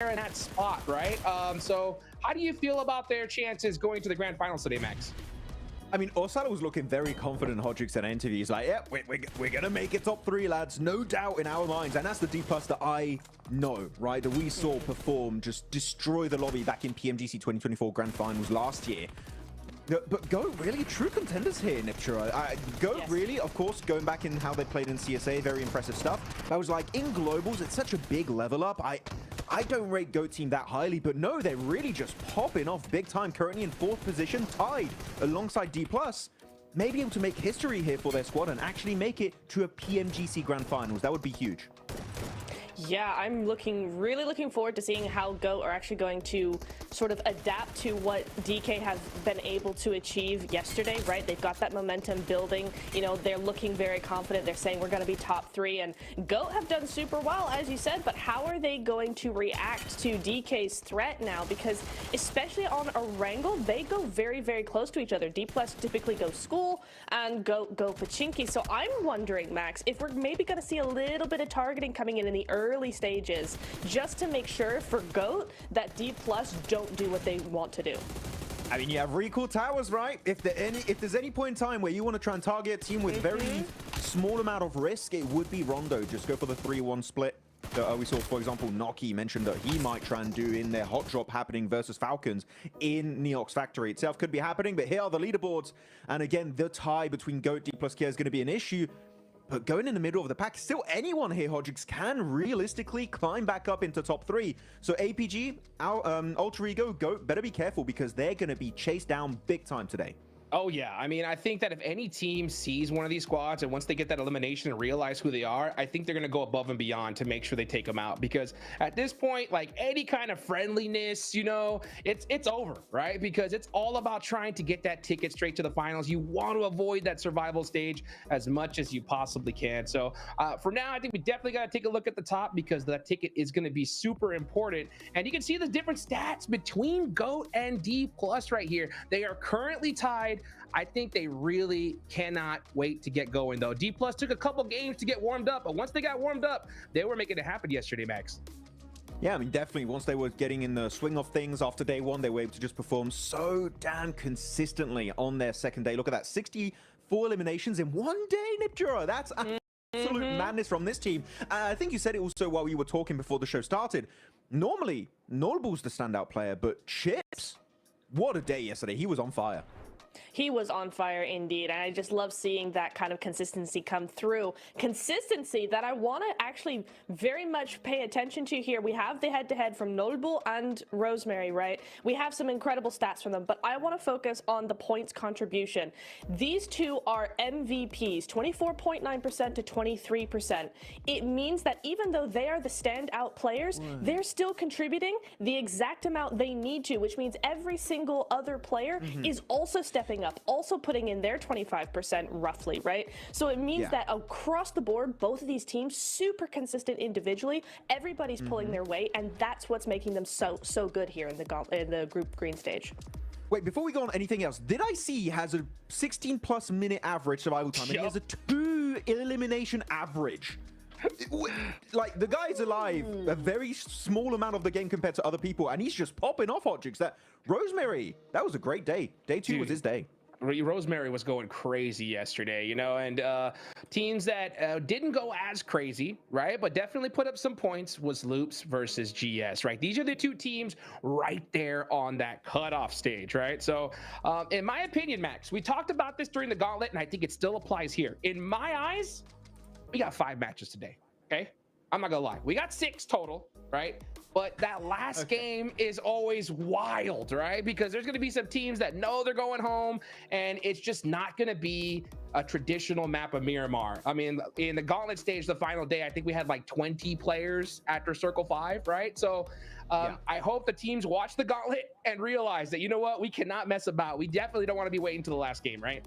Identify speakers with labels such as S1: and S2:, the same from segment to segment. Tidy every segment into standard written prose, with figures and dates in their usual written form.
S1: in that spot, right? So how do you feel about their chances going to the grand finals today, Max?
S2: I mean, Osada was looking very confident, Hodgix, in an interview. He's like, yeah, we're going to make it top 3, lads. No doubt in our minds. And that's the D+ that I know, right? That we saw perform, just destroy the lobby back in PMGC 2024 Grand Finals last year. But GOAT really true contenders here, Niptura. GOAT
S3: Yes.
S2: really, of course, going back in how they played in CSA, very impressive stuff. But I was like, in globals, it's such a big level up. I don't rate GOAT team that highly, but no, they're really just popping off big time. Currently in 4th position, tied alongside D+. May be able to make history here for their squad and actually make it to a PMGC Grand Finals. That would be huge.
S3: Yeah, I'm really looking forward to seeing how GOAT are actually going to sort of adapt to what DK has been able to achieve yesterday, right? They've got that momentum building. You know, they're looking very confident. They're saying we're going to be top 3, and GOAT have done super well, as you said, but how are they going to react to DK's threat now? Because especially on a wrangle, they go very, very close to each other. D+ typically go school and go pachinki. So I'm wondering, Max, if we're maybe going to see a little bit of targeting coming in the early stages, just to make sure for GOAT that D+ don't do what they want to do.
S2: I mean, you have recall towers, right? If there's any point in time where you want to try and target a team with very small amount of risk, it would be Rondo. Just go for the 3-1 split. We saw, for example, Noki mentioned that he might try and do in their hot drop happening versus Falcons in Neox Factory itself. Could be happening, but here are the leaderboards. And again, the tie between GOAT D+ Kia is going to be an issue. But going in the middle of the pack, still anyone here, Hodgix, can realistically climb back up into top 3. So APG, our Alter Ego, GOAT, better be careful because they're going to be chased down big time today.
S1: Oh, yeah. I mean, I think that if any team sees one of these squads and once they get that elimination and realize who they are, I think they're going to go above and beyond to make sure they take them out. Because at this point, like any kind of friendliness, you know, it's over, right? Because it's all about trying to get that ticket straight to the finals. You want to avoid that survival stage as much as you possibly can. So for now, I think we definitely got to take a look at the top because that ticket is going to be super important. And you can see the different stats between GOAT and D+ right here. They are currently tied. I think they really cannot wait to get going, though. D+ took a couple games to get warmed up, but once they got warmed up, they were making it happen yesterday, Max.
S2: Yeah, I mean, definitely. Once they were getting in the swing of things after day 1, they were able to just perform so damn consistently on their second day. Look at that, 64 eliminations in 1 day, Niptura. That's absolute madness from this team. I think you said it also while we were talking before the show started. Normally, Nolbul's the standout player, but Chips, what a day yesterday. He was on fire.
S3: He was on fire indeed, and I just love seeing that kind of consistency come through. Consistency that I want to actually very much pay attention to here. We have the head-to-head from Nolbul and Rosemary, right? We have some incredible stats from them, but I want to focus on the points contribution. These two are MVPs, 24.9% to 23%. It means that even though they are the standout players, they're still contributing the exact amount they need to, which means every single other player is also stepping up, also putting in their 25% roughly, right? So it means that across the board, both of these teams super consistent individually. Everybody's pulling their weight, and that's what's making them so good here in the group green stage.
S2: Wait, before we go on anything else, did I see he has a 16+ minute average survival time, and he has a 2 elimination average? Like, the guy's alive a very small amount of the game compared to other people, and he's just popping off, Hodgix. That Rosemary, that was a great day. Day 2 was his day.
S1: Rosemary was going crazy yesterday, you know, and teams that didn't go as crazy, right, but definitely put up some points was Loops versus GS, right? These are the two teams right there on that cutoff stage, right? So in my opinion, Max, we talked about this during the Gauntlet, and I think it still applies here. In my eyes, we got 5 matches today, okay? I'm not gonna lie. We got 6 total, right? But that last game is always wild, right? Because there's going to be some teams that know they're going home, and it's just not going to be a traditional map of Miramar. I mean, in the Gauntlet stage, the final day, I think we had like 20 players after Circle 5, right? So I hope the teams watch the Gauntlet and realize that, you know what, we cannot mess about. We definitely don't want to be waiting to the last game, right?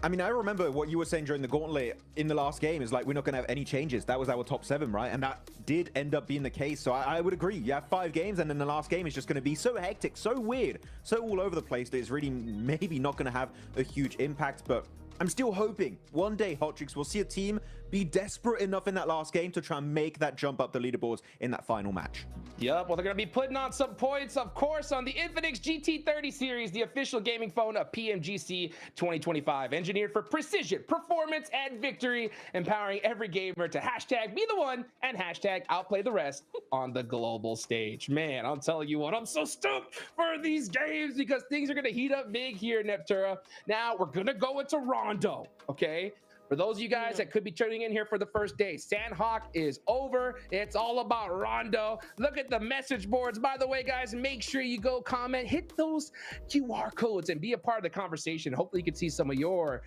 S2: I mean, I remember what you were saying during the Gauntlet in the last game is like, we're not going to have any changes. That was our top 7, right? And that did end up being the case. So I would agree. You have 5 games, and then the last game is just going to be so hectic, so weird, so all over the place that it's really maybe not going to have a huge impact. But I'm still hoping one day, Hotchix, will see a team be desperate enough in that last game to try and make that jump up the leaderboards in that final match.
S1: Yep, well, they're going to be putting on some points, of course, on the Infinix GT30 series, the official gaming phone of PMGC 2025, engineered for precision, performance, and victory, empowering every gamer to hashtag be the one and hashtag outplay the rest on the global stage. Man, I'll tell you what, I'm so stoked for these games because things are going to heat up big here, Neptura. Now, we're going to go into Rondo, okay? For those of you guys that could be tuning in here for the first day, Sandhawk is over. It's all about Rondo. Look at the message boards. By the way, guys, make sure you go comment, hit those QR codes, and be a part of the conversation. Hopefully, you can see some of your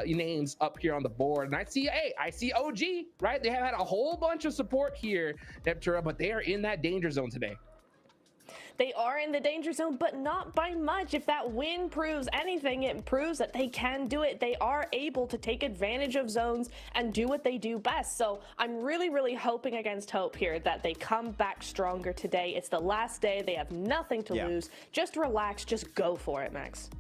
S1: names up here on the board. And I see OG, right? They have had a whole bunch of support here, Neptura, but they are in that danger zone today.
S3: They are in the danger zone, but not by much. If that win proves anything, it proves that they can do it. They are able to take advantage of zones and do what they do best. So I'm really, really hoping against hope here that they come back stronger today. It's the last day. They have nothing to lose. Just relax. Just go for it, Max.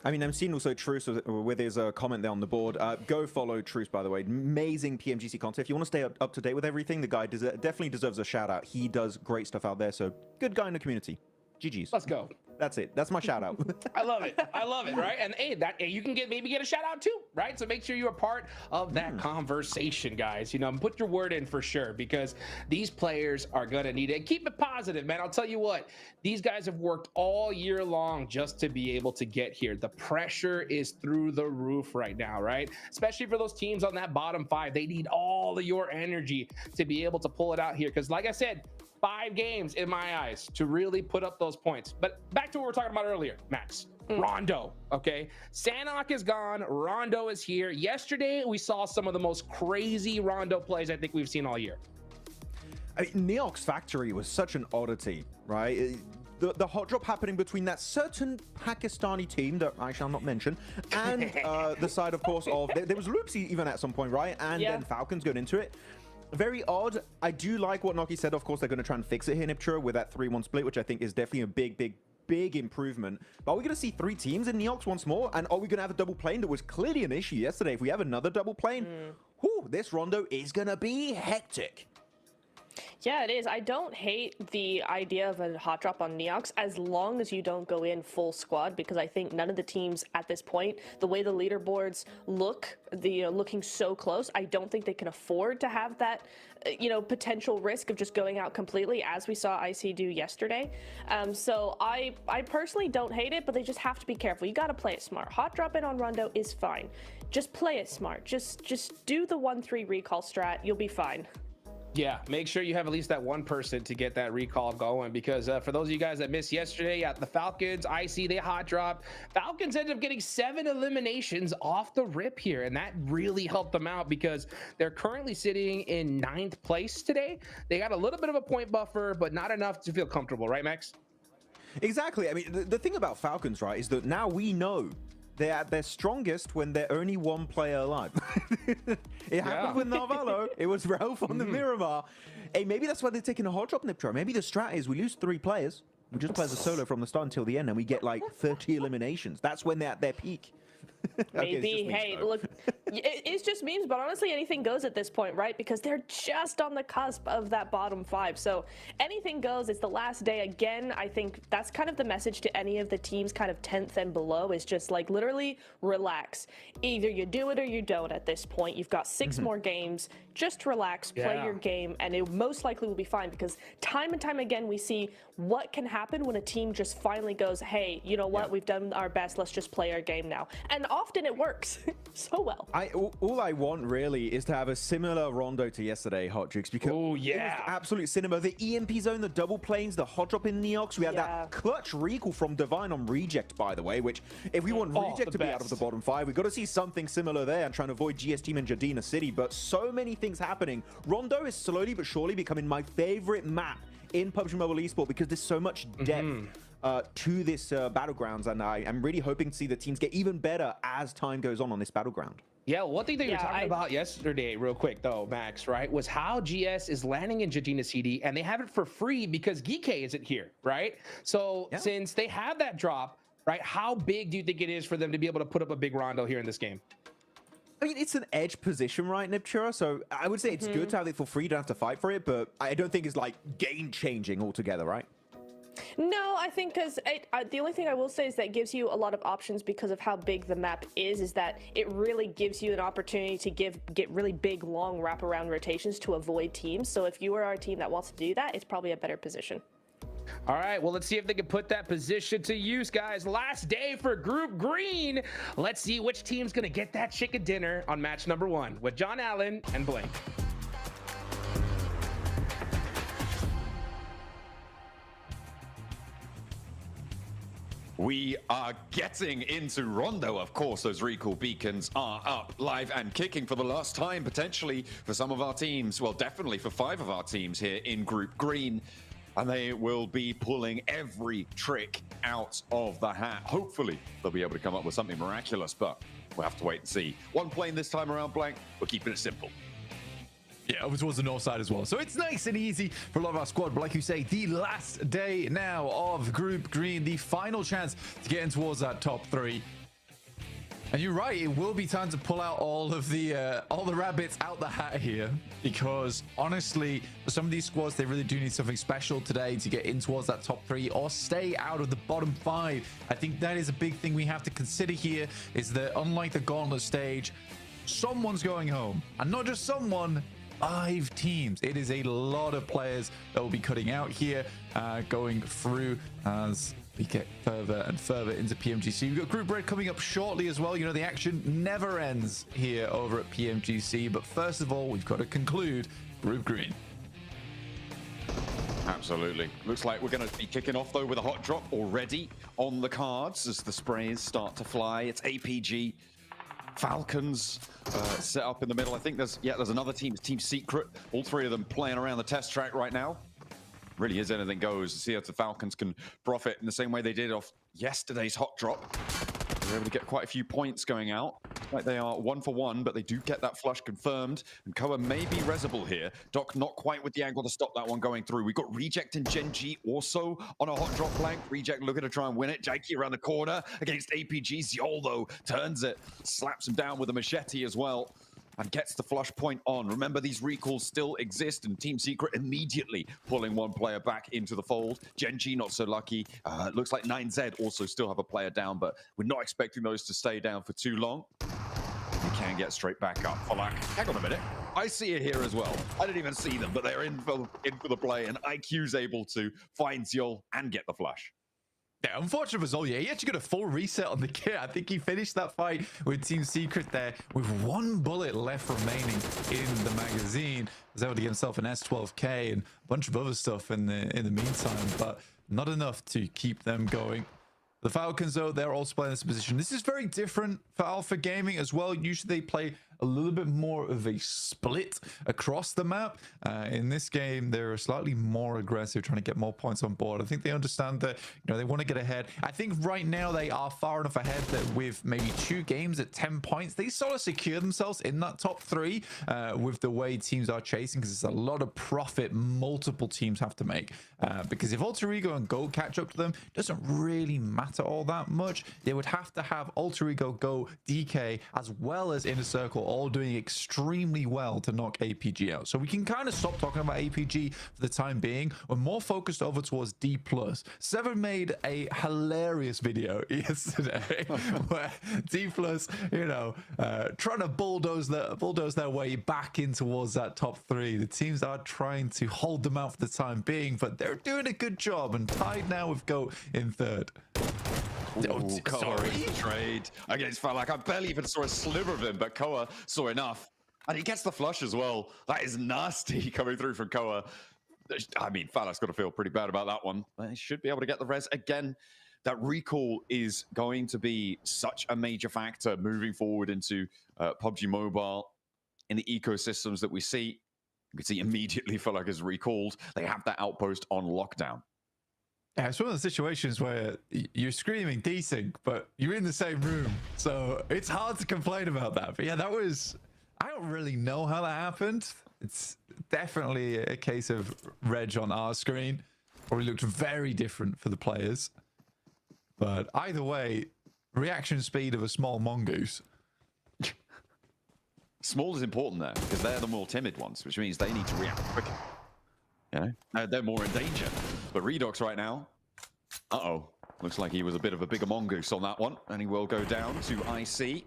S2: I mean, I'm seeing also Truce with his comment there on the board. Go follow Truce, by the way. Amazing PMGC content. If you want to stay up to date with everything, the guy definitely deserves a shout out. He does great stuff out there. So good guy in the community. GG's.
S1: Let's go.
S2: That's it. That's my shout out.
S1: I love it. I love it, right? And hey, you can maybe get a shout out too, right? So make sure you're a part of that conversation, guys. You know, put your word in for sure because these players are gonna need it. Keep it positive, man. I'll tell you what, these guys have worked all year long just to be able to get here. The pressure is through the roof right now, right? Especially for those teams on that bottom 5. They need all of your energy to be able to pull it out here. Because like I said, 5 games in my eyes to really put up those points. But back to what we were talking about earlier, Max. Rondo, okay? Sanok is gone. Rondo is here. Yesterday, we saw some of the most crazy Rondo plays I think we've seen all year.
S2: I mean, Neox Factory was such an oddity, right? The hot drop happening between that certain Pakistani team that I shall not mention and the side, of course, of... There was Loopsy even at some point, right? And then Falcons going into it. Very odd. I do like what Noki said. Of course, they're going to try and fix it here, Niptura, with that 3-1 split, which I think is definitely a big improvement. But are we going to see 3 teams in Neox once more? And are we going to have a double plane that was clearly an issue yesterday? If we have another double plane, this Rondo is going to be hectic.
S3: Yeah, it is. I don't hate the idea of a hot drop on Neox as long as you don't go in full squad, because I think none of the teams at this point, the way the leaderboards look, looking so close, I don't think they can afford to have that, potential risk of just going out completely, as we saw IC do yesterday. So I personally don't hate it, but they just have to be careful. You got to play it smart. Hot drop in on Rondo is fine. Just play it smart. Just do the 1-3 recall strat. You'll be fine.
S1: Yeah, make sure you have at least that one person to get that recall going, because for those of you guys that missed yesterday, the Falcons, IC, they hot drop. Falcons ended up getting 7 eliminations off the rip here, and that really helped them out because they're currently sitting in 9th place today. They got a little bit of a point buffer, but not enough to feel comfortable, right, Max?
S2: Exactly. I mean, the thing about Falcons, right, is that now we know they're at their strongest when they're only 1 player alive. It happened with Narvalo. It was Ralph on the Miramar. Hey, maybe that's why they're taking a hot drop, Niptra. Maybe the strat is we lose 3 players. We just play as a solo from the start until the end, and we get like 30 eliminations. That's when they're at their peak.
S3: Maybe. Hey, look, it's just memes, but honestly, anything goes at this point, right? Because they're just on the cusp of that bottom 5. So anything goes. It's the last day. Again, I think that's kind of the message to any of the teams kind of 10th and below is just like literally relax. Either you do it or you don't at this point. You've got 6 more games. Just relax, play your game, and it most likely will be fine, because time and time again, we see what can happen when a team just finally goes, hey, you know what? We've done our best. Let's just play our game now. And often it works so well.
S2: All I want really is to have a similar Rondo to yesterday, Hot Jukes, because it was absolute cinema. The EMP zone, the double planes, the hot drop in Neox. We had that clutch recall from Divine on Reject, by the way, which if we want Reject to be out of the bottom 5, we've got to see something similar there and trying to avoid GS Team and Jadina City. But so many things happening. Rondo is slowly but surely becoming my favorite map in PUBG Mobile Esport because there's so much depth to this Battlegrounds, and I'm really hoping to see the teams get even better as time goes on this Battleground.
S1: Yeah, one thing that you were talking about yesterday, real quick though, Max, right, was how GS is landing in Jadina CD, and they have it for free because Geekay isn't here, right? So since they have that drop, right, how big do you think it is for them to be able to put up a big Rondo here in this game?
S2: I mean, it's an edge position, right, Niptura? So I would say it's good to have it for free, you don't have to fight for it, but I don't think it's like game-changing altogether, right?
S3: No, I think because the only thing I will say is that it gives you a lot of options because of how big the map is that it really gives you an opportunity to get really big, long wraparound rotations to avoid teams. So if you are a team that wants to do that, it's probably a better position.
S1: All right, well, let's see if they can put that position to use, guys. Last day for Group Green. Let's see which team's going to get that chicken dinner on match number 1 with John Allen and Blink.
S4: We are getting into Rondo. Of course, those recall beacons are up, live and kicking for the last time, potentially for some of our teams. Well, definitely for 5 of our teams here in Group Green. And they will be pulling every trick out of the hat. Hopefully, they'll be able to come up with something miraculous, but we'll have to wait and see. One plane this time around, Blank. We're keeping it simple.
S5: Yeah, over towards the north side as well. So it's nice and easy for a lot of our squad. But like you say, the last day now of Group Green, the final chance to get in towards that top 3. And you're right, it will be time to pull out all the rabbits out the hat here, because honestly, for some of these squads, they really do need something special today to get in towards that top 3 or stay out of the bottom 5. I think that is a big thing we have to consider here, is that unlike the Gauntlet stage, someone's going home, and not just someone, 5 teams. It is a lot of players that will be cutting out here, going through as we get further and further into PMGC. We've got Group Red coming up shortly as well. You know, the action never ends here over at PMGC. But first of all, we've got to conclude Group Green.
S4: Absolutely. Looks like we're going to be kicking off, though, with a hot drop already on the cards as the sprays start to fly. It's APG. Falcons set up in the middle. I think there's another team, Team Secret. All 3 of them playing around the test track right now. Really is anything goes to see if the Falcons can profit in the same way they did off yesterday's hot drop. They're able to get quite a few points going out. Like they are 1 for 1, but they do get that flush confirmed. And Koa may be resible here. Doc not quite with the angle to stop that one going through. We've got Reject and Gen G also on a hot drop flank. Reject looking to try and win it. Jakey around the corner against APG. Ziol, though, turns it, slaps him down with a machete as well, and gets the flush point on. Remember, these recalls still exist, and Team Secret immediately pulling one player back into the fold. Gen G not so lucky. Looks like 9Z also still have a player down, but we're not expecting those to stay down for too long. You can get straight back up. Falak, hang on a minute. I see it here as well. I didn't even see them, but they're in for the play, and IQ's able to find Ziol and get the flush.
S5: Yeah, unfortunate for Zol. Yeah, he actually got a full reset on the kit. I think he finished that fight with Team Secret there with 1 bullet left remaining in the magazine. Was able to get himself an S12K and a bunch of other stuff in the meantime, but not enough to keep them going. The Falcons, though, they're also playing this position. This is very different for Alpha Gaming as well. Usually they play a little bit more of a split across the map. In this game, they're slightly more aggressive, trying to get more points on board. I think they understand that, you know, they want to get ahead. I think right now they are far enough ahead that with maybe 2 games at 10 points, they sort of secure themselves in that top 3 with the way teams are chasing, because it's a lot of profit multiple teams have to make. Because if Alter Ego and Go catch up to them, it doesn't really matter all that much. They would have to have Alter Ego, Go, DK, as well as Inner Circle all doing extremely well to knock APG out. So we can kind of stop talking about APG for the time being. We're more focused over towards D+. Seven made a hilarious video yesterday where D+, you know, trying to bulldoze their way back in towards that top 3. The teams are trying to hold them out for the time being, but they're doing a good job and tied now with Go in 3rd.
S4: Oh, Koa is betrayed against Falak. I barely even saw a sliver of him, but Koa saw enough. And he gets the flush as well. That is nasty coming through from Koa. I mean, Falak's got to feel pretty bad about that one. He should be able to get the res again. That recall is going to be such a major factor moving forward into PUBG Mobile in the ecosystems that we see. You can see immediately Falak is recalled. They have that outpost on lockdown.
S5: Yeah, it's one of the situations where you're screaming desync, but you're in the same room. So it's hard to complain about that. But yeah, that was... I don't really know how that happened. It's definitely a case of Reg on our screen, or it looked very different for the players. But either way, reaction speed of a small mongoose.
S4: Small is important there because they're the more timid ones, which means they need to react quicker. You know, they're more in danger. But Redox right now, looks like he was a bit of a bigger mongoose on that one, and he will go down to IC.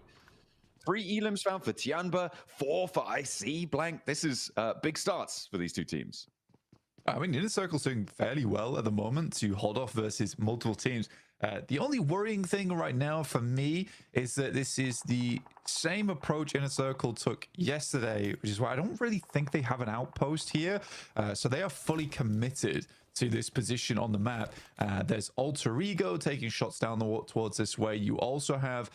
S4: 3 elims found for Tianba, 4 for IC. Blank. This is big starts for these two teams.
S5: I mean, Inner Circle's doing fairly well at the moment to hold off versus multiple teams. The only worrying thing right now for me is that this is the same approach Inner Circle took yesterday, which is why I don't really think they have an outpost here. So they are fully committed to this position on the map. There's Alter Ego taking shots down towards this way. You also have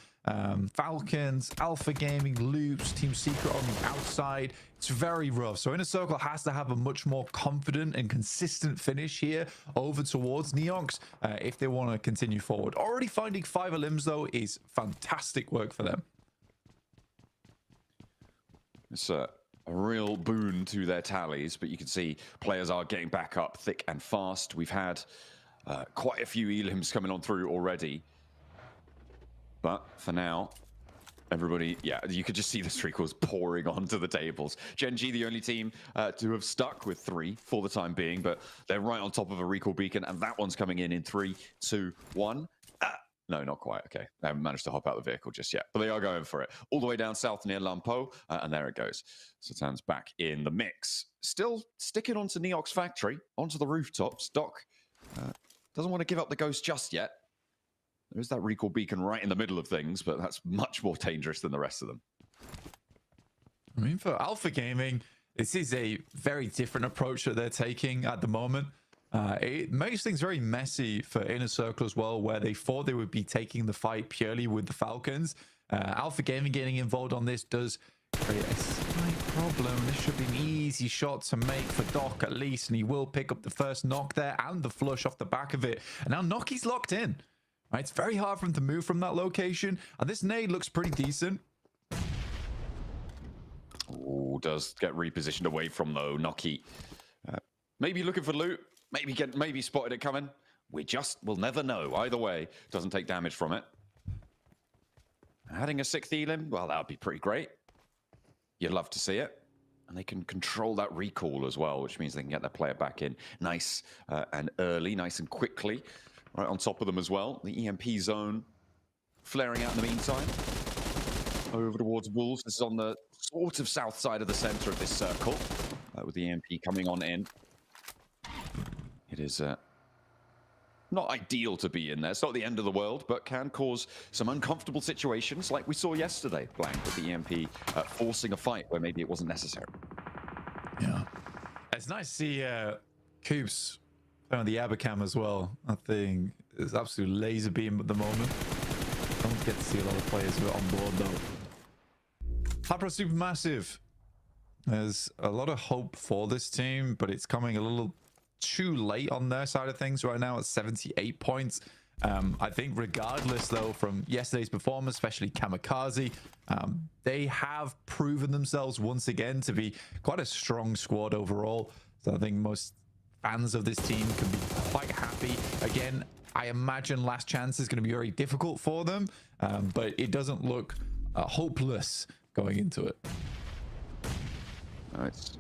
S5: Falcons, Alpha Gaming, Loops, Team Secret on the outside. It's very rough. So Inner Circle has to have a much more confident and consistent finish here over towards Neox if they want to continue forward. Already finding 5 elims though is fantastic work for them.
S4: It's a real boon to their tallies, but you can see players are getting back up thick and fast. We've had quite a few elims coming on through already. But for now, everybody, yeah, you could just see the streakers pouring onto the tables. Gen G, the only team to have stuck with 3 for the time being, but they're right on top of a recall beacon, and that one's coming in 3, 2, 1. No, not quite. Okay, they haven't managed to hop out the vehicle just yet, but they are going for it. All the way down south near Lampo, and there it goes. Satan's back in the mix. Still sticking onto Neox Factory, onto the rooftops. Doc doesn't want to give up the ghost just yet. There's that recall beacon right in the middle of things, but that's much more dangerous than the rest of them.
S5: I mean, for Alpha Gaming, this is a very different approach that they're taking at the moment. It makes things very messy for Inner Circle as well, where they thought they would be taking the fight purely with the Falcons. Alpha Gaming getting involved on this does create a slight problem. This should be an easy shot to make for Doc at least, and he will pick up the first knock there and the flush off the back of it. And now Nocky's locked in. Right, it's very hard for him to move from that location, and this nade looks pretty decent.
S4: Oh, does get repositioned away from though. Nocky maybe looking for loot, maybe spotted it coming. We'll never know. Either way, doesn't take damage from it. Adding a 6th elim, well, that would be pretty great. You'd love to see it. And they can control that recall as well, which means they can get their player back in nice and early, nice and quickly. Right on top of them as well. The EMP zone flaring out in the meantime. Over towards Wolves. This is on the sort of south side of the center of this circle. With the EMP coming on in. It is not ideal to be in there. It's not the end of the world, but can cause some uncomfortable situations like we saw yesterday, Blank, with the EMP forcing a fight where maybe it wasn't necessary.
S5: Yeah. It's nice to see Coops on the Abacam as well. That thing is absolute laser beam at the moment. Don't get to see a lot of players who are on board though. Hyper Supermassive. There's a lot of hope for this team, but it's coming a little too late on their side of things right now at 78 points. I think regardless though from yesterday's performance, especially Kamikaze, they have proven themselves once again to be quite a strong squad overall. So I think most fans of this team can be quite happy. Again, I imagine last chance is going to be very difficult for them, but it doesn't look hopeless going into it.
S4: It's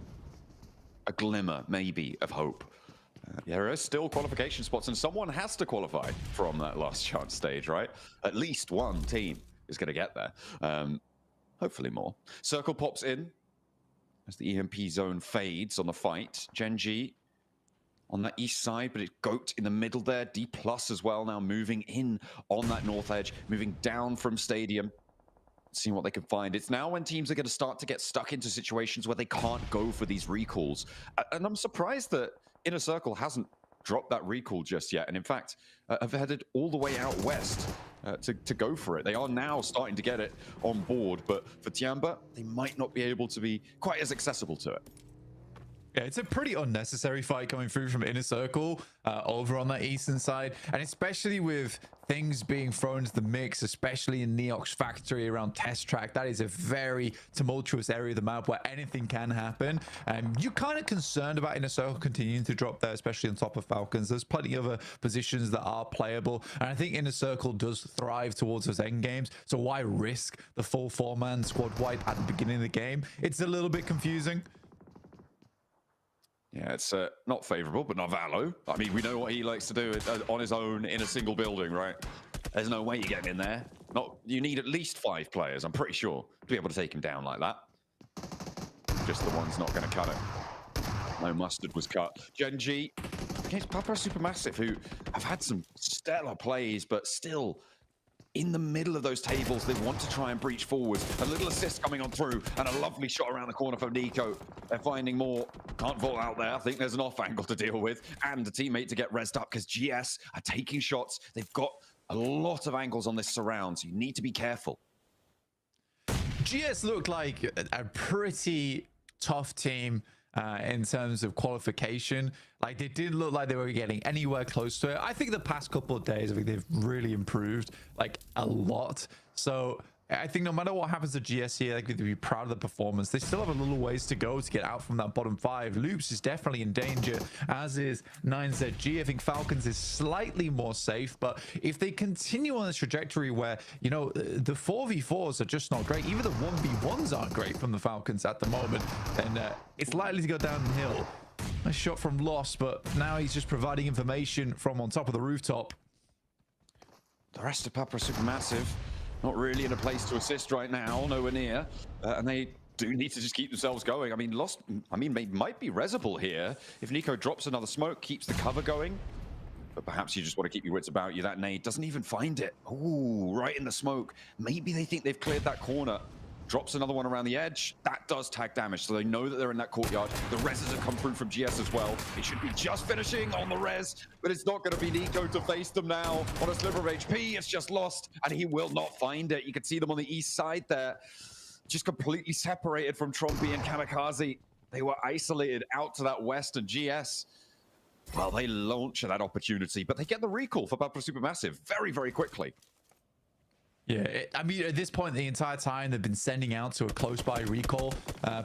S4: a glimmer, maybe, of hope. There are still qualification spots, and someone has to qualify from that last chance stage, right? At least one team is going to get there. Hopefully more. Circle pops in as the EMP zone fades on the fight. Gen G on the east side, but it's Goat in the middle there. D+ as well now moving in on that north edge, moving down from Stadium. Seeing what they can find. It's now when teams are going to start to get stuck into situations where they can't go for these recalls. And I'm surprised that Inner Circle hasn't dropped that recall just yet. And in fact, have headed all the way out west to go for it. They are now starting to get it on board. But for Tianba, they might not be able to be quite as accessible to it.
S5: Yeah, it's a pretty unnecessary fight coming through from Inner Circle over on that eastern side, and especially with things being thrown into the mix, especially in Neox factory around test track. That is a very tumultuous area of the map where anything can happen, and you're kind of concerned about Inner Circle continuing to drop there, especially on top of Falcons. There's plenty of other positions that are playable, and I think Inner Circle does thrive towards those end games, so why risk the full 4-man squad wipe at the beginning of the game? It's a little bit confusing.
S4: Yeah, it's not favorable, but Narvalo. I mean, we know what he likes to do on his own in a single building, right? There's no way you get him in there. You need at least 5 players, I'm pretty sure, to be able to take him down like that. Just the one's not going to cut it. No mustard was cut. Genji against Papa Supermassive, who have had some stellar plays, but still in the middle of those tables, they want to try and breach forward. A little assist coming on through, and a lovely shot around the corner for Nico. They're finding more. Can't vault out there. I think there's an off angle to deal with, and a teammate to get rezzed up because GS are taking shots. They've got a lot of angles on this surround, so you need to be careful.
S5: GS looked like a pretty tough team in terms of qualification. Like, they didn't look like they were getting anywhere close to it. I think the past couple of days, I think they've really improved, like, a lot. So I think no matter what happens to GS here, like, they'd be proud of the performance. They still have a little ways to go to get out from that bottom 5. Loops is definitely in danger, as is 9ZG. I think Falcons is slightly more safe, but if they continue on this trajectory where, you know, the 4v4s are just not great, even the 1v1s aren't great from the Falcons at the moment, then it's likely to go downhill. Nice shot from Lost, but now he's just providing information from on top of the rooftop.
S4: The rest of Papa Supermassive not really in a place to assist right now, nowhere near, and they do need to just keep themselves going. I mean, Lost, might be rezzable here if Nico drops another smoke, keeps the cover going. But perhaps you just want to keep your wits about you. That nade doesn't even find it. Ooh, right in the smoke. Maybe they think they've cleared that corner. Drops another one around the edge. That does tag damage, so they know that they're in that courtyard. The reses have come through from GS as well. It should be just finishing on the res, but it's not going to be Nico to face them now. On a sliver of HP, it's just Lost, and he will not find it. You can see them on the east side there, just completely separated from Trompy and Kamikaze. They were isolated out to that west, and GS, well, they launch at that opportunity, but they get the recall for Papa Supermassive very, very quickly.
S5: Yeah, I mean, at this point, the entire time, they've been sending out to a close-by recall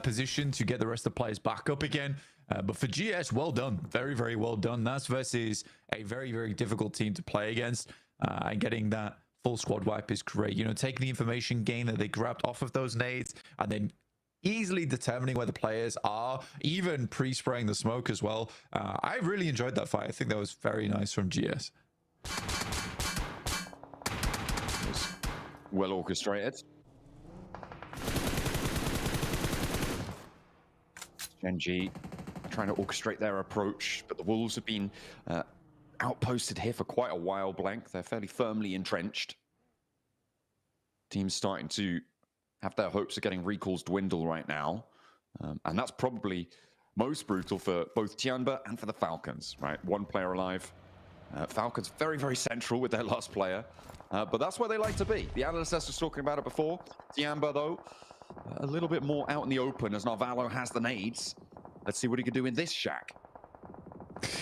S5: position to get the rest of the players back up again. But for GS, well done. Very, very well done. That's versus a very, very difficult team to play against. And getting that full squad wipe is great. You know, taking the information gain that they grabbed off of those nades and then easily determining where the players are, even pre-spraying the smoke as well. I really enjoyed that fight. I think that was very nice from GS.
S4: Well orchestrated. Genji trying to orchestrate their approach, but the Wolves have been outposted here for quite a while, Blank. They're fairly firmly entrenched. Teams starting to have their hopes of getting recalls dwindle right now. And that's probably most brutal for both Tianba and for the Falcons, right? One player alive. Falcons very, very central with their last player. But that's where they like to be. The analyst was talking about it before. Tianba, though, a little bit more out in the open as Narvalo has the nades. Let's see what he can do in this shack.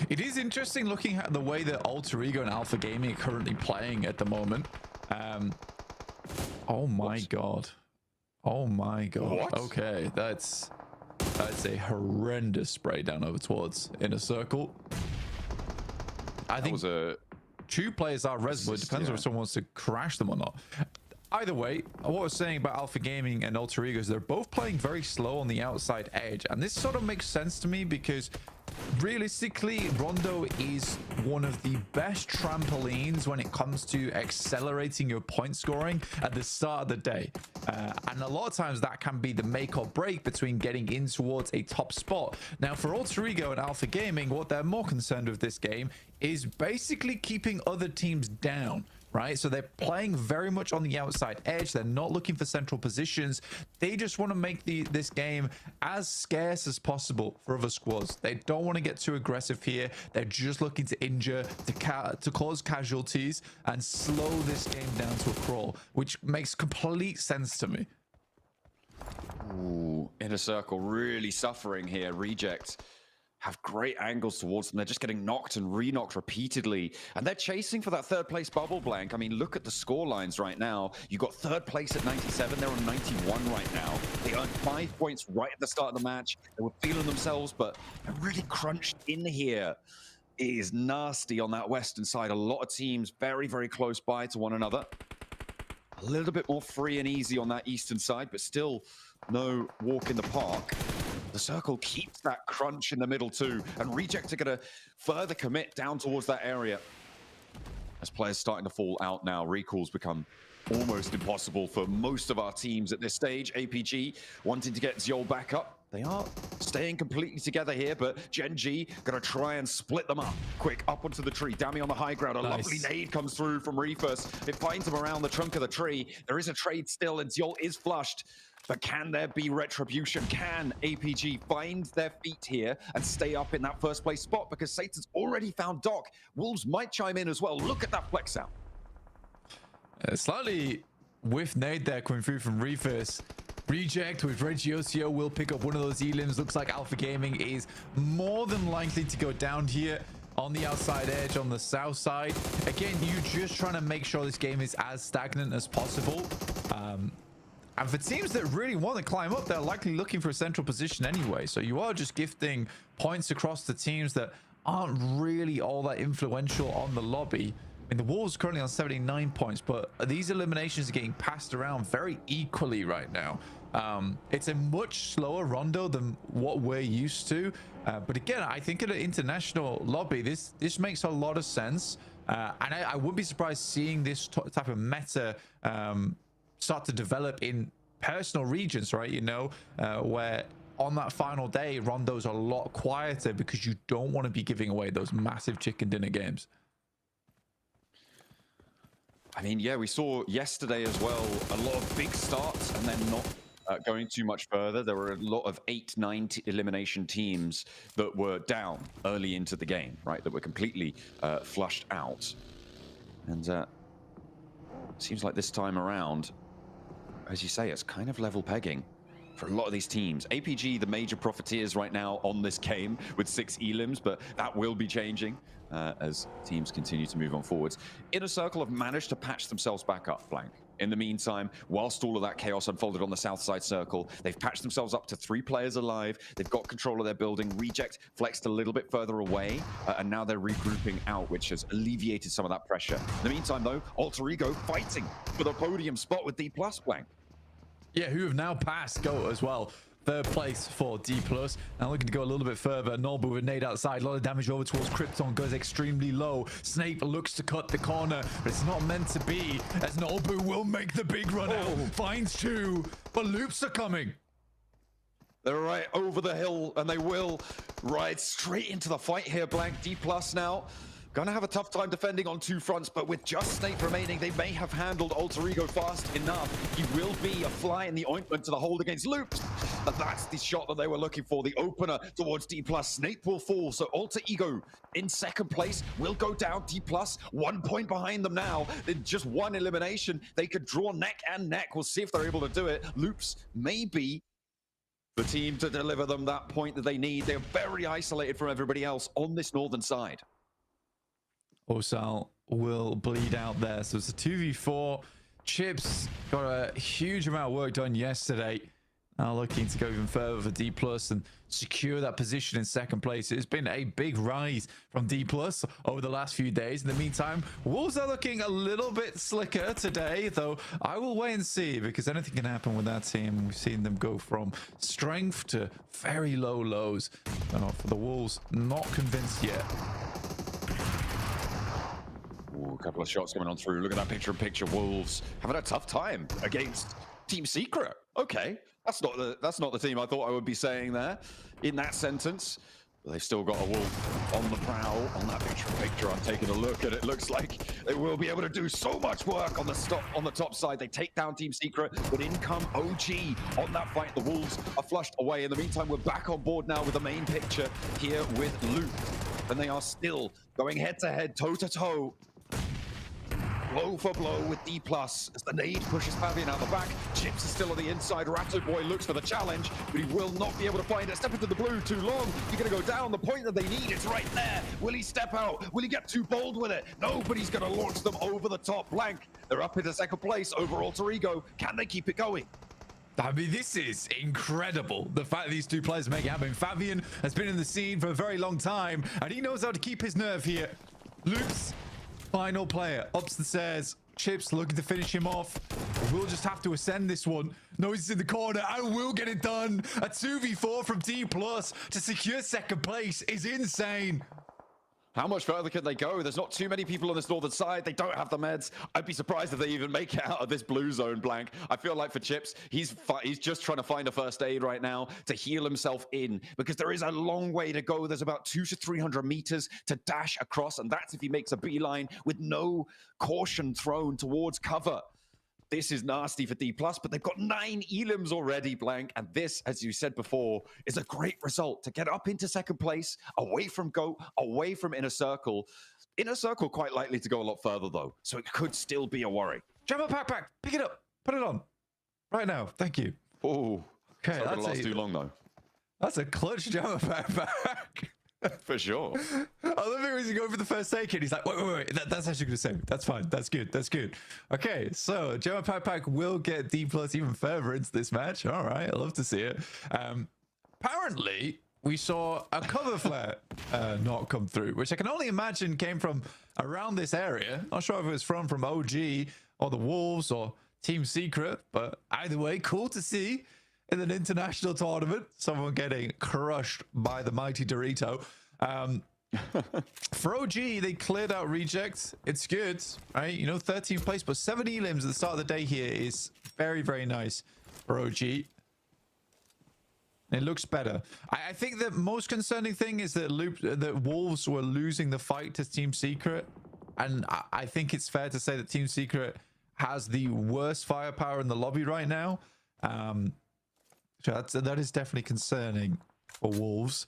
S5: It is interesting looking at the way that Alter Ego and Alpha Gaming are currently playing at the moment. Oh my god. Oh my god.
S4: What?
S5: Okay, that's a horrendous spray down over towards Inner Circle. I think two players are res, but it depends on if someone wants to crash them or not. Either way, what I was saying about Alpha Gaming and Alter Ego is they're both playing very slow on the outside edge, and this sort of makes sense to me because realistically, Rondo is one of the best trampolines when it comes to accelerating your point scoring at the start of the day. And a lot of times that can be the make or break between getting in towards a top spot. Now, for Alter Ego and Alpha Gaming, what they're more concerned with this game is basically keeping other teams down. Right, so they're playing very much on the outside edge. They're not looking for central positions. They just want to make this game as scarce as possible for other squads. They don't want to get too aggressive here. They're just looking to injure, to cause casualties and slow this game down to a crawl, which makes complete sense to me.
S4: Ooh, Inner Circle really suffering here. Reject have great angles towards them. They're just getting knocked and re-knocked repeatedly. And they're chasing for that third place bubble, Blank. I mean, look at the score lines right now. You got third place at 97. They're on 91 right now. They earned 5 points right at the start of the match. They were feeling themselves, but they're really crunched in here. It is nasty on that western side. A lot of teams very, very close by to one another. A little bit more free and easy on that eastern side, but still no walk in the park. The circle keeps that crunch in the middle too, and Reject are going to further commit down towards that area. As players starting to fall out now, recalls become almost impossible for most of our teams at this stage. APG wanting to get Zjol back up. They are staying completely together here, but Gen G going to try and split them up. Quick, up onto the tree. Dammy on the high ground. A lovely nade comes through from Refus. It finds him around the trunk of the tree. There is a trade still, and Zjol is flushed. But can there be retribution? Can APG find their feet here and stay up in that first place spot? Because Satan's already found Doc. Wolves might chime in as well. Look at that flex out.
S5: Slightly whiff nade there coming through from Refus. Reject with Regiocio will pick up one of those elims. Looks like Alpha Gaming is more than likely to go down here on the outside edge on the south side. Again, you're just trying to make sure this game is as stagnant as possible. And for teams that really want to climb up, they're likely looking for a central position anyway. So you are just gifting points across the teams that aren't really all that influential on the lobby. I mean, the Wolves are currently on 79 points, but these eliminations are getting passed around very equally right now. It's a much slower rondo than what we're used to. But again, I think at an international lobby, this makes a lot of sense. And I wouldn't be surprised seeing this type of meta start to develop in personal regions, right? You know, where on that final day, rondos are a lot quieter because you don't want to be giving away those massive chicken dinner games.
S4: I mean, yeah, we saw yesterday as well a lot of big starts and then not going too much further. There were a lot of 8-9 elimination teams that were down early into the game, right? That were completely flushed out. And seems like this time around, as you say, it's kind of level pegging for a lot of these teams. APG, the major profiteers right now on this game with 6 elims, but that will be changing as teams continue to move on forwards. Inner Circle have managed to patch themselves back up, Blank. In the meantime, whilst all of that chaos unfolded on the south side circle, they've patched themselves up to 3 players alive. They've got control of their building. Reject flexed a little bit further away, and now they're regrouping out, which has alleviated some of that pressure. In the meantime, though, Alter Ego fighting for the podium spot with D+, Blank.
S5: Yeah, who have now passed GOAT as well. Third place for D+. Now looking to go a little bit further. Nolbu with nade outside. A lot of damage over towards Krypton. Goes extremely low. Snape looks to cut the corner, but it's not meant to be, as Nolbu will make the big run out. Finds 2, but loops are coming.
S4: They're right over the hill, and they will ride straight into the fight here, Blank. D+ now. Gonna have a tough time defending on 2 fronts, but with just Snape remaining, they may have handled Alter Ego fast enough. He will be a fly in the ointment to the hold against Loops. And that's the shot that they were looking for, the opener towards D+. Snape will fall, so Alter Ego in second place will go down. D+, 1 point behind them now. In just 1 elimination, they could draw neck and neck. We'll see if they're able to do it. Loops may be the team to deliver them that point that they need. They're very isolated from everybody else on this northern side.
S5: Osal will bleed out there. So it's a 2v4. Chips got a huge amount of work done yesterday. Now looking to go even further for D+ and secure that position in second place. It's been a big rise from D+ over the last few days. In the meantime, Wolves are looking a little bit slicker today, though I will wait and see, because anything can happen with that team. We've seen them go from strength to very low lows. For the Wolves, not convinced yet.
S4: Ooh, a couple of shots coming on through. Look at that picture-in-picture. Wolves having a tough time against Team Secret. Okay, that's not the team I thought I would be saying there in that sentence. But they've still got a Wolf on the prowl on that picture-in-picture. I'm taking a look at it. Looks like they will be able to do so much work on the top side. They take down Team Secret, but in come OG on that fight. The Wolves are flushed away. In the meantime, we're back on board now with the main picture here with Luke. And they are still going head-to-head, toe-to-toe. blow for blow with D+, as the nade pushes Fabian out the back. Chips is still on the inside. Ratto Boy looks for the challenge, but he will not be able to find it. Step into the blue too long. You're going to go down. The point that they need is right there. Will he step out? Will he get too bold with it? No, but he's going to launch them over the top. Blank. They're up into second place over Alter Ego. Can they keep it going?
S5: I mean, this is incredible. The fact that these two players make it happen. Fabian has been in the scene for a very long time, and he knows how to keep his nerve here. Loops, final player, up the stairs. Chips looking to finish him off. We'll just have to ascend this one. Noise in the corner, and we'll get it done. A 2v4 from D+ to secure second place is insane.
S4: How much further can they go? There's not too many people on this northern side. They don't have the meds. I'd be surprised if they even make it out of this blue zone, Blank. I feel like for Chips, he's just trying to find a first aid right now to heal himself in, because there is a long way to go. There's about 200 to 300 meters to dash across, and that's if he makes a beeline with no caution thrown towards cover. This is nasty for D+, but they've got 9 elims already, Blank. And this, as you said before, is a great result to get up into second place, away from GOAT, away from Inner Circle. Inner Circle quite likely to go a lot further, though, so it could still be a worry.
S5: Jump up, backpack. Pick it up. Put it on. Right now. Thank you.
S4: Oh,
S5: okay,
S4: it's not going to last too long, though.
S5: That's a clutch jump backpack.
S4: For sure.
S5: I love it when he's going for the first take and he's like, wait. That's actually going to save. That's fine. That's good. That's good. Okay, so Gemma Pack will get D+ even further into this match. All right, I love to see it. Apparently, we saw a cover flare not come through, which I can only imagine came from around this area. Not sure if it was from OG or the Wolves or Team Secret, but either way, cool to see. In an international tournament, someone getting crushed by the mighty Dorito. For OG, they cleared out rejects. It's good, right? You know, 13th place, but 7 elims at the start of the day here is very, very nice for OG. It looks better. I think the most concerning thing is that Wolves were losing the fight to Team Secret. And I think it's fair to say that Team Secret has the worst firepower in the lobby right now. So that is definitely concerning for Wolves.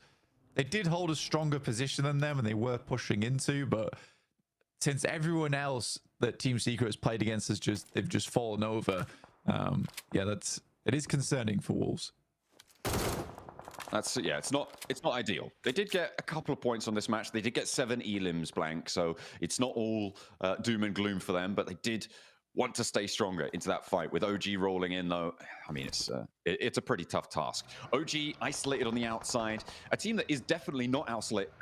S5: They did hold a stronger position than them, and they were pushing into, but since everyone else that Team Secret has played against they've just fallen over. Yeah, it is concerning for Wolves.
S4: Yeah, it's not ideal. They did get a couple of points on this match. They did get 7 elims, Blank, so it's not all doom and gloom for them, but they did want to stay stronger into that fight. With OG rolling in, though, I mean, it's a pretty tough task. OG isolated on the outside. A team that is definitely not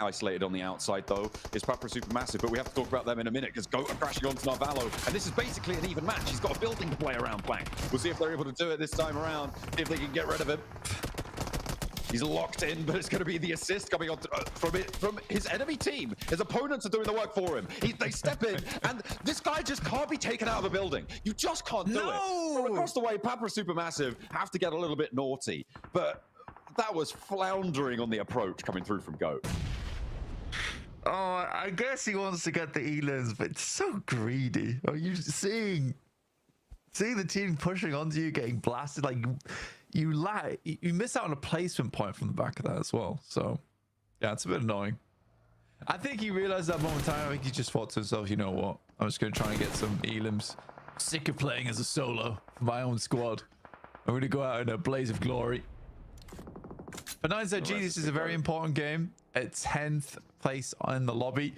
S4: isolated on the outside, though, is Papa Supermassive, but we have to talk about them in a minute, because GOAT are crashing onto Narvalo, and this is basically an even match. He's got a building to play around, Blank. We'll see if they're able to do it this time around, see if they can get rid of him. He's locked in, but it's going to be the assist coming on from his enemy team. His opponents are doing the work for him. They step in, and this guy just can't be taken out of the building. You just can't do it. From across the way, Papa Supermassive have to get a little bit naughty, but that was floundering on the approach coming through from GOAT.
S5: Oh, I guess he wants to get the elims, but it's so greedy. Are you seeing the team pushing onto you, getting blasted? Like, you miss out on a placement point from the back of that as well. So yeah, it's a bit annoying. I think he realized that momentarily. I think he just thought to himself, you know what, I'm just going to try and get some elims. Sick of playing as a solo for my own squad. I'm going to go out in a blaze of glory. For 9ZG, this is a very important game. It's 10th place in the lobby.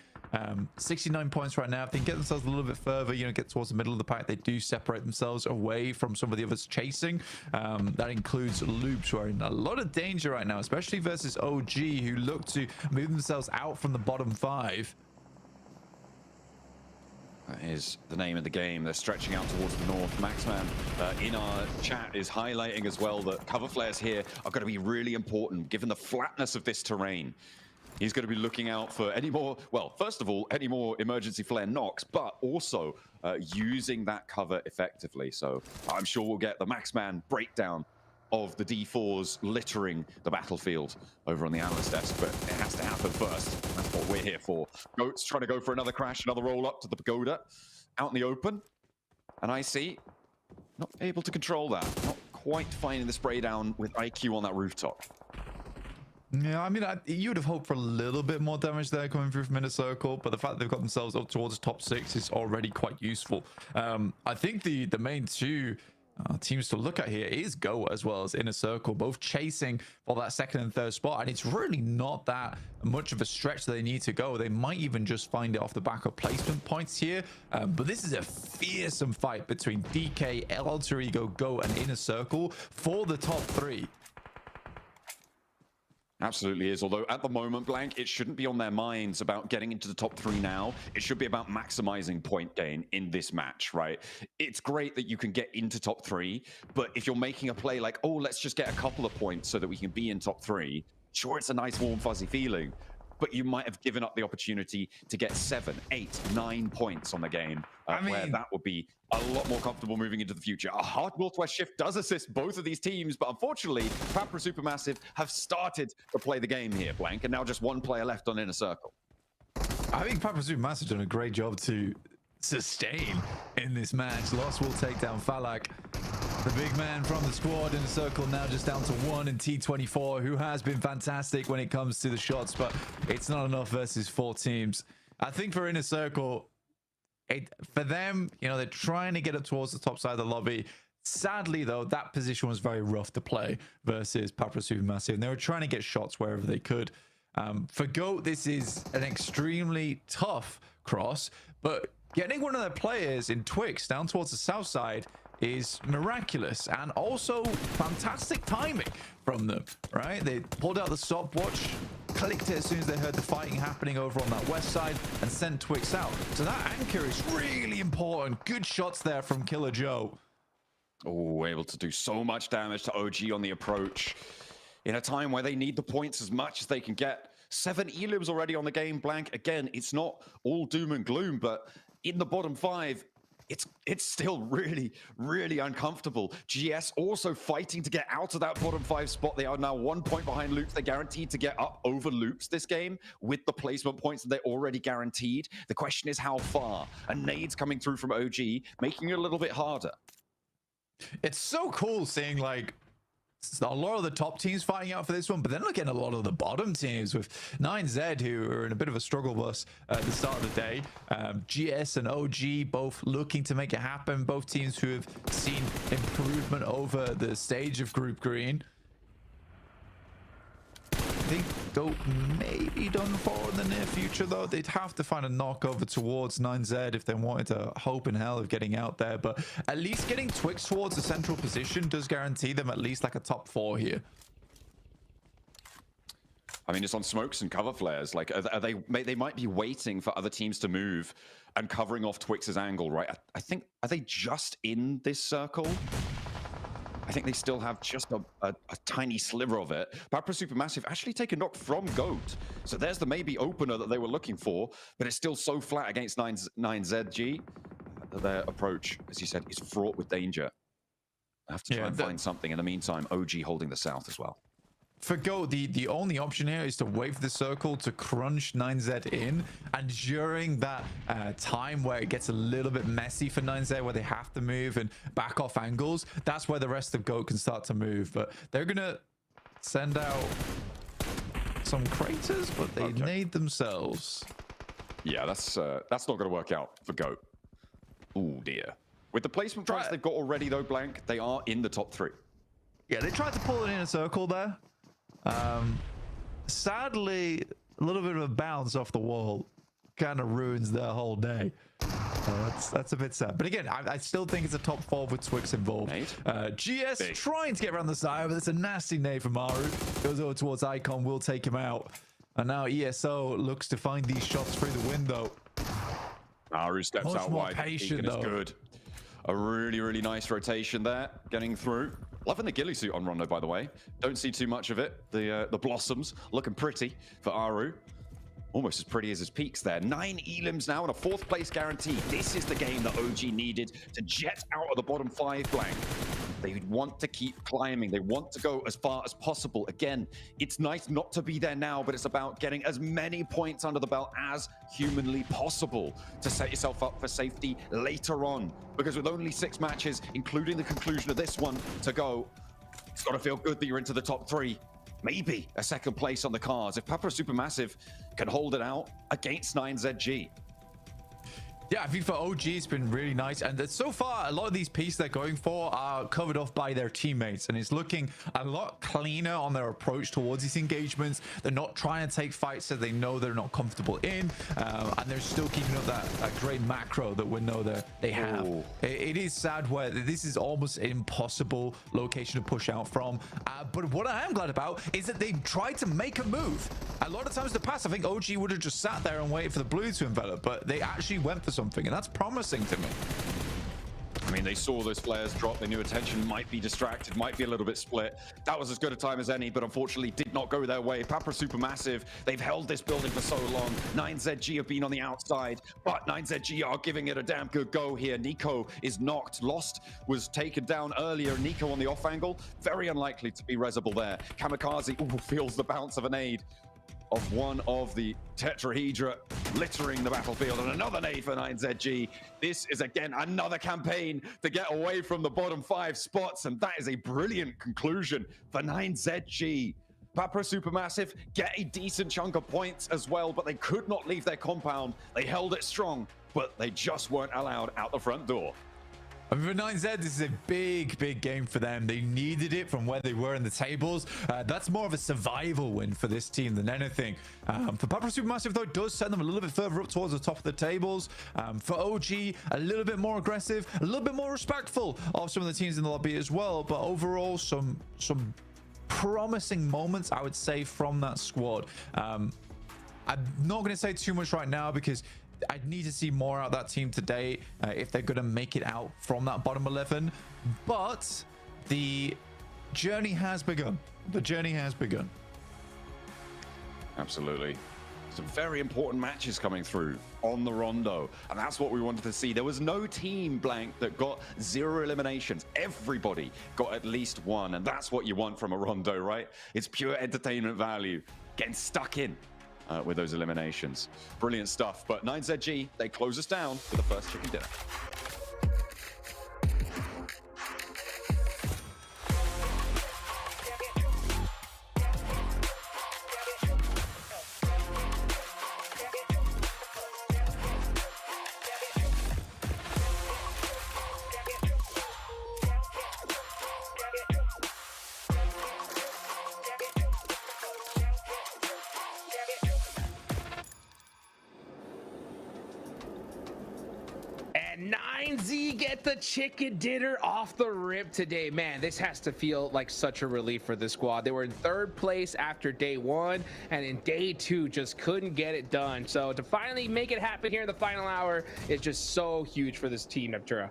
S5: 69 points right now. If they can get themselves a little bit further, you know, get towards the middle of the pack, they do separate themselves away from some of the others chasing. That includes Loops, who are in a lot of danger right now, especially versus OG, who look to move themselves out from the bottom 5.
S4: That is the name of the game. They're stretching out towards the north. Maxman in our chat is highlighting as well that cover flares here are going to be really important given the flatness of this terrain. He's going to be looking out for any more, well, first of all, any more emergency flare knocks, but also using that cover effectively. So I'm sure we'll get the Maxman breakdown of the D4s littering the battlefield over on the analyst desk, but it has to happen first. That's what we're here for. Goat's trying to go for another crash, another roll up to the pagoda, out in the open. And IC not able to control that, not quite finding the spray down with IQ on that rooftop.
S5: Yeah, I mean, you would have hoped for a little bit more damage there coming through from Inner Circle, but the fact that they've got themselves up towards the top 6 is already quite useful. I think the main two teams to look at here is Go as well as Inner Circle, both chasing for that second and third spot, and it's really not that much of a stretch that they need to go. They might even just find it off the back of placement points here, but this is a fearsome fight between DK, Alter Ego, Go, and Inner Circle for the top 3.
S4: Absolutely is. Although at the moment, Blank, it shouldn't be on their minds about getting into the top 3 now. It should be about maximizing point gain in this match, right? It's great that you can get into top 3, but if you're making a play like, oh, let's just get a couple of points so that we can be in top 3, sure, it's a nice, warm, fuzzy feeling, but you might have given up the opportunity to get 7, 8, 9 points on the game, where that would be a lot more comfortable moving into the future. A hard Northwest shift does assist both of these teams, but unfortunately, Papra Supermassive have started to play the game here, Blank, and now just one player left on Inner Circle.
S5: I think Papra Supermassive done a great job to sustain in this match. Lost will take down Falak. The big man from the squad in the circle now just down to 1 in T24, who has been fantastic when it comes to the shots, but it's not enough versus 4 teams. I think for Inner Circle, for them, you know, they're trying to get up towards the top side of the lobby. Sadly, though, that position was very rough to play versus Papra Supermassive, and they were trying to get shots wherever they could. For GOAT, this is an extremely tough cross, but getting one of their players in Twix down towards the south side is miraculous, and also fantastic timing from them, right? They pulled out the stopwatch, clicked it as soon as they heard the fighting happening over on that west side, and sent Twix out. So that anchor is really important. Good shots there from Killer Joe.
S4: Oh, able to do so much damage to OG on the approach in a time where they need the points as much as they can get. 7 elims already on the game, Blank. Again, it's not all doom and gloom, but in the bottom 5, it's still really, really uncomfortable. GS also fighting to get out of that bottom 5 spot. They are now 1 point behind Loops. They're guaranteed to get up over Loops this game with the placement points that they're already guaranteed. The question is how far? And nades coming through from OG, making it a little bit harder.
S5: It's so cool seeing like a lot of the top teams fighting out for this one, but then looking at a lot of the bottom teams with 9Z, who are in a bit of a struggle bus at the start of the day. GS and OG both looking to make it happen. Both teams who have seen improvement over the stage of Group Green. I think GOAT may be done for in the near future, though. They'd have to find a knock over towards 9Z if they wanted to hope in hell of getting out there. But at least getting Twix towards the central position does guarantee them at least like a top 4 here.
S4: I mean, it's on smokes and cover flares. Like, they might be waiting for other teams to move and covering off Twix's angle, right? I think, are they just in this circle? I think they still have just a tiny sliver of it. Papra Supermassive actually take a knock from GOAT. So there's the maybe opener that they were looking for, but it's still so flat against 9ZG. Their approach, as you said, is fraught with danger. I have to try and find something. In the meantime, OG holding the south as well.
S5: For GOAT, the only option here is to wait for the circle to crunch 9Z in, and during that time where it gets a little bit messy for 9Z, where they have to move and back off angles, that's where the rest of GOAT can start to move. But they're gonna send out some craters, but they need themselves.
S4: Yeah, that's not gonna work out for GOAT. Oh dear. With the placement points they've got already though, Blank, they are in the top 3.
S5: Yeah, they tried to pull it in a circle there. Sadly, a little bit of a bounce off the wall kind of ruins their whole day. That's a bit sad. But again, I still think it's a top 4 with Twix involved. GS trying to get around the side, but it's a nasty nade from Maru. Goes over towards Icon, will take him out. And now ESO looks to find these shots through the window.
S4: Maru steps out wide.
S5: Patient, though.
S4: Good. A really, really nice rotation there, getting through. Loving the ghillie suit on Rondo, by the way. Don't see too much of it. The blossoms looking pretty for Aru. Almost as pretty as his peaks there. 9 elims now and a 4th place guarantee. This is the game that OG needed to jet out of the bottom 5 Blank. They want to keep climbing. They want to go as far as possible. Again, it's nice not to be there now, but it's about getting as many points under the belt as humanly possible to set yourself up for safety later on. Because with only 6 matches, including the conclusion of this one to go, it's got to feel good that you're into the top 3. maybe a second place on the cards if Papa Supermassive can hold it out against 9ZG.
S5: Yeah, I think for OG, it's been really nice. And so far, a lot of these pieces they're going for are covered off by their teammates. And it's looking a lot cleaner on their approach towards these engagements. They're not trying to take fights that they know they're not comfortable in. And they're still keeping up that great macro that we know that they have. It is sad where this is almost an impossible location to push out from. But what I am glad about is that they've tried to make a move. A lot of times in the past, I think OG would have just sat there and waited for the blue to envelop. But they actually went for something, and that's promising to me.
S4: I mean, they saw those players drop. They knew attention might be distracted, might be a little bit split. That was as good a time as any, but unfortunately did not go their way. Papa Supermassive, they've held this building for so long. 9ZG have been on the outside, but 9ZG are giving it a damn good go here. Nico is knocked. Lost was taken down earlier. Nico on the off angle, very unlikely to be resable there. Kamikaze feels the bounce of a nade of one of the tetrahedra littering the battlefield, and another nade for 9ZG. This is again another campaign to get away from the bottom 5 spots, and that is a brilliant conclusion for 9ZG. Papa Supermassive get a decent chunk of points as well, but they could not leave their compound. They held it strong, but they just weren't allowed out the front door.
S5: I mean, for 9Z, this is a big game for them. They needed it from where they were in the tables. That's more of a survival win for this team than anything. For Papa Supermassive, though, it does send them a little bit further up towards the top of the tables. For OG, a little bit more aggressive, a little bit more respectful of some of the teams in the lobby as well. But overall, some promising moments, I would say, from that squad. I'm not going to say too much right now because I need to see more out of that team today if they're going to make it out from that bottom 11. But the journey has begun. The journey has begun.
S4: Absolutely. Some very important matches coming through on the Rondo, and that's what we wanted to see. There was no team blank that got 0 eliminations. Everybody got at least 1, and that's what you want from a Rondo, right? It's pure entertainment value. Getting stuck in with those eliminations. Brilliant stuff. But 9ZG, they close us down for the first chicken dinner.
S1: And 9Z get the chicken dinner off the rip today. Man, this has to feel like such a relief for the squad. They were in 3rd place after day 1, and in day 2 just couldn't get it done. So to finally make it happen here in the final hour is just so huge for this team, Neptura.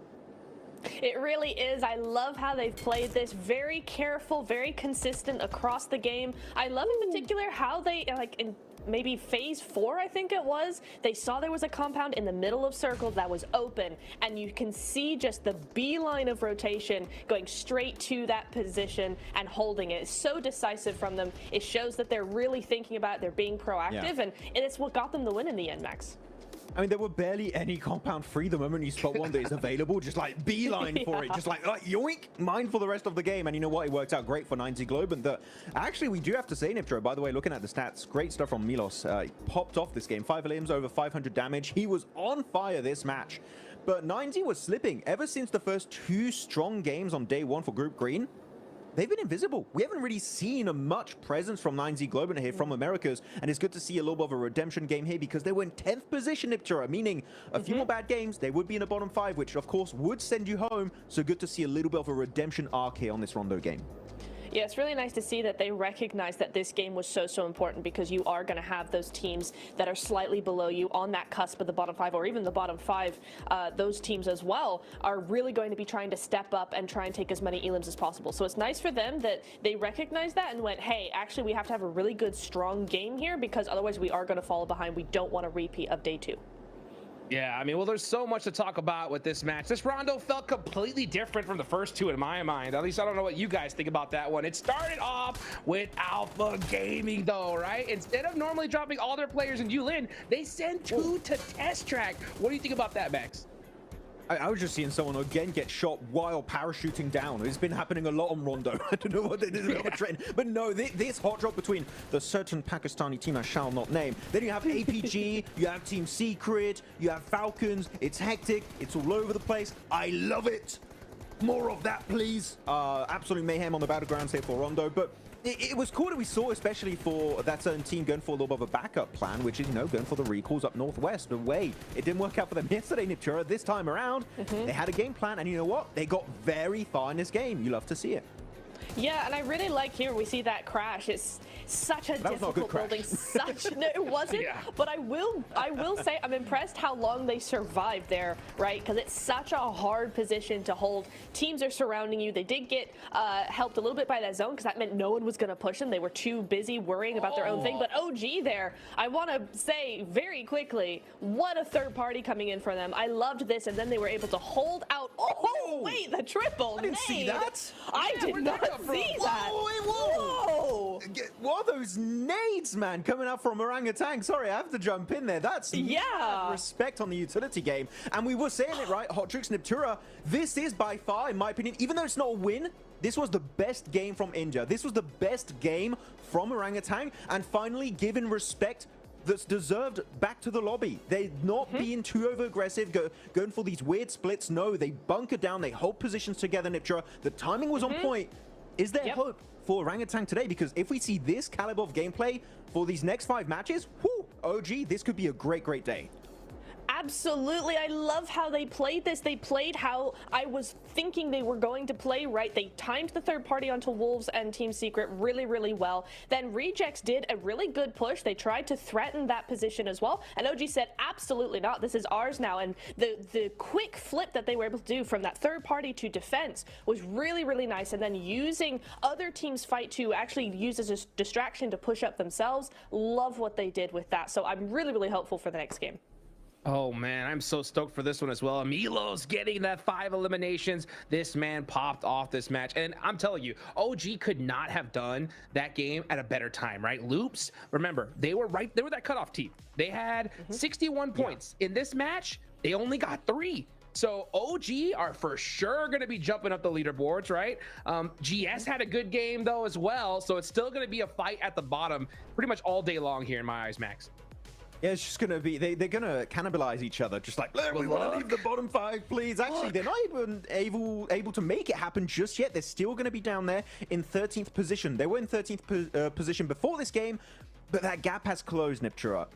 S3: It really is. I love how they've played this. Very careful, very consistent across the game. I love in particular how they, like, in maybe phase 4, I think it was, they saw there was a compound in the middle of circles that was open, and you can see just the beeline of rotation going straight to that position and holding it. It's so decisive from them. It shows that they're really thinking about it, they're being proactive, and it's what got them the win in the end, Max.
S2: I mean, there were barely any compound free the moment you spot one that is available. Just like beeline for it, just like yoink, mine for the rest of the game. And you know what? It worked out great for 9Z Globe. And actually, we do have to say, Niptro, by the way, looking at the stats, great stuff from Milos. He popped off this game, 5 limbs, over 500 damage. He was on fire this match. But 9Z was slipping ever since the first 2 strong games on day 1 for Group Green. They've been invisible. We haven't really seen a much presence from 9Z Globe here from Americas, and it's good to see a little bit of a redemption game here because they were in 10th position, Niptura, meaning a few more bad games, they would be in the bottom 5, which of course would send you home. So good to see a little bit of a redemption arc here on this Rondo game.
S3: Yeah, it's really nice to see that they recognize that this game was so important because you are going to have those teams that are slightly below you on that cusp of the bottom 5 or even the bottom 5. Those teams as well are really going to be trying to step up and try and take as many elims as possible. So it's nice for them that they recognize that and went, hey, actually we have to have a really good, strong game here because otherwise we are going to fall behind. We don't want a repeat of day 2.
S1: Yeah, I mean, well, there's so much to talk about with this match. This Rondo felt completely different from the first 2 in my mind. At least I don't know what you guys think about that one. It started off with Alpha Gaming, though, right? Instead of normally dropping all their players in Yulin, they send 2 to test track. What do you think about that, Max?
S2: I was just seeing someone again get shot while parachuting down. It's been happening a lot on Rondo. I don't know what they did about the trend, but no, this hot drop between the certain Pakistani team I shall not name. Then you have APG, you have Team Secret, you have Falcons. It's hectic. It's all over the place. I love it. More of that, please. Absolute mayhem on the battlegrounds here for Rondo, but it was cool that we saw, especially for that certain team going for a little bit of a backup plan, which is, you know, going for the recalls up northwest away. It didn't work out for them yesterday, Niptura. This time around, they had a game plan, and you know what? They got very far in this game. You love to see it.
S3: Yeah, and I really like here we see that crash. It's such a difficult building. No, it wasn't. Yeah. But I will say I'm impressed how long they survived there, right? Because it's such a hard position to hold. Teams are surrounding you. They did get helped a little bit by that zone because that meant no one was going to push them. They were too busy worrying about their own thing. But OG there, I want to say very quickly, what a third party coming in for them. I loved this, and then they were able to hold out. Oh, wait, the triple.
S2: I didn't see that.
S3: I did not see that.
S2: Whoa. What are those nades, man, coming out from Orangutan? Sorry, I have to jump in there. That's respect on the utility game. And we were saying it, right? Hotrix Niptura, this is by far, in my opinion, even though it's not a win, this was the best game from India. This was the best game from Orangutan, and finally given respect that's deserved back to the lobby. They're not being too over aggressive, going for these weird splits. No, they bunker down, they hold positions together, Niptura. The timing was on point. Is there hope for Orangutan today? Because if we see this caliber of gameplay for these next 5 matches, whoo, OG, this could be a great, great day.
S3: Absolutely. I love how they played this. They played how I was thinking they were going to play, right? They timed the third party onto Wolves and Team Secret really, really well. Then Rejects did a really good push. They tried to threaten that position as well. And OG said, absolutely not. This is ours now. And the quick flip that they were able to do from that third party to defense was really, really nice. And then using other teams' fight to actually use as a distraction to push up themselves. Love what they did with that. So I'm really, really hopeful for the next game.
S1: Oh man, I'm so stoked for this one as well. Milo's getting that 5 eliminations. This man popped off this match, and I'm telling you, OG could not have done that game at a better time, right? Loops, remember, they were that cutoff team. They had 61 points. In this match, they only got 3. So OG are for sure going to be jumping up the leaderboards, right? GS had a good game though as well, so it's still going to be a fight at the bottom pretty much all day long here in my eyes, Max.
S2: Yeah, it's just gonna be they're gonna cannibalize each other, just like we want to leave the bottom 5, please. Actually, they're not even able to make it happen just yet. They're still gonna be down there in 13th position. They were in 13th position before this game, but that gap has closed, Niptura.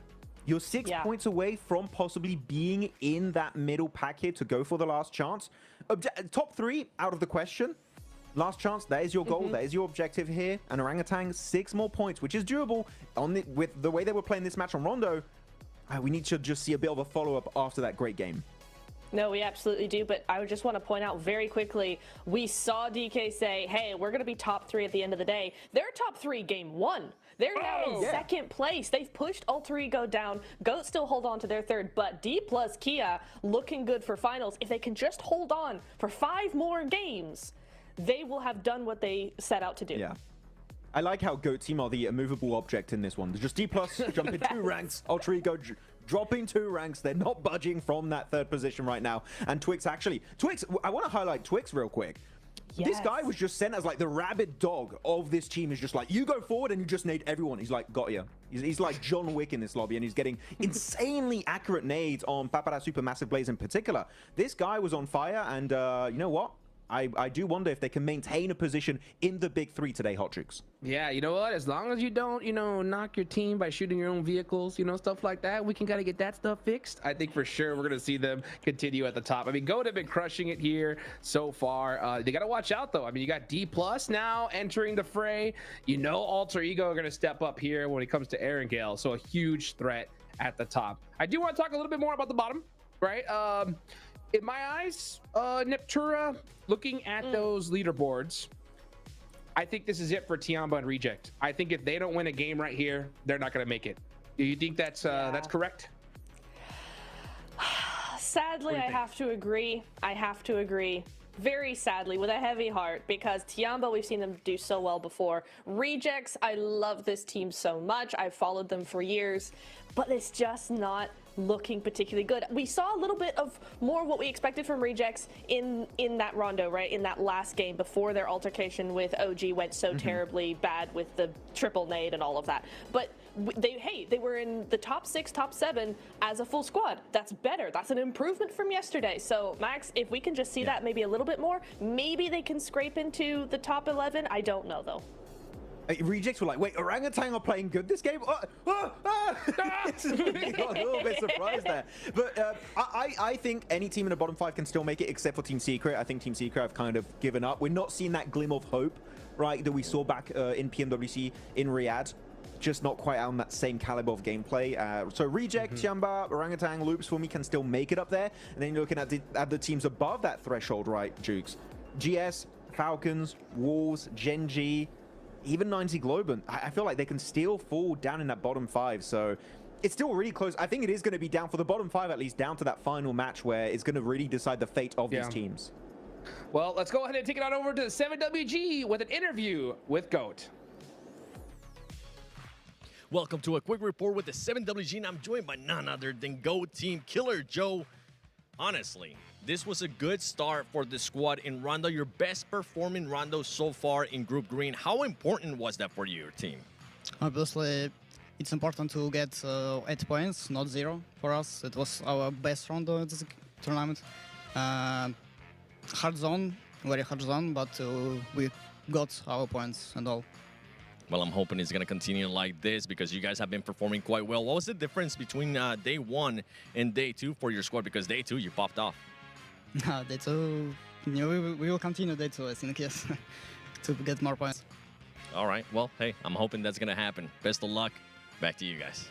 S2: You're 6 points away from possibly being in that middle pack here to go for the last chance. Top 3 out of the question. Last chance, that is your goal, that is your objective here. And Orangutan, 6 more points, which is doable with the way they were playing this match on Rondo. We need to just see a bit of a follow-up after that great game.
S3: No, we absolutely do, but I just want to point out very quickly, we saw DK say, hey, we're going to be top 3 at the end of the day. They're top 3 game 1. They're now in second place. They've pushed Alter Ego down. Goat still hold on to their 3rd, but D plus Kia looking good for finals. If they can just hold on for 5 more games, they will have done what they set out to do.
S2: Yeah. I like how Goat team are the immovable object in this one. They're just D+, jumping 2 ranks. Alter Ego dropping 2 ranks. They're not budging from that 3rd position right now. And Twix, I want to highlight Twix real quick. Yes. This guy was just sent as like the rabid dog of this team. Is just like, you go forward and you just nade everyone. He's like, got you. He's like John Wick in this lobby, and he's getting insanely accurate nades on Papara Supermassive Blaze in particular. This guy was on fire, and you know what? I do wonder if they can maintain a position in the big 3 today, Hotrix.
S1: Yeah, you know what? As long as you don't, knock your team by shooting your own vehicles, stuff like that, we can gotta get that stuff fixed. I think for sure we're gonna see them continue at the top. I mean, Goat have been crushing it here so far. They gotta watch out though. I mean, you got D+ now entering the fray. Alter Ego are gonna step up here when it comes to Aaron Gale, so a huge threat at the top. I do want to talk a little bit more about the bottom, right? In my eyes, Niptura, looking at those leaderboards, I think this is it for Tiamba and Reject. I think if they don't win a game right here, they're not going to make it. Do you think that's correct?
S3: Sadly, I have to agree. Very sadly, with a heavy heart, because Tiamba, we've seen them do so well before. Rejects, I love this team so much. I've followed them for years, but it's just not looking particularly good. We saw a little bit of more of what we expected from Rejects in that Rondo, right? In that last game before their altercation with OG went so terribly bad with the triple nade and all of that. But they were in the top 6, top 7 as a full squad. That's better. That's an improvement from yesterday. So Max, if we can just see that maybe a little bit more, maybe they can scrape into the top 11. I don't know though.
S2: Rejects were like, wait, Orangutan are playing good this game? We got a little bit surprised there. But I think any team in the bottom 5 can still make it, except for Team Secret. I think Team Secret have kind of given up. We're not seeing that glimmer of hope, right, that we saw back in PMWC in Riyadh. Just not quite on that same caliber of gameplay. So Reject, Tiamba, Orangutan, Loops for me can still make it up there. And then you're looking at the teams above that threshold, right, Jukes? GS, Falcons, Wolves, Gen.G, even 90 Globant. I feel like they can still fall down in that bottom 5. So it's still really close. I think it is going to be down for the bottom 5, at least down to that final match where it's going to really decide the fate of these teams.
S1: Well, let's go ahead and take it on over to 7WG with an interview with GOAT.
S6: Welcome to a quick report with the 7WG, and I'm joined by none other than GOAT Team Killer Joe. Honestly, this was a good start for the squad in Rondo, your best performing Rondo so far in Group Green. How important was that for your team?
S7: Obviously, it's important to get 8 points, not 0 for us. It was our best Rondo in this tournament. Hard zone, very hard zone, but we got our points and all.
S6: Well, I'm hoping it's going to continue like this because you guys have been performing quite well. What was the difference between day 1 and day 2 for your squad? Because day 2, you popped off.
S7: Day 2, we will continue day 2, I think, yes, to get more points.
S6: All right. Well, hey, I'm hoping that's going to happen. Best of luck. Back to you guys.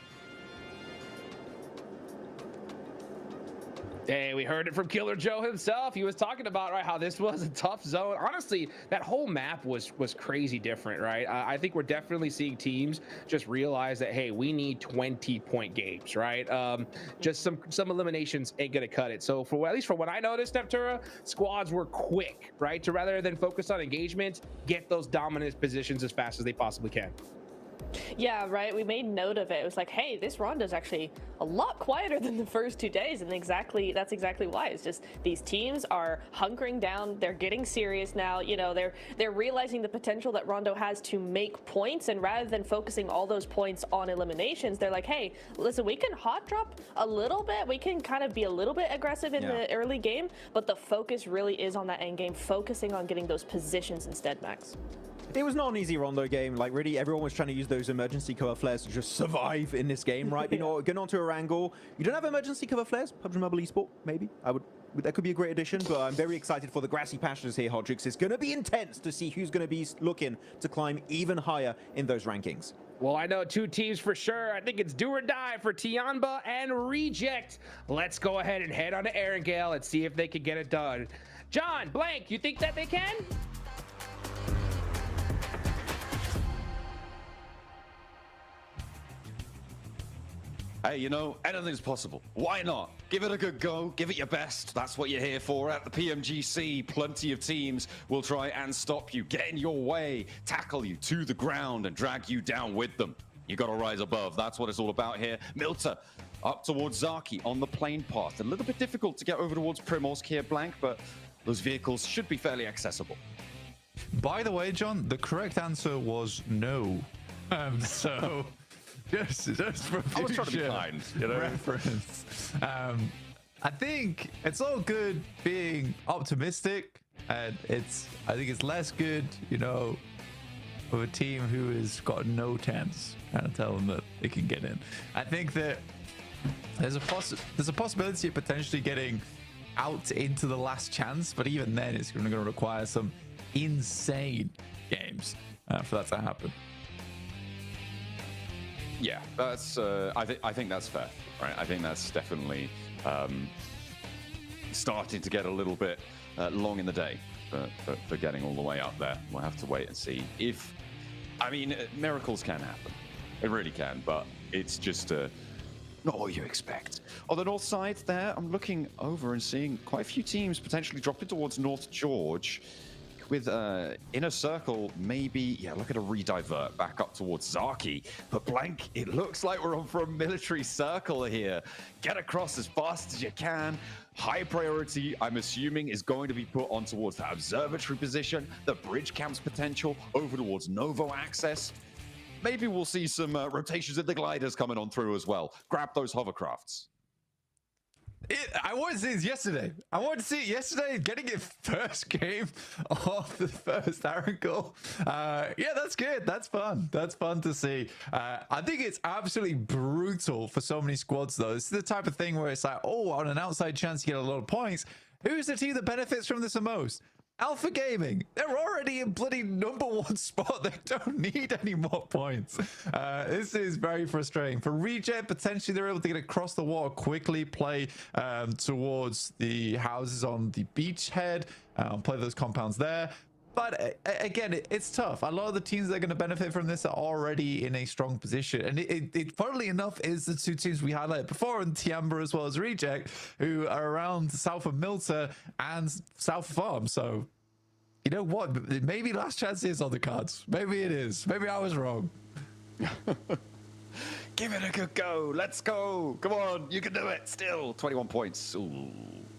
S1: Hey, we heard it from Killer Joe himself. He was talking about, right, how this was a tough zone. Honestly, that whole map was crazy different, right? I think we're definitely seeing teams just realize that, hey, we need 20-point games, right? Just some eliminations ain't gonna cut it. So for at least for what I noticed, Neptura, squads were quick, right? To rather than focus on engagement, get those dominant positions as fast as they possibly can.
S3: Yeah, right. We made note of it. It was like, hey, this Rondo's actually a lot quieter than the first 2 days, and that's exactly why. It's just these teams are hunkering down. They're getting serious now. You know, they're realizing the potential that Rondo has to make points, and rather than focusing all those points on eliminations, they're like, hey, listen, we can hot drop a little bit. We can kind of be a little bit aggressive in the early game, but the focus really is on that end game, focusing on getting those positions instead, Max.
S2: It was not an easy Rondo game. Like, really, everyone was trying to use those emergency cover flares to just survive in this game, right? You know, going on to a wrangle. You don't have emergency cover flares? PUBG Mobile Esport, maybe? That could be a great addition, but I'm very excited for the grassy pastures here, Hodrix. It's going to be intense to see who's going to be looking to climb even higher in those rankings.
S1: Well, I know 2 teams for sure. I think it's do or die for Tiamba and Reject. Let's go ahead and head on to Erangel and see if they can get it done. John, Blank, you think that they can?
S4: Hey, you know, anything's possible. Why not? Give it a good go. Give it your best. That's what you're here for. At the PMGC, plenty of teams will try and stop you, get in your way, tackle you to the ground, and drag you down with them. You got to rise above. That's what it's all about here. Milta up towards Zaki on the plane path. A little bit difficult to get over towards Primorsk here, Blank, but those vehicles should be fairly accessible.
S5: By the way, John, the correct answer was no. So... Just for future
S4: I was trying to be kind, you know?
S5: reference. I think it's all good being optimistic, and I think it's less good, you know, of a team who has got no chance trying to tell them that they can get in. I think that there's a possibility of potentially getting out into the last chance, but even then, it's going to require some insane games for that to happen.
S4: Yeah, that's. I think that's fair, right? I think that's definitely starting to get a little bit long in the day for getting all the way up there. We'll have to wait and see if. I mean, miracles can happen. It really can, but it's just not what you expect. On the north side there, I'm looking over and seeing quite a few teams potentially dropping towards North George. with Inner Circle, maybe, yeah, look at a redivert back up towards Zaki. But Blank, it looks like we're on for a military circle here. Get across as fast as you can. High priority, I'm assuming, is going to be put on towards that observatory position, the bridge camps potential, over towards Novo access. Maybe we'll see some rotations of the gliders coming on through as well. Grab those hovercrafts.
S5: I wanted to see this yesterday. I wanted to see it yesterday. Getting it first game off the first angle. Yeah, that's good. That's fun. That's fun to see. I think it's absolutely brutal for so many squads, though. This is the type of thing where it's like, oh, on an outside chance, you get a lot of points. Who's the team that benefits from this the most? Alpha Gaming. They're already in bloody #1 spot. They don't need any more points. This is very frustrating. For Reject, potentially they're able to get across the water quickly, play towards the houses on the beachhead, play those compounds there. But again, it's tough. A lot of the teams that are going to benefit from this are already in a strong position. And it funnily enough, is the two teams we highlighted before, and Tiamba as well as Reject, who are around south of Milta and south of Farm. So, you know what? Maybe last chance is on the cards. Maybe it is. Maybe I was wrong.
S4: Give it a good go. Let's go. Come on. You can do it. Still 21 points. Ooh,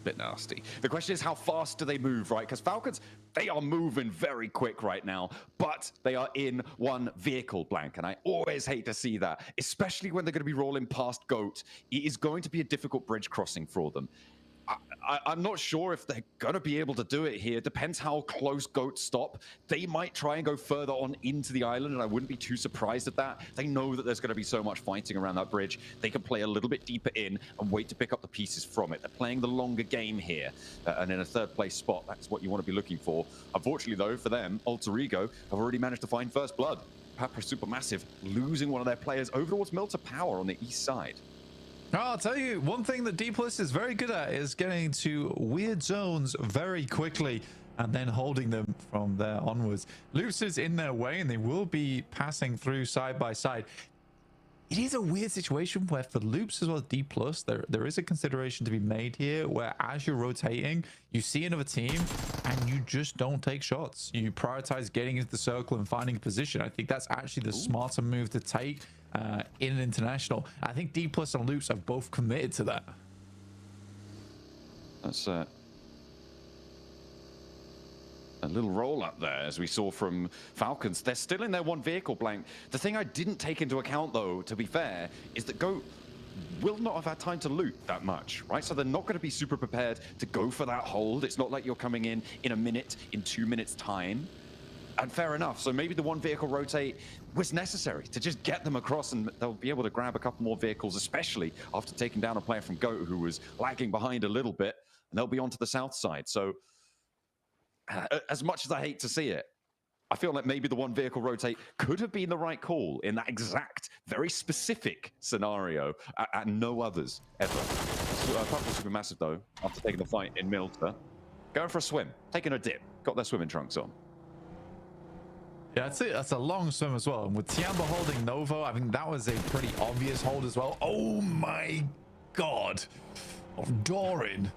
S4: bit nasty. The question is, how fast do they move, right? Because Falcons, they are moving very quick right now, but they are in one vehicle, Blank. And I always hate to see that, especially when they're going to be rolling past Goat. It is going to be a difficult bridge crossing for them. I'm not sure if they're going to be able to do it here. Depends how close Goats stop. They might try and go further on into the island, and I wouldn't be too surprised at that. They know that there's going to be so much fighting around that bridge. They can play a little bit deeper in and wait to pick up the pieces from it. They're playing the longer game here, and in a third place spot, that's what you want to be looking for. Unfortunately, though, for them, Alter Ego have already managed to find first blood. Papra Supermassive losing one of their players over towards Milta Power on the east side.
S5: I'll tell you, one thing that D+ is very good at is getting to weird zones very quickly and then holding them from there onwards. Loops is in their way and they will be passing through side by side. It is a weird situation where for Loops as well as D+, there is a consideration to be made here where as you're rotating, you see another team and you just don't take shots. You prioritize getting into the circle and finding a position. I think that's actually the smarter move to take in an international. I think D+ and Loops have both committed to that.
S4: That's a little roll up there, as we saw from Falcons. They're still in their one vehicle, Blank. The thing I didn't take into account, though, to be fair, is that Goat will not have had time to loot that much, right? So they're not going to be super prepared to go for that hold. It's not like you're coming in a minute, in 2 minutes time. And fair enough. So maybe the one vehicle rotate was necessary to just get them across, and they'll be able to grab a couple more vehicles, especially after taking down a player from Goat who was lagging behind a little bit, and they'll be onto the south side. So as much as I hate to see it, I feel like maybe the one vehicle rotate could have been the right call in that exact, very specific scenario, and no others ever. Supermassive, though, after taking the fight in Milta, going for a swim, taking a dip, got their swimming trunks on.
S5: Yeah, that's it. That's a long swim as well. And with Tiamba holding Novo, I mean, that was a pretty obvious hold as well. Oh my God. Of Doran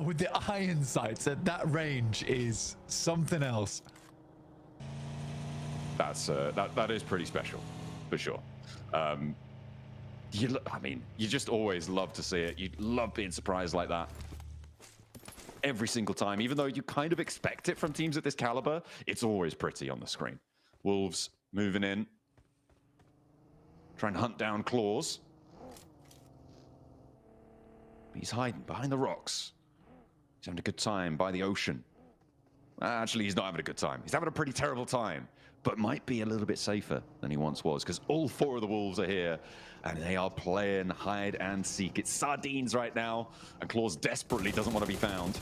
S5: with the iron sights at that range is something else.
S4: That's that is pretty special, for sure. I mean, you just always love to see it. You love being surprised like that. Every single time, even though you kind of expect it from teams at this caliber, it's always pretty on the screen. Wolves moving in, trying to hunt down Claws. He's hiding behind the rocks. He's having a good time by the ocean. Actually, he's not having a good time. He's having a pretty terrible time, but might be a little bit safer than he once was, because all four of the Wolves are here, and they are playing hide and seek. It's sardines right now, and Claws desperately doesn't want to be found.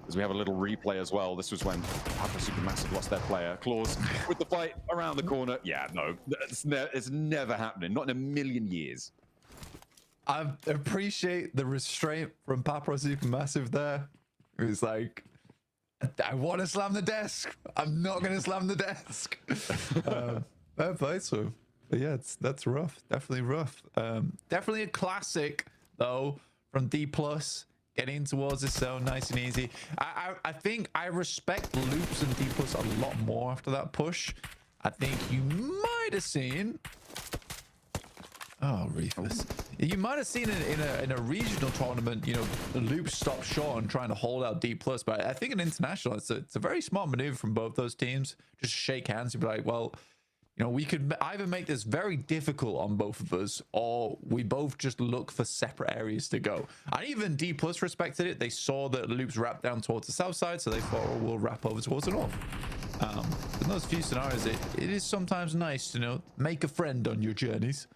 S4: As we have a little replay as well. This was when Papra Supermassive lost their player. Claws with the fight around the corner. Yeah, no, it's never happening. Not in a million years.
S5: I appreciate the restraint from Papra Supermassive there. It was like, I want to slam the desk. I'm not going to slam the desk. Fair play to him. But yeah, that's rough. Definitely rough. Definitely a classic, though, from D+. getting in towards this zone nice and easy. I think I respect Loops and D Plus a lot more after that push. I think you might have seen... Oh, Reefus. You might have seen in a regional tournament, you know, the Loops stop short and trying to hold out D+, but I think in international, it's a very smart maneuver from both those teams. Just shake hands and be like, well, you know, we could either make this very difficult on both of us, or we both just look for separate areas to go. And even D+ respected it. They saw that Loops wrapped down towards the south side, so they thought, oh, we'll wrap over towards the north. In those few scenarios, it is sometimes nice to, you know, make a friend on your journeys.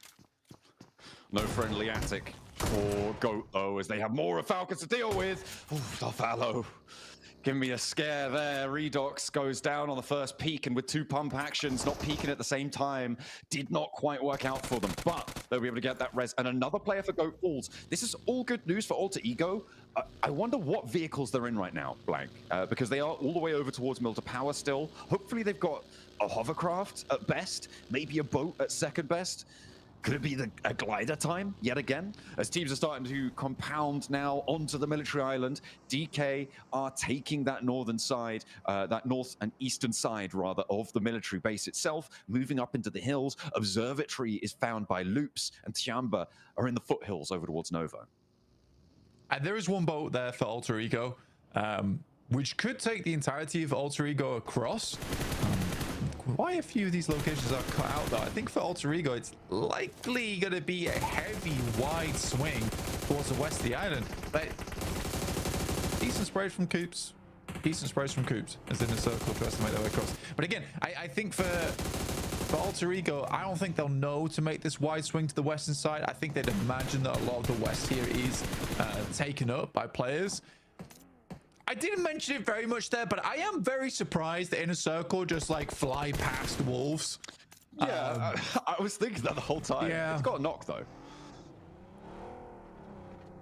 S4: No friendly attic for Goat, though, as they have more of Falcons to deal with. Ooh, the Fallow. Giving me a scare there. Redox goes down on the first peak, and with 2 pump actions, not peaking at the same time, did not quite work out for them. But they'll be able to get that res. And another player for Goat falls. This is all good news for Alter Ego. I wonder what vehicles they're in right now, Blank, because they are all the way over towards Milter Power still. Hopefully they've got a hovercraft at best, maybe a boat at second best. Could it be a glider time yet again? As teams are starting to compound now onto the military island, DK are taking that northern side, that north and eastern side, rather, of the military base itself, moving up into the hills. Observatory is found by Loops, and Tiamba are in the foothills over towards Novo.
S5: And there is one boat there for Alter Ego, which could take the entirety of Alter Ego across. Why a few of these locations are cut out, though? I think for Alter Ego, it's likely going to be a heavy, wide swing towards the west of the island. But decent sprays from Coops. Decent sprays from Coops as in a circle to estimate their way across. But again, I think for Alter Ego, I don't think they'll know to make this wide swing to the western side. I think they'd imagine that a lot of the west here is taken up by players. I didn't mention it very much there, but I am very surprised that Inner Circle just like fly past Wolves.
S4: Yeah, I was thinking that the whole time.
S5: Yeah.
S4: It's got a knock though.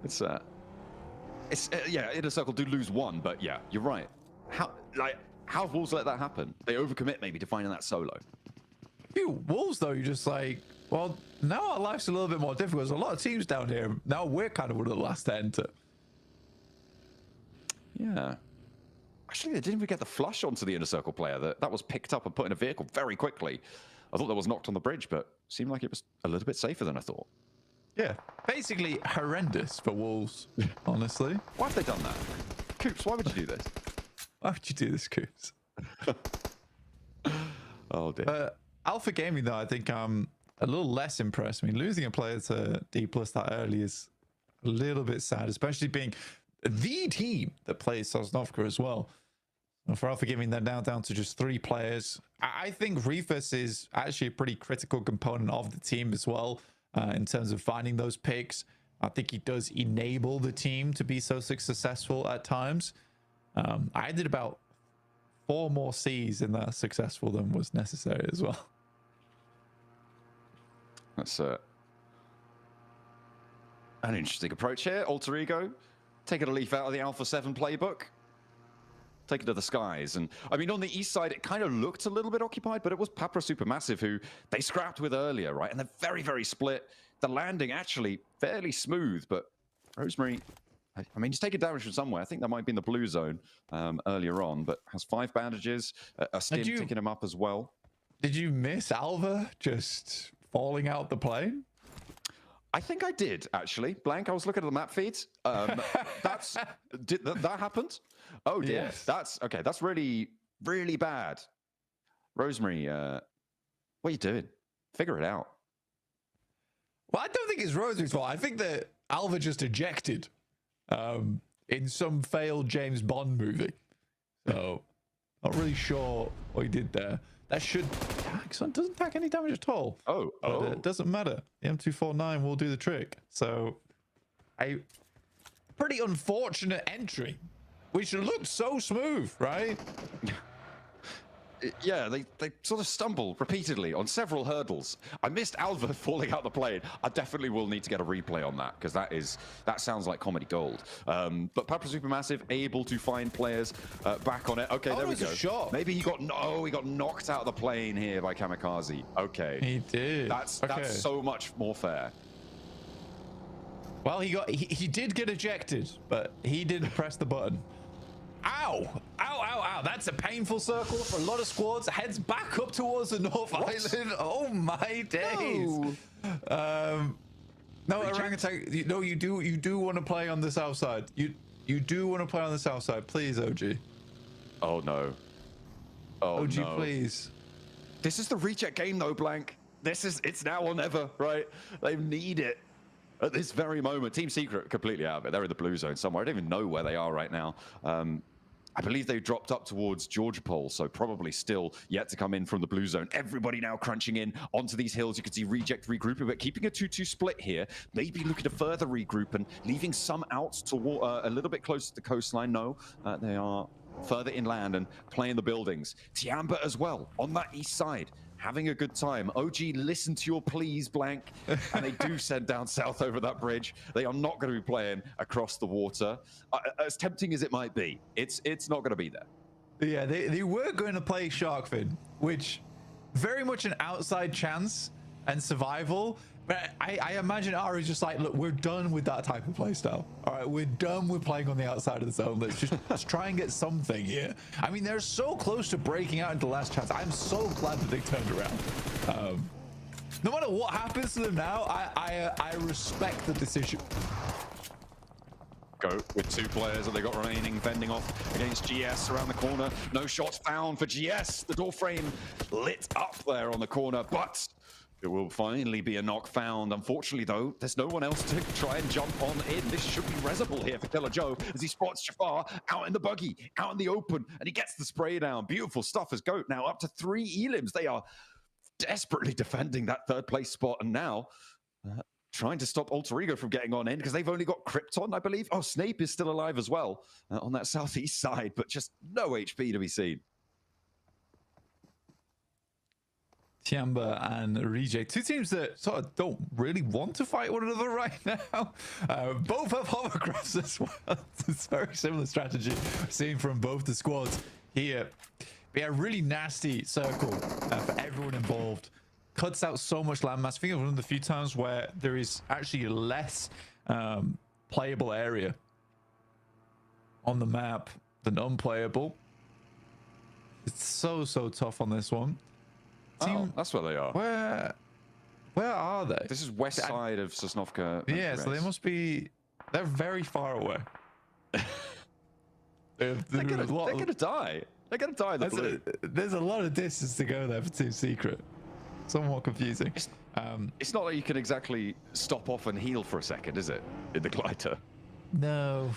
S4: It's yeah, Inner Circle do lose 1, but yeah, you're right. How have Wolves let that happen? They overcommit maybe to finding that solo.
S5: Phew, Wolves though, you're just like, well, now our life's a little bit more difficult. There's a lot of teams down here. Now we're kind of one of the last to enter.
S4: Yeah. Actually, they didn't even get the flush onto the Inner Circle player. That was picked up and put in a vehicle very quickly. I thought that was knocked on the bridge, but seemed like it was a little bit safer than I thought.
S5: Yeah, basically horrendous for Wolves, honestly.
S4: Why have they done that? Coops, why would you do this?
S5: Why would you do this, Coops?
S4: Oh, dear.
S5: Alpha Gaming, though, I think I'm a little less impressed. I mean, losing a player to D+ that early is a little bit sad, especially being the team that plays Sosnovka as well. And for Alpha Gaming, they're now down to just 3 players. I think Reefus is actually a pretty critical component of the team as well, in terms of finding those picks. I think he does enable the team to be so successful at times. I did about 4 more C's in that successful than was necessary as well.
S4: That's an interesting approach here. Alter Ego, taking a leaf out of the Alpha 7 playbook. Take it to the skies. And I mean, on the east side, it kind of looked a little bit occupied, but it was Papra Supermassive who they scrapped with earlier, right? And they're very, very split. The landing actually fairly smooth, but Rosemary, I mean, he's taking damage from somewhere. I think that might be in the blue zone earlier on, but has 5 bandages, a stim ticking him up as well.
S5: Did you miss Alva just falling out the plane?
S4: I think I did, actually. Blank, I was looking at the map feeds. That happened? Oh, dear.
S5: Yes.
S4: That's okay. That's really, really bad. Rosemary, what are you doing? Figure it out.
S5: Well, I don't think it's Rosemary's fault. I think that Alva just ejected in some failed James Bond movie. So, not really sure what he did there. That should tack. So it doesn't tack any damage at all.
S4: Oh.
S5: But it doesn't matter. The M249 will do the trick. So, a pretty unfortunate entry, which looked so smooth, right?
S4: Yeah, they sort of stumble repeatedly on several hurdles. I missed Alva falling out the plane. I definitely will need to get a replay on that because that sounds like comedy gold. But Papra Supermassive able to find players back on it. Okay, there we go.
S5: Shot.
S4: Maybe he got knocked out of the plane here by Kamikaze. Okay,
S5: He did.
S4: that's so much more fair.
S5: Well, he did get ejected, but he didn't press the button. Ow! Ow, ow, ow. That's a painful circle for a lot of squads. Heads back up towards the North Island. Oh my days. No, Orangutan, no, you do want to play on the south side. You do want to play on the south side. Please, OG.
S4: Oh no. Oh
S5: OG,
S4: no.
S5: please.
S4: This is the reject game though, Blank. It's now or never, right? They need it at this very moment. Team Secret completely out of it. They're in the blue zone somewhere. I don't even know where they are right now. I believe they dropped up towards Georgia Pole, so probably still yet to come in from the blue zone. Everybody now crunching in onto these hills. You can see Reject regrouping, but keeping a 2-2 split here. Maybe looking to further regroup and leaving some out toward a little bit closer to the coastline. No, they are further inland and playing the buildings. Tiamba as well on that east side, having a good time. OG, listen to your pleas, Blank. And they do send down south over that bridge. They are not going to be playing across the water. As tempting as it might be, it's not going to be there.
S5: Yeah, they were going to play Sharkfin, which very much an outside chance and survival. But I imagine Ari's just like, look, we're done with that type of play style. All right, we're done with playing on the outside of the zone. Let's try and get something here. I mean, they're so close to breaking out into last chance. I'm so glad that they turned around. No matter what happens to them now, I respect the decision.
S4: Go with 2 players that they got remaining, fending off against GS around the corner. No shots found for GS. The door frame lit up there on the corner, but it will finally be a knock found. Unfortunately, though, there's no one else to try and jump on in. This should be resible here for Killer Joe as he spots Jafar out in the buggy, out in the open, and he gets the spray down. Beautiful stuff as Goat now up to 3 elims. They are desperately defending that 3rd place spot, and now trying to stop Alter Ego from getting on in because they've only got Krypton, I believe. Oh, Snape is still alive as well on that southeast side, but just no HP to be seen.
S5: Tiamba and Reject, 2 teams that sort of don't really want to fight one another right now. Both have hovercrafts as well. It's a very similar strategy seen from both the squads here. But yeah, really nasty circle for everyone involved. Cuts out so much landmass. I think it's one of the few times where there is actually less playable area on the map than unplayable. It's so tough on this one.
S4: Oh, that's where they are.
S5: Where are they?
S4: This is west side of Sosnovka.
S5: Yeah, so they must be. They're very far away. they're
S4: gonna die. They're gonna die in the blue.
S5: There's a lot of distance to go there for Team Secret. Somewhat confusing.
S4: It's not like you can exactly stop off and heal for a second, is it? In the glider.
S5: No.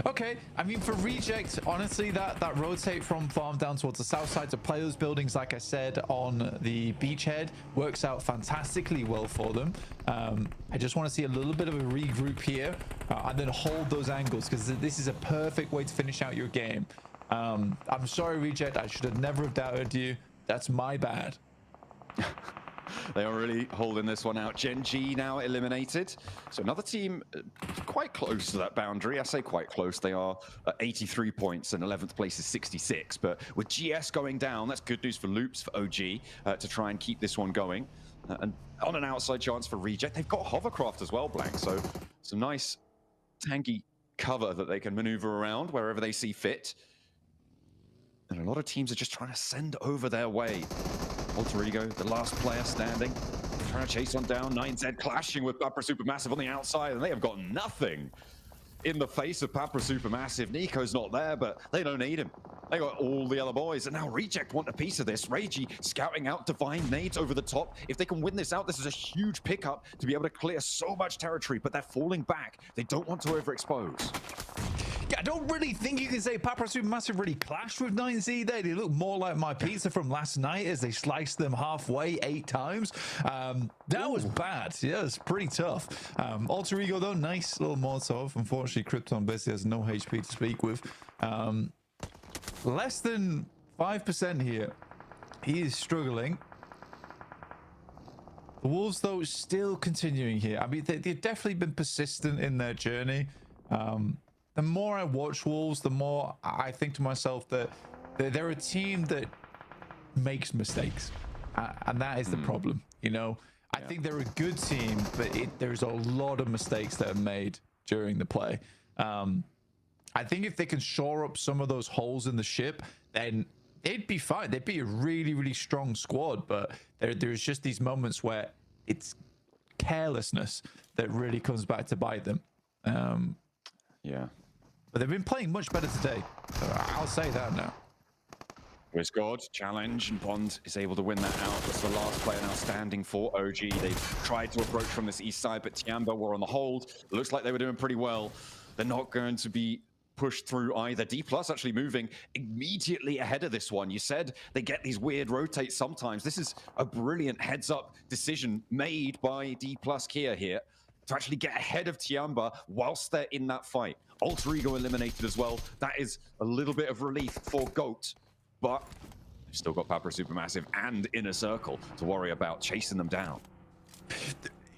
S5: Okay, I mean, for Reject, honestly, that rotate from farm down towards the south side to play those buildings, like I said, on the beachhead works out fantastically well for them. I just want to see a little bit of a regroup here and then hold those angles, because this is a perfect way to finish out your game. I'm sorry, Reject, I should have never have doubted you. That's my bad.
S4: They are really holding this one out. Gen G now eliminated. So another team quite close to that boundary. I say quite close. They are at 83 points and 11th place is 66. But with GS going down, that's good news for Loops, for OG, to try and keep this one going. And on an outside chance for Reject, they've got Hovercraft as well, Blank. So some nice tanky cover that they can maneuver around wherever they see fit. And a lot of teams are just trying to send over their way. Alter Ego, the last player standing, trying to chase on down. 9Z clashing with Papra Supermassive on the outside, and they have got nothing in the face of Papra Supermassive. Nico's not there, but they don't need him. They got all the other boys, and now Reject want a piece of this. Reiji scouting out Divine Nades over the top. If they can win this out, this is a huge pickup to be able to clear so much territory, but they're falling back. They don't want to overexpose.
S5: Yeah, I don't really think you can say Papra Supermassive really clashed with 9Z there. They look more like my pizza from last night as they sliced them halfway 8 times. That was bad. Yeah, it's pretty tough. Alter Ego, though, nice little Molotov. Unfortunately, Krypton basically has no HP to speak with. Less than 5% here. He is struggling. The Wolves, though, still continuing here. I mean, they've definitely been persistent in their journey. The more I watch Wolves, the more I think to myself that they're a team that makes mistakes. And that is the problem. You know, I think they're a good team, but there's a lot of mistakes that are made during the play. I think if they can shore up some of those holes in the ship, then they'd be fine. They'd be a really, really strong squad. But there's just these moments where it's carelessness that really comes back to bite them.
S4: Yeah.
S5: But they've been playing much better today. I'll say that now.
S4: It's good. Challenge, and Bond is able to win that out. That's the last player now standing for OG. They've tried to approach from this east side, but Tiamba were on the hold. It looks like they were doing pretty well. They're not going to be pushed through either. D+ actually moving immediately ahead of this one. You said they get these weird rotates sometimes. This is a brilliant heads-up decision made by D+ Kia here to actually get ahead of Tiamba whilst they're in that fight. Alter Ego eliminated as well. That is a little bit of relief for GOAT, but they've still got Papa Supermassive and Inner Circle to worry about chasing them down.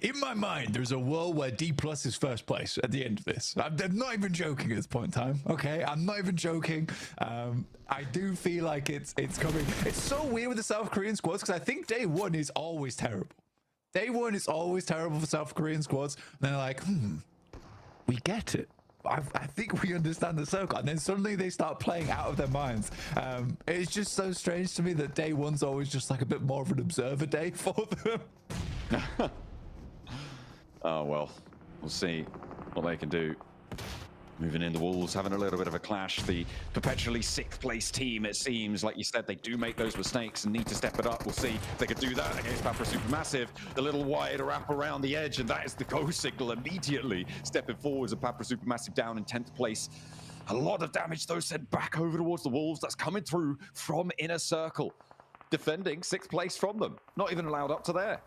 S5: In my mind, there's a world where D+ is first place at the end of this. I'm not even joking at this point in time. Okay, I'm not even joking. I do feel like it's coming. It's so weird with the South Korean squads because I think day one is always terrible. Day one is always terrible for South Korean squads. And they're like, we get it. I think we understand the circle, and then suddenly they start playing out of their minds. It's just so strange to me that day one's always just like a bit more of an observer day for them.
S4: Oh, well, we'll see what they can do. Moving in, the Wolves having a little bit of a clash. The perpetually sixth place team, it seems, like you said, they do make those mistakes and need to step it up. We'll see if they could do that against Papa Supermassive. The little wide wrap around the edge, and that is the go signal immediately. Stepping forwards, and Papa Supermassive down in 10th place. A lot of damage, though, sent back over towards the Wolves. That's coming through from Inner Circle. Defending 6th place from them. Not even allowed up to there.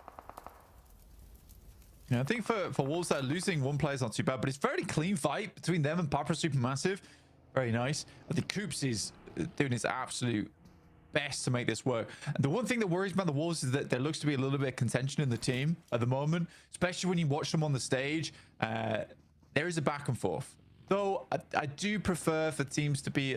S5: Yeah, I think for Wolves, that losing one player is not too bad, but it's a very clean fight between them and Papa Supermassive. Very nice. I think Coops is doing his absolute best to make this work. And the one thing that worries about the Wolves is that there looks to be a little bit of contention in the team at the moment, especially when you watch them on the stage. There is a back and forth. Though I do prefer for teams to be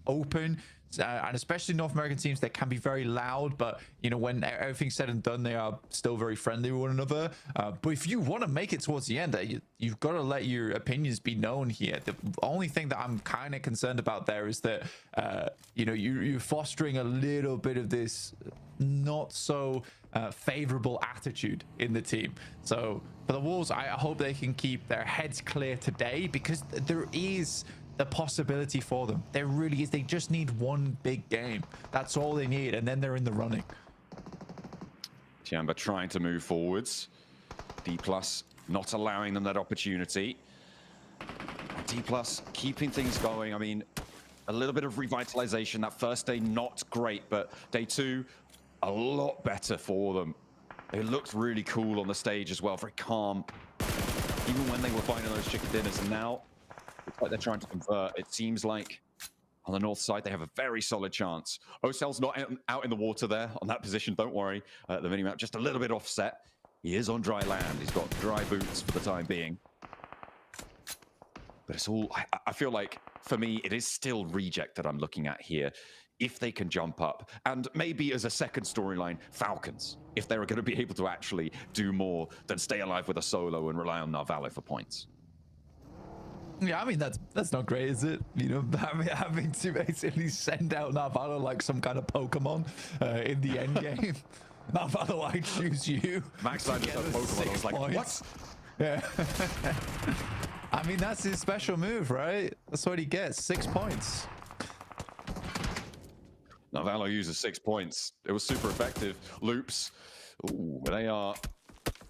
S5: open, and especially North American teams that can be very loud, but you know, when everything's said and done, they are still very friendly with one another. But if you want to make it towards the end, you've got to let your opinions be known here. The only thing that I'm kind of concerned about there is that you know, you're fostering a little bit of this not so favorable attitude in the team. So for the Wolves, I hope they can keep their heads clear today, because there is the possibility for them. There really is. They just need one big game. That's all they need, and then they're in the running.
S4: Tiamba trying to move forwards. D+ not allowing them that opportunity. D+ keeping things going. I mean, a little bit of revitalization. That first day, not great, but day 2, a lot better for them. They looked really cool on the stage as well, very calm, even when they were finding those chicken dinners. And now it's like they're trying to convert. It seems like on the north side, they have a very solid chance. Ocel's not out in the water there on that position. Don't worry. The minimap just a little bit offset. He is on dry land. He's got dry boots for the time being. But it's all, I feel like, for me, it is still reject that I'm looking at here. If they can jump up, and maybe as a second storyline, Falcons, if they're going to be able to actually do more than stay alive with a solo and rely on Narvalo for points.
S5: Yeah, I mean, that's not great, is it? You know, having to basically send out Narvalo like some kind of Pokemon in the end game. Narvalo, I choose you.
S4: Max Side just had Pokemon. I was like,
S5: points.
S4: What?
S5: Yeah. I mean, that's his special move, right? That's what he gets, 6 points.
S4: Narvalo uses 6 points. It was super effective. Loops. Ooh, they are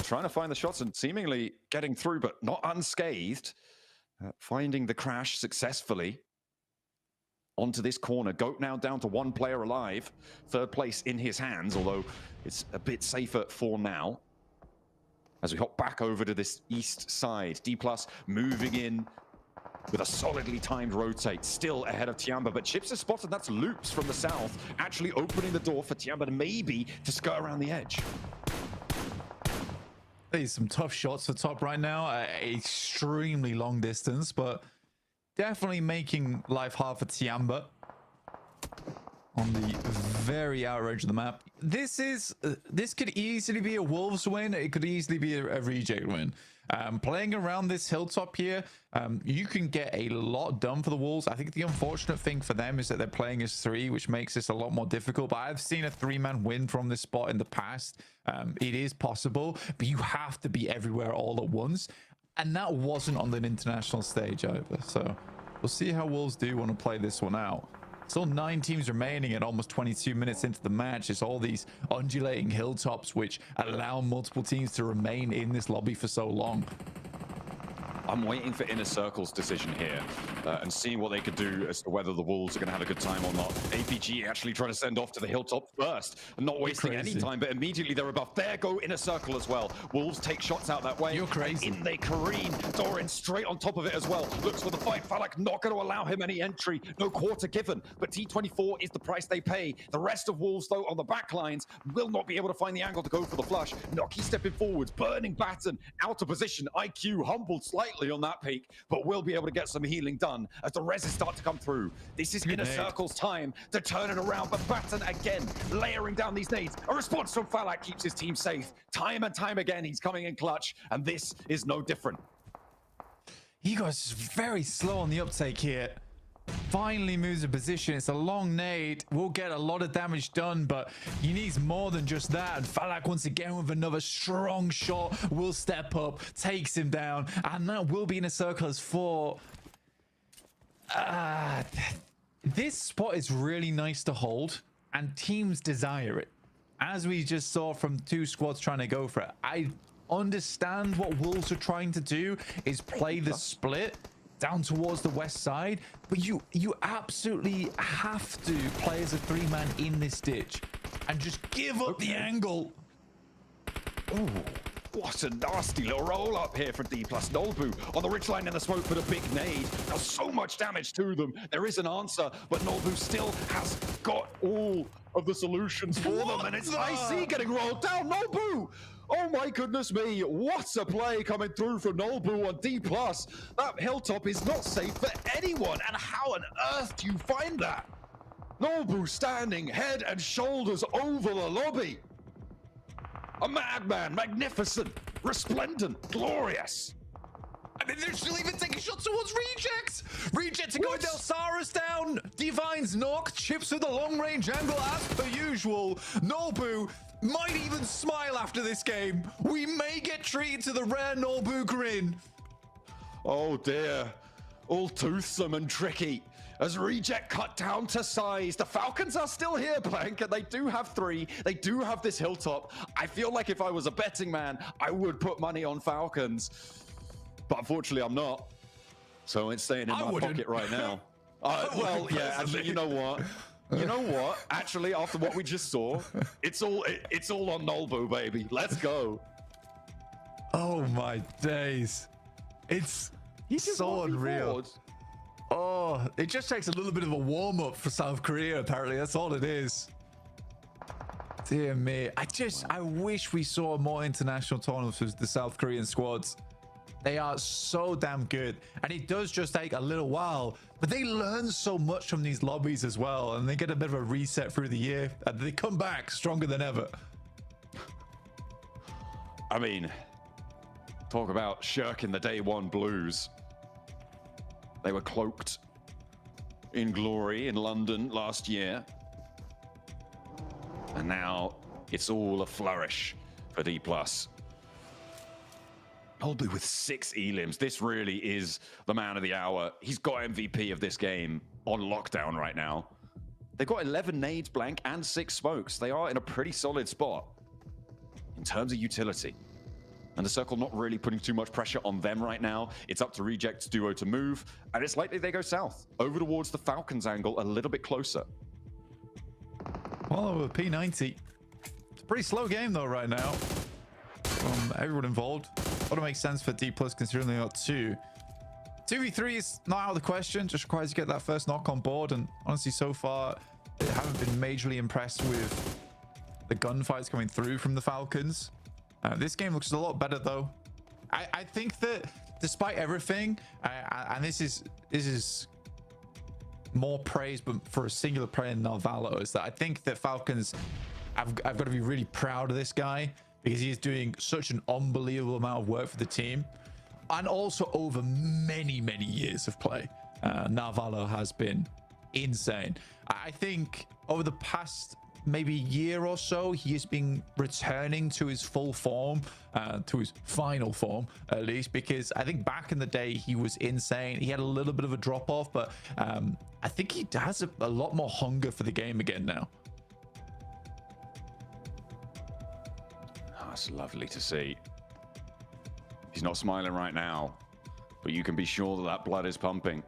S4: trying to find the shots and seemingly getting through, but not unscathed. Finding the crash successfully onto this corner. Goat now down to 1 player alive. 3rd place in his hands, although it's a bit safer for now. As we hop back over to this east side. D+ moving in with a solidly timed rotate, still ahead of Tiamba, but Chips is spotted. That's Loops from the south, actually opening the door for Tiamba to maybe to skirt around the edge.
S5: There's some tough shots for top right now, extremely long distance, but definitely making life hard for Tiamba on the very outrage of the map. This could easily be a Wolves win. It could easily be a reject win. Playing around this hilltop here, you can get a lot done for the Wolves. I think the unfortunate thing for them is that they're playing as 3, which makes this a lot more difficult. But I've seen a 3-man win from this spot in the past. It is possible, but you have to be everywhere all at once. And that wasn't on an international stage either. So we'll see how Wolves do want to play this one out. Still 9 teams remaining at almost 22 minutes into the match. It's all these undulating hilltops which allow multiple teams to remain in this lobby for so long.
S4: I'm waiting for Inner Circle's decision here and seeing what they could do as to whether the Wolves are going to have a good time or not. APG actually trying to send off to the hilltop first and not wasting any time, but immediately they're above. There go Inner Circle as well. Wolves take shots out that way.
S5: You're crazy.
S4: And in they careen. Doran straight on top of it as well. Looks for the fight. Falak not going to allow him any entry. No quarter given, but T24 is the price they pay. The rest of Wolves, though, on the back lines will not be able to find the angle to go for the flush. Noki stepping forwards, burning Batten out of position. IQ humbled slightly on that peak, but will be able to get some healing done as the reses start to come through. This is Inner Circle's time to turn it around, but Batten again layering down these nades. A response from Falak keeps his team safe. Time and time again, he's coming in clutch, and this is no different.
S5: Egos is very slow on the uptake here. Finally moves a position. It's a long nade. Will get a lot of damage done, but he needs more than just that. And Falak once again with another strong shot will step up, takes him down, and that will be in a circle as 4. This spot is really nice to hold, and teams desire it. As we just saw from 2 squads trying to go for it. I understand what Wolves are trying to do is play the split down towards the west side, but you absolutely have to play as a 3-man in this ditch and just give up the angle.
S4: Ooh, what a nasty little roll up here for D+ Nolbu on the ridge line in the smoke for the big nade. Does so much damage to them. There is an answer, but Nolbu still has got all of the solutions for them, and it's IC getting rolled down. Nolbu! Oh my goodness me, what a play coming through from Nolbu on D+. That hilltop is not safe for anyone, and how on earth do you find that? Nolbu standing head and shoulders over the lobby. A madman, magnificent, resplendent, glorious.
S5: And then they're still even taking shots towards Reject. Reject to go with Delsaris down. Divines knock, chips with the long range angle as per usual. Nolbu might even smile after this game. We may get treated to the rare Nolbu grin.
S4: Oh dear, all toothsome and tricky. As Reject cut down to size, the Falcons are still here, Blank, and they do have 3. They do have this hilltop. I feel like if I was a betting man, I would put money on Falcons. But unfortunately, I'm not. So it's staying in my pocket right now. Well, yeah, actually, you know what? You know what? Actually, after what we just saw, it's all on Nolbu, baby. Let's go.
S5: Oh my days. It's so unreal. Oh, it just takes a little bit of a warm-up for South Korea, apparently. That's all it is. Dear me. I wish we saw more international tournaments with the South Korean squads. They are so damn good, and it does just take a little while, but they learn so much from these lobbies as well, and they get a bit of a reset through the year, and they come back stronger than ever.
S4: I mean, talk about shirking the day one blues. They were cloaked in glory in London last year, and now it's all a flourish for D+. Nolbu with 6 elims. This really is the man of the hour. He's got MVP of this game on lockdown right now. They've got 11 nades, Blank, and 6 smokes. They are in a pretty solid spot in terms of utility. And the circle not really putting too much pressure on them right now. It's up to Reject's duo to move, and it's likely they go south, over towards the Falcons angle, a little bit closer.
S5: Well, with P90, it's a pretty slow game though right now from everyone involved. What makes sense for D+ considering they got 2. 2v3 is not out of the question, just requires to get that first knock on board, and honestly so far they haven't been majorly impressed with the gunfights coming through from the Falcons. This game looks a lot better though. I think that despite everything, and this is more praise, but for a singular player in Narvalo, is that I think that Falcons, I've got to be really proud of this guy because he is doing such an unbelievable amount of work for the team, and also over many years of play. Narvalo has been insane. I think over the past maybe year or so, he has been returning to his full form, to his final form at least, because I think back in the day he was insane. He had a little bit of a drop off, but I think he has a lot more hunger for the game again now.
S4: Oh, that's lovely to see. He's not smiling right now, but you can be sure that that blood is pumping.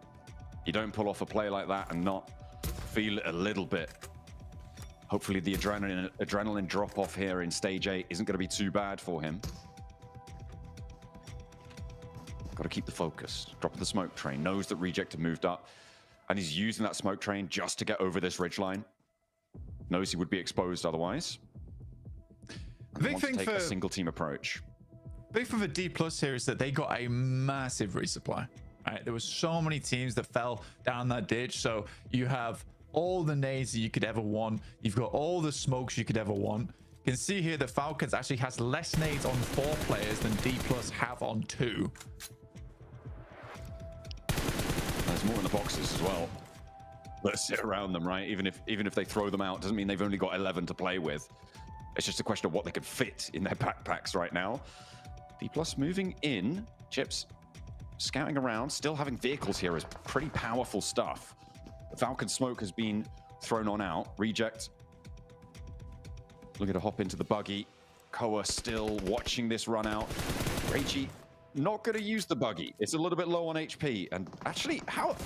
S4: You don't pull off a play like that and not feel it a little bit. Hopefully the adrenaline drop off here in stage 8 isn't going to be too bad for him. Got to keep the focus. Dropping the smoke train. Knows that Reject have moved up, and he's using that smoke train just to get over this ridgeline. Knows he would be exposed otherwise.
S5: The big thing
S4: take
S5: for
S4: a single team approach.
S5: Big thing for D plus here is that they got a massive resupply. Right? There were so many teams that fell down that ditch. So you have all the nades that you could ever want. You've got all the smokes you could ever want. You can see here that Falcons actually has less nades on 4 players than D plus have on 2.
S4: There's more in the boxes as well. Let's sit around them, right? Even if they throw them out, doesn't mean they've only got 11 to play with. It's just a question of what they could fit in their backpacks right now. D plus moving in. Chips scouting around, still having vehicles here is pretty powerful stuff. The Falcon smoke has been thrown on out. Reject looking to hop into the buggy. Koa still watching this run out. Reichi not going to use the buggy. It's a little bit low on HP. And actually, how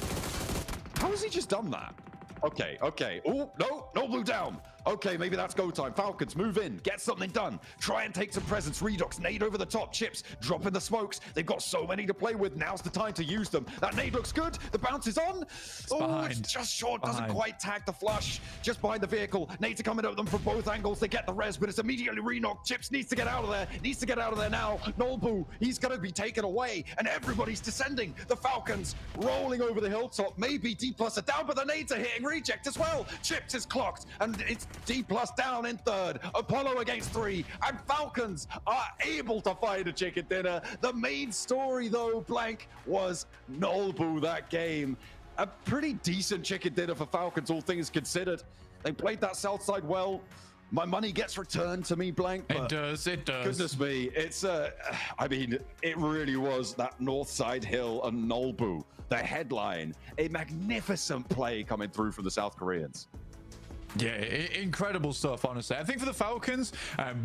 S4: has he just done that? Okay. Oh, no blue down. Okay, maybe that's go time. Falcons, move in, get something done. Try and take some presence. Redox, nade over the top. Chips, dropping the smokes. They've got so many to play with. Now's the time to use them. That nade looks good. The bounce is on. It's just short. Doesn't quite tag the flush. Just behind the vehicle. Nades are coming at them from both angles. They get the res, but it's immediately re-knocked. Chips needs to get out of there. Needs to get out of there now. Nolbu, he's going to be taken away, and everybody's descending. The Falcons rolling over the hilltop. Maybe D plus are down, but the nades are hitting Reject as well. Chips is clocked, and it's D plus down in 3rd. Apollo against 3, and Falcons are able to find a chicken dinner. The main story, though, Blank, was Nolbu that game. A pretty decent chicken dinner for Falcons, all things considered. They played that south side well. My money gets returned to me, Blank.
S5: It does.
S4: Goodness me, it's I mean, it really was that north side hill and Nolbu, the headline. A magnificent play coming through from the South Koreans.
S5: Yeah, incredible stuff, honestly. I think for the Falcons,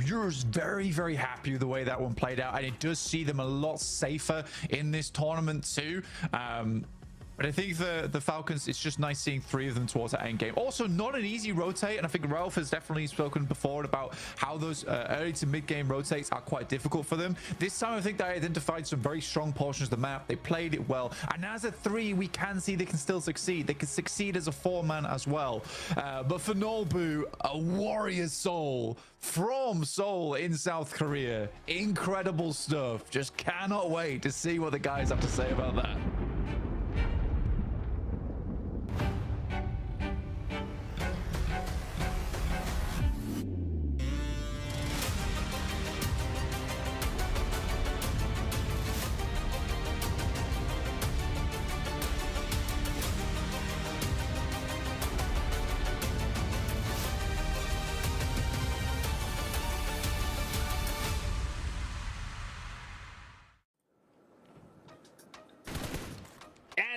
S5: you're very happy with the way that one played out, and it does see them a lot safer in this tournament too. But I think the Falcons, it's just nice seeing 3 of them towards that end game. Also, not an easy rotate, and I think Ralph has definitely spoken before about how those early to mid game rotates are quite difficult for them. This time, I think they identified some very strong portions of the map. They played it well, and as a 3, we can see they can still succeed. They can succeed as a 4-man as well. But for Nolbu, a warrior's soul from Seoul in South Korea. Incredible stuff. Just cannot wait to see what the guys have to say about that.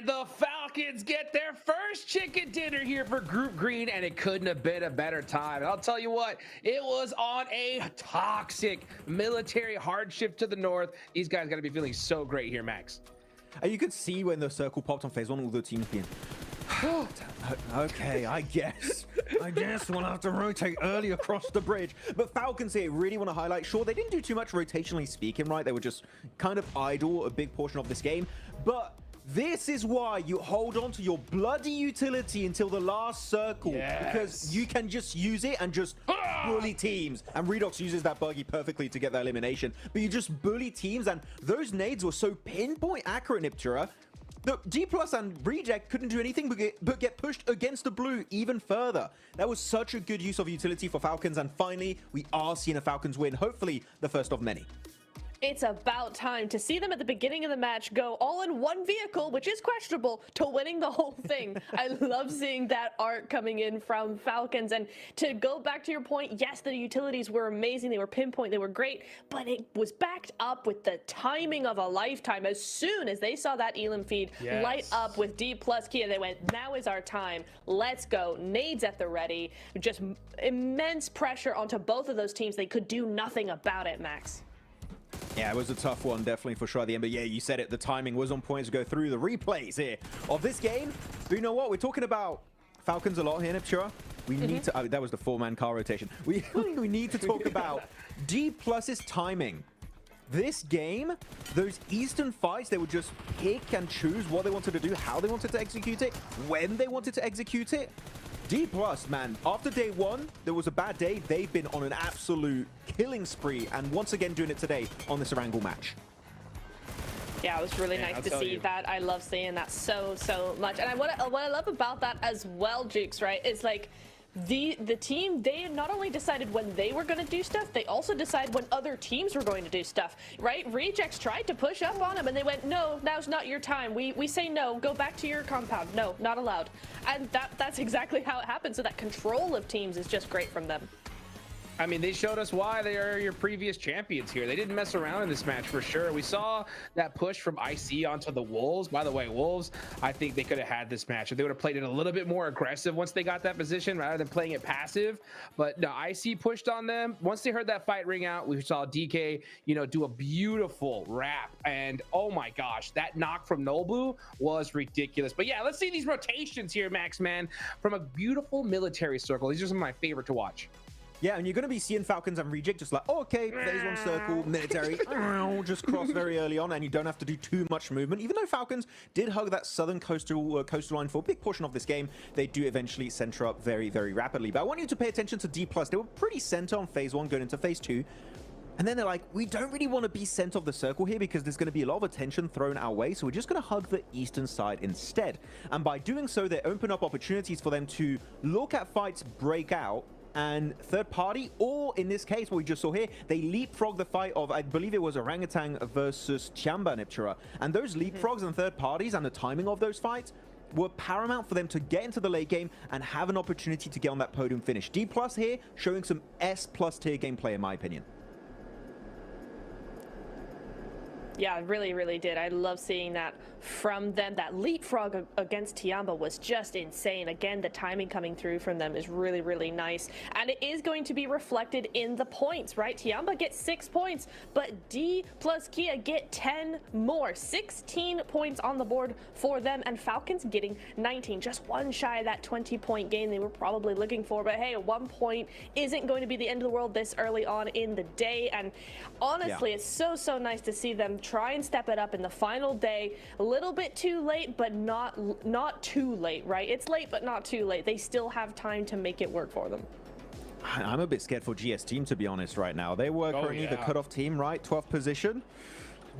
S1: The Falcons get their first chicken dinner here for Group Green, and it couldn't have been a better time. And I'll tell you what, it was on a toxic military hardship to the north. These guys got to be feeling so great here, Max.
S2: And you could see when the circle popped on phase 1, all the teams being, okay, I guess we'll have to rotate early across the bridge. But Falcons here really want to highlight, sure, they didn't do too much rotationally speaking, right? They were just kind of idle a big portion of this game, but this is why you hold on to your bloody utility until the last circle, because you can just use it and just bully teams. And Redox uses that buggy perfectly to get that elimination. But you just bully teams, and those nades were so pinpoint accurate, Niptura. The D+ and Reject couldn't do anything but get pushed against the blue even further. That was such a good use of utility for Falcons, and finally, we are seeing a Falcons win, hopefully the first of many.
S3: It's about time to see them at the beginning of the match go all in one vehicle, which is questionable, to winning the whole thing. I love seeing that arc coming in from Falcons. And to go back to your point, yes, the utilities were amazing. They were pinpoint. They were great. But it was backed up with the timing of a lifetime. As soon as they saw that Elim feed light up with D+ Kia, they went, now is our time. Let's go. Nades at the ready. Just immense pressure onto both of those teams. They could do nothing about it, Max.
S2: Yeah, it was a tough one, definitely, for sure at the end. But yeah, you said it. The timing was on point to go through the replays here of this game. But you know what? We're talking about Falcons a lot here, Niptura. We need to... Oh, that was the 4-man car rotation. We need to talk about D+'s timing. This game, those Eastern fights, they would just pick and choose what they wanted to do, how they wanted to execute it, when they wanted to execute it. D+, man, after day one, there was a bad day. They've been on an absolute killing spree, and once again doing it today on this Erangel match.
S3: Yeah, it was really nice to see that. I love seeing that so much. And what I love about that as well, Jukes, right, is like the team, they not only decided when they were going to do stuff, they also decided when other teams were going to do stuff, right? Rejects tried to push up on them, and they went, no, now's not your time. We say no, go back to your compound. No, not allowed. And that's exactly how it happened. So that control of teams is just great from them.
S1: I mean, they showed us why they are your previous champions here. They didn't mess around in this match for sure. We saw that push from IC onto the Wolves. By the way, Wolves, I think they could have had this match if they would have played it a little bit more aggressive once they got that position rather than playing it passive. But no, IC pushed on them. Once they heard that fight ring out, we saw DK, you know, do a beautiful wrap. And oh my gosh, that knock from Nobu was ridiculous. But yeah, let's see these rotations here, Max, man, from a beautiful military circle. These are some of my favorite to watch.
S2: Yeah, and you're going to be seeing Falcons and Reject just like, oh, okay, phase one circle, military, just cross very early on, and you don't have to do too much movement. Even though Falcons did hug that southern coastal line for a big portion of this game, they do eventually center up very, very rapidly. But I want you to pay attention to D+. They were pretty center on phase one going into phase two. And then they're like, we don't really want to be center of the circle here because there's going to be a lot of attention thrown our way. So we're just going to hug the eastern side instead. And by doing so, they open up opportunities for them to look at fights break out and third party, or in this case, what we just saw here, they leapfrog the fight of, I believe it was Orangutan versus Tiamba Niptura. And those leapfrogs and third parties and the timing of those fights were paramount for them to get into the late game and have an opportunity to get on that podium finish. D+ here showing some S+ tier gameplay in my opinion.
S3: Yeah, really, really did. I love seeing that from them. That leapfrog against Tiamba was just insane. Again, the timing coming through from them is really, really nice. And it is going to be reflected in the points, right? Tiamba gets 6 points, but D+ Kia get 10 more. 16 points on the board for them, and Falcons getting 19. Just one shy of that 20-point gain they were probably looking for. But hey, 1 point isn't going to be the end of the world this early on in the day. And honestly, it's so nice to see them try and step it up in the final day. A little bit too late, but not too late, right? It's late, but not too late. They still have time to make it work for them.
S2: I'm a bit scared for GS team, to be honest, right now. They were currently the cutoff team, right? 12th position.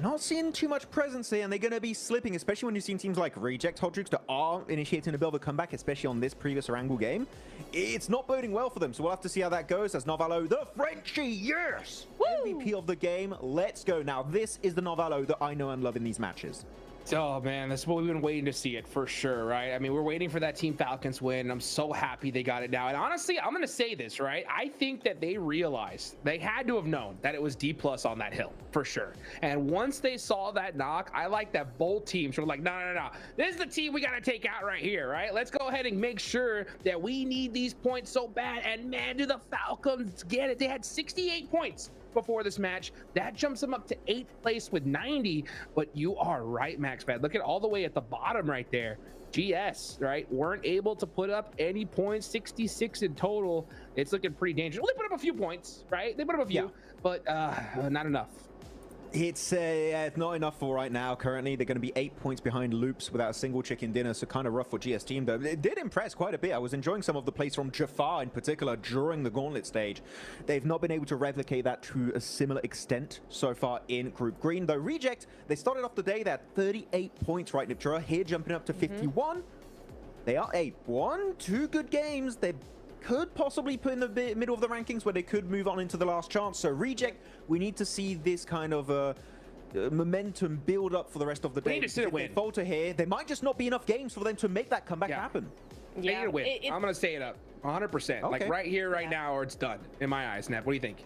S2: Not seeing too much presence here, and they're going to be slipping, especially when you've seen teams like Reject, Hot that are initiating a bit of a comeback, especially on this previous Erangel game. It's not boding well for them, so we'll have to see how that goes as Novalo, the Frenchie, yes! Woo! MVP of the game, let's go. Now, this is the Novalo that I know and love in these matches.
S1: Oh man, that's what we've been waiting to see it for sure, right? I mean, we're waiting for that Team Falcons win, and I'm so happy they got it now. And honestly, I'm gonna say this, right? I think that they realized, they had to have known that it was D+ on that hill for sure. And once they saw that knock, I like that both teams were like, no, this is the team we gotta take out right here, right? Let's go ahead and make sure that we need these points so bad. And man, do the Falcons get it? They had 68 points before this match. That jumps them up to 8th place with 90. But you are right, Max Bad. Look at all the way at the bottom right there. GS, right, weren't able to put up any points. 66 in total. It's looking pretty dangerous. Well, they put up a few points, right? They put up a few, but not enough.
S2: It's it's not enough for right now. Currently, they're going to be 8 points behind Loops without a single chicken dinner, so kind of rough for GS team, though. It did impress quite a bit. I was enjoying some of the plays from Jafar in particular during the Gauntlet stage. They've not been able to replicate that to a similar extent so far in Group Green, though. Reject, they started off the day, they're at 38 points, right, Niptura? Here, jumping up to 51. They are 8-1, 2 good games. They could possibly put in the middle of the rankings where they could move on into the last chance. So Reject, we need to see this kind of momentum build up for the rest of the day.
S1: We need to see a win.
S2: If they falter here, there might just not be enough games for them to make that comeback happen.
S1: They need to win. I'm going to stay it up 100%. Like right here, right now, or it's done in my eyes. Snap, what do you think?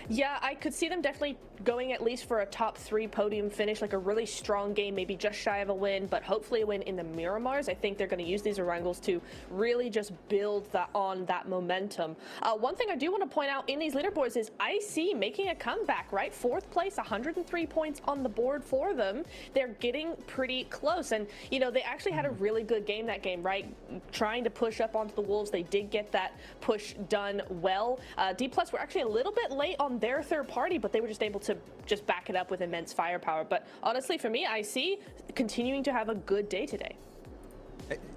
S3: Yeah, I could see them definitely going at least for a top 3 podium finish, like a really strong game, maybe just shy of a win, but hopefully a win in the Miramars. I think they're going to use these Orangles to really just build that momentum. One thing I do want to point out in these leaderboards is IC making a comeback, right? 4th place, 103 points on the board for them. They're getting pretty close, and you know, they actually had a really good game that game, right? Trying to push up onto the Wolves. They did get that push done well. D+ were actually a little bit late on their third party, but they were just able to just back it up with immense firepower. But honestly, for me, I see continuing to have a good day today.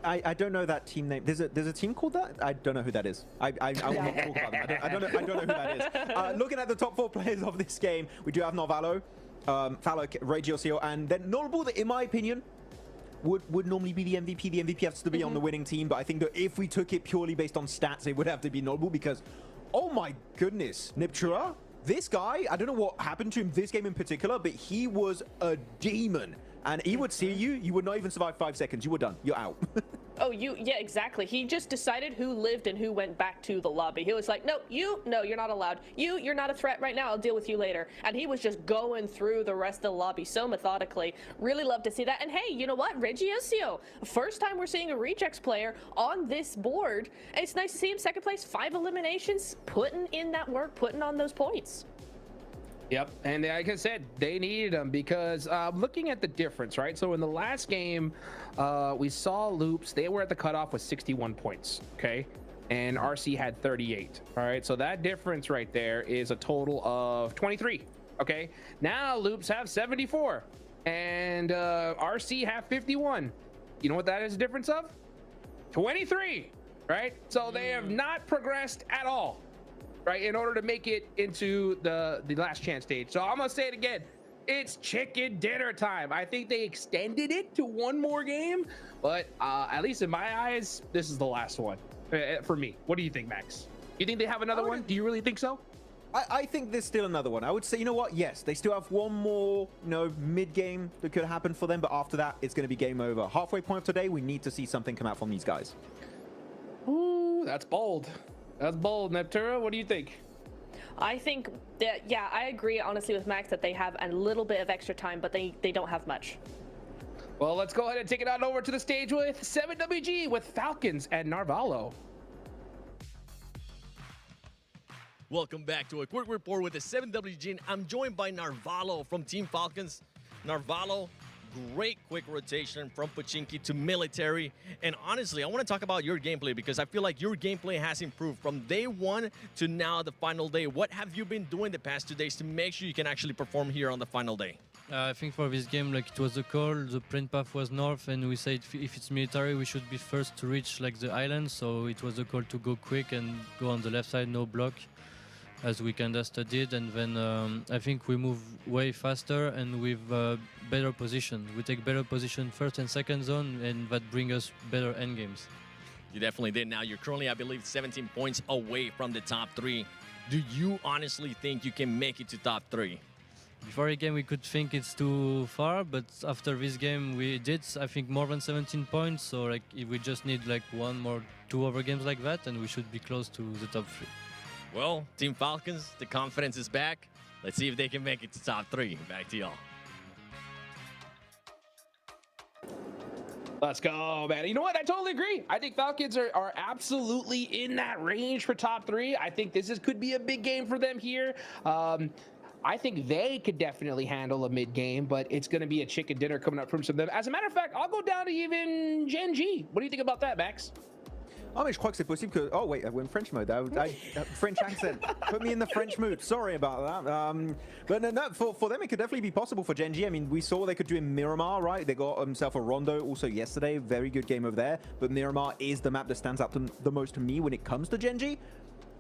S2: I don't know that team name. There's a team called that? I don't know who that is. I will not talk about them. I don't know who that is. Looking at the top 4 players of this game, we do have Narvalo, Fallow, Regio, and then Notable that, in my opinion, would normally be the MVP. The MVP has to be on the winning team, but I think that if we took it purely based on stats, it would have to be Notable because, oh my goodness, Niptura, this guy, I don't know what happened to him this game in particular, but he was a demon. And he would see you, you would not even survive 5 seconds. You were done. You're out.
S3: Oh, yeah, exactly. He just decided who lived and who went back to the lobby. He was like, no, you're not allowed. You're not a threat right now. I'll deal with you later. And he was just going through the rest of the lobby so methodically. Really love to see that. And hey, you know what? Regiosio, first time we're seeing a Rejects player on this board. And it's nice to see him 2nd place, 5 eliminations, putting in that work, putting on those points.
S1: Yep, and like I said, they needed them because looking at the difference, right? So in the last game, we saw Loops. They were at the cutoff with 61 points, okay? And RC had 38, all right? So that difference right there is a total of 23, okay? Now Loops have 74, and RC have 51. You know what that is a difference of? 23, right? So they have not progressed at all, right, in order to make it into the last chance stage. So I'm gonna say it again, it's chicken dinner time. I think they extended it to 1 more game, but at least in my eyes, this is the last one for me. What do you think, Max? You think they have another one? Do you really think so?
S2: I think there's still another one. I would say, you know what? Yes, they still have 1 more, you know, mid-game that could happen for them, but after that, it's going to be game over. Halfway point of today, we need to see something come out from these guys.
S1: Ooh, that's bold. That's bold. Neptura, what do you think?
S3: I think that, yeah, I agree honestly with Max that they have a little bit of extra time, but they don't have much.
S1: Well, let's go ahead and take it on over to the stage with 7WG with Falcons and Narvalo.
S6: Welcome back to a quick report with the 7WG. I'm joined by Narvalo from Team Falcons. Narvalo, great quick rotation from Pochinki to military. And honestly, I want to talk about your gameplay because I feel like your gameplay has improved from day 1 to now the final day. What have you been doing the past 2 days to make sure you can actually perform here on the final day?
S8: I think for this game, like, it was a call, the print path was north, and we said if it's military, we should be first to reach like the island. So it was a call to go quick and go on the left side, no block, as we kind of studied. And then I think we move way faster and with better position. We take better position first and second zone, and that brings us better end games.
S6: You definitely did. Now you're currently, I believe, 17 points away from the top 3. Do you honestly think you can make it to top 3?
S8: Before the game, we could think it's too far, but after this game, we did, I think, more than 17 points. So like, if we just need like 1 or 2 other games like that, and we should be close to the top 3.
S6: Well, Team Falcons, the confidence is back. Let's see if they can make it to top 3. Back to y'all.
S1: Let's go, man. You know what? I totally agree. I think Falcons are absolutely in that range for top 3. I think this could be a big game for them here. I think they could definitely handle a mid game, but it's going to be a chicken dinner coming up from some of them. As a matter of fact, I'll go down to even Gen G. What do you think about that, Max?
S2: Ah, mais je crois que c'est possible que... Oh, wait, I went French mode. French accent. Put me in the French mood. Sorry about that. But no, for them, it could definitely be possible for Gen G. I mean, we saw what they could do in Miramar, right? They got themselves a Rondo also yesterday. Very good game over there. But Miramar is the map that stands out the most to me when it comes to Gen G.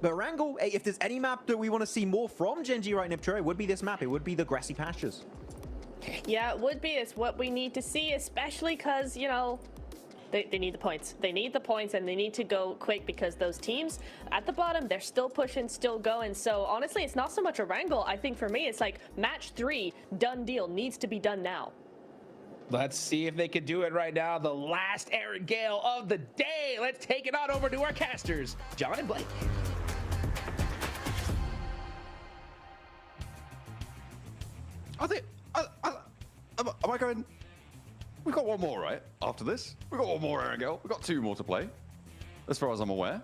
S2: But Wrangle, hey, if there's any map that we want to see more from Gen G right now, it would be this map. It would be the grassy pastures.
S3: Yeah, it would be. It's what we need to see, especially because, you know, they need the points. They need the points, and they need to go quick because those teams at the bottom, they're still pushing, still going. So honestly, it's not so much a wrangle. I think for me, it's like match 3, done deal, needs to be done now.
S1: Let's see if they can do it right now. The last Aaron Gale of the day. Let's take it on over to our casters, John and Blake.
S4: Am I going? We've got one more, right? After this, we've got one more, Aaron Gale. We've got 2 more to play, as far as I'm aware.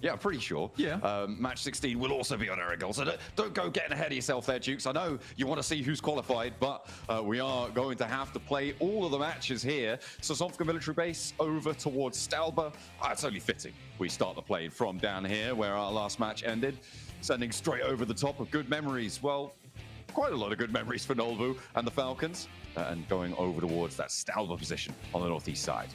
S4: Yeah, I'm pretty sure.
S5: Yeah.
S4: Match 16 will also be on Aaron Gale, so don't go getting ahead of yourself there, Dukes. I know you want to see who's qualified, but we are going to have to play all of the matches here. So Sovka Military Base over towards Stalba. It's only fitting we start the play from down here, where our last match ended, sending straight over the top of good memories. Well, quite a lot of good memories for Nolbu and the Falcons, and going over towards that Stalba position on the northeast side.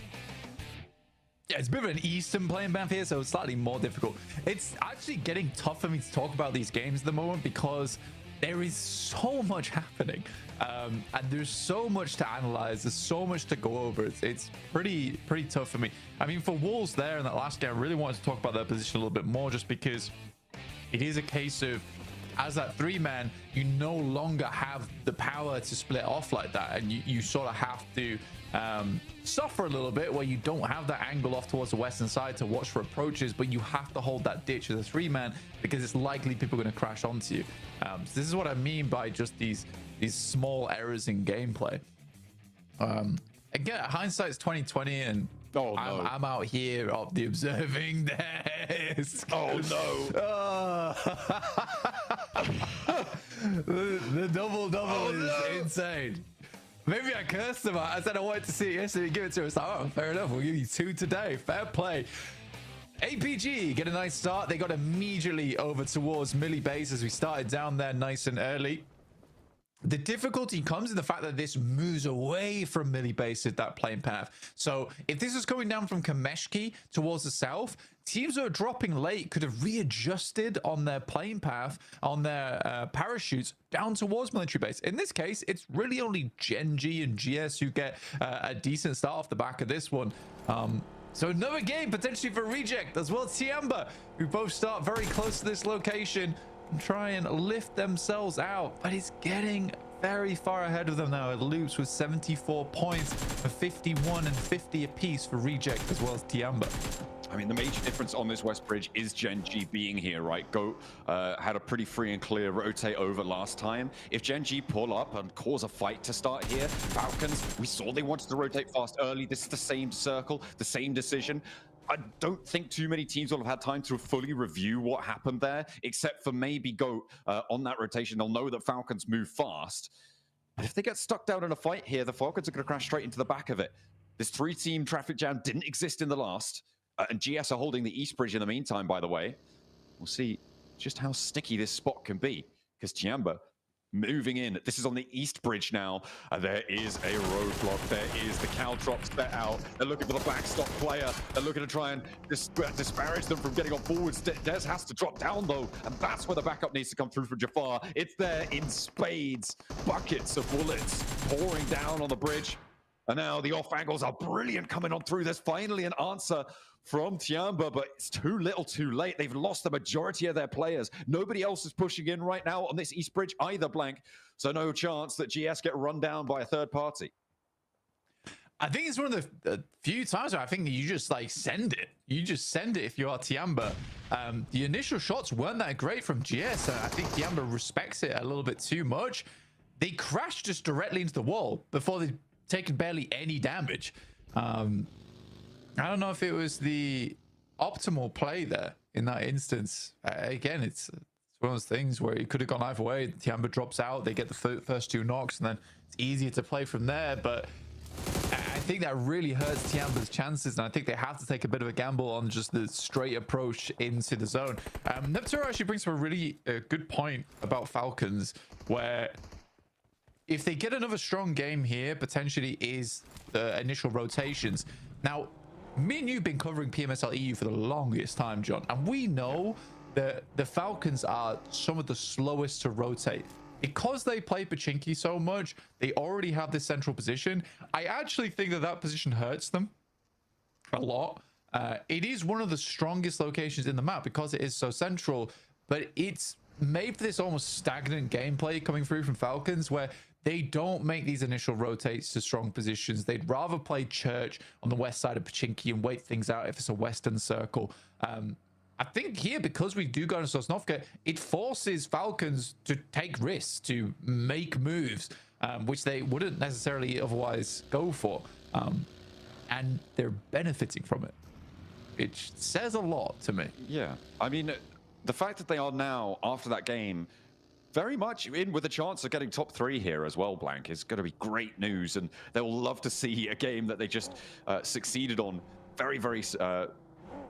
S5: Yeah, it's a bit of an Eastern playing map here, so it's slightly more difficult. It's actually getting tough for me to talk about these games at the moment because there is so much happening, and there's so much to analyze. There's so much to go over. It's pretty tough for me. I mean, for Wolves there in that last game, I really wanted to talk about their position a little bit more, just because it is a case of, as that 3-man, you no longer have the power to split off like that, and you sort of have to suffer a little bit where you don't have that angle off towards the western side to watch for approaches, but you have to hold that ditch as a 3-man because it's likely people are going to crash onto you. So this is what I mean by just these small errors in gameplay. Again, hindsight's 2020, and
S4: oh, no.
S5: I'm out here of the observing desk.
S4: Oh no.
S5: The double is insane. Maybe I cursed him out. I said I wanted to see it yesterday, give it to him. It's like, oh, fair enough, we'll give you 2 today. Fair play. APG get a nice start. They got immediately over towards Millie Base as we started down there nice and early. The difficulty comes in the fact that this moves away from Millie Base at that plane path. So if this is coming down from Kameshki towards the south, teams that are dropping late could have readjusted on their plane path, on their parachutes down towards Military Base. In this case, it's really only Gen G and GS who get a decent start off the back of this one. So another game potentially for Reject, as well as Tiamba, who both start very close to this location and try and lift themselves out, but it's getting very far ahead of them now. It loops with 74 points for 51 and 50 apiece for Reject as well as Tiamba.
S4: I mean, the major difference on this West Bridge is Gen G being here, right? Goat had a pretty free and clear rotate over last time. If Gen G pull up and cause a fight to start here, Falcons, we saw they wanted to rotate fast early. This is the same circle, the same decision. I don't think too many teams will have had time to fully review what happened there, except for maybe Goat on that rotation. They'll know that Falcons move fast. But if they get stuck down in a fight here, the Falcons are going to crash straight into the back of it. This 3-team traffic jam didn't exist in the last. And GS are holding the East Bridge in the meantime, by the way. We'll see just how sticky this spot can be, because Tiamba moving in. This is on the East Bridge now. There is a roadblock. There is the Caltrop set out. They're looking for the backstop player. They're looking to try and disparage them from getting on forwards. Des has to drop down, though, and that's where the backup needs to come through from Jafar. It's there in spades. Buckets of bullets pouring down on the bridge. And now the off angles are brilliant coming on through. There's finally an answer from Tiamba, but it's too little too late. They've lost the majority of their players. Nobody else is pushing in right now on this East Bridge either, Blank. So no chance that GS get run down by a third party.
S5: I think it's one of the few times where I think you just like send it. You just send it if you are Tiamba. The initial shots weren't that great from GS. I think Tiamba respects it a little bit too much. They crashed just directly into the wall before they'd taken barely any damage. I don't know if it was the optimal play there in that instance. Again, it's one of those things where it could have gone either way. Tiamba drops out, they get the first 2 knocks, and then it's easier to play from there. But think that really hurts Tiamba's chances, and I think they have to take a bit of a gamble on just the straight approach into the zone. Nepturo actually brings up a really good point about Falcons, where if they get another strong game here, potentially is the initial rotations. Now, me and you have been covering PMSL EU for the longest time, John, and we know that the Falcons are some of the slowest to rotate. Because they play Pachinki so much, they already have this central position. I actually think that that position hurts them a lot. It is one of the strongest locations in the map because it is so central, but it's made for this almost stagnant gameplay coming through from Falcons, where they don't make these initial rotates to strong positions. They'd rather play Church on the west side of Pachinki and wait things out if it's a western circle. I think here, because we do go to Sosnovka, it forces Falcons to take risks, to make moves, which they wouldn't necessarily otherwise go for. And they're benefiting from it. It says a lot to me.
S4: Yeah, I mean, the fact that they are now, after that game, very much in with a chance of getting top 3 here as well, Blank, is going to be great news. And they'll love to see a game that they just succeeded on very, very...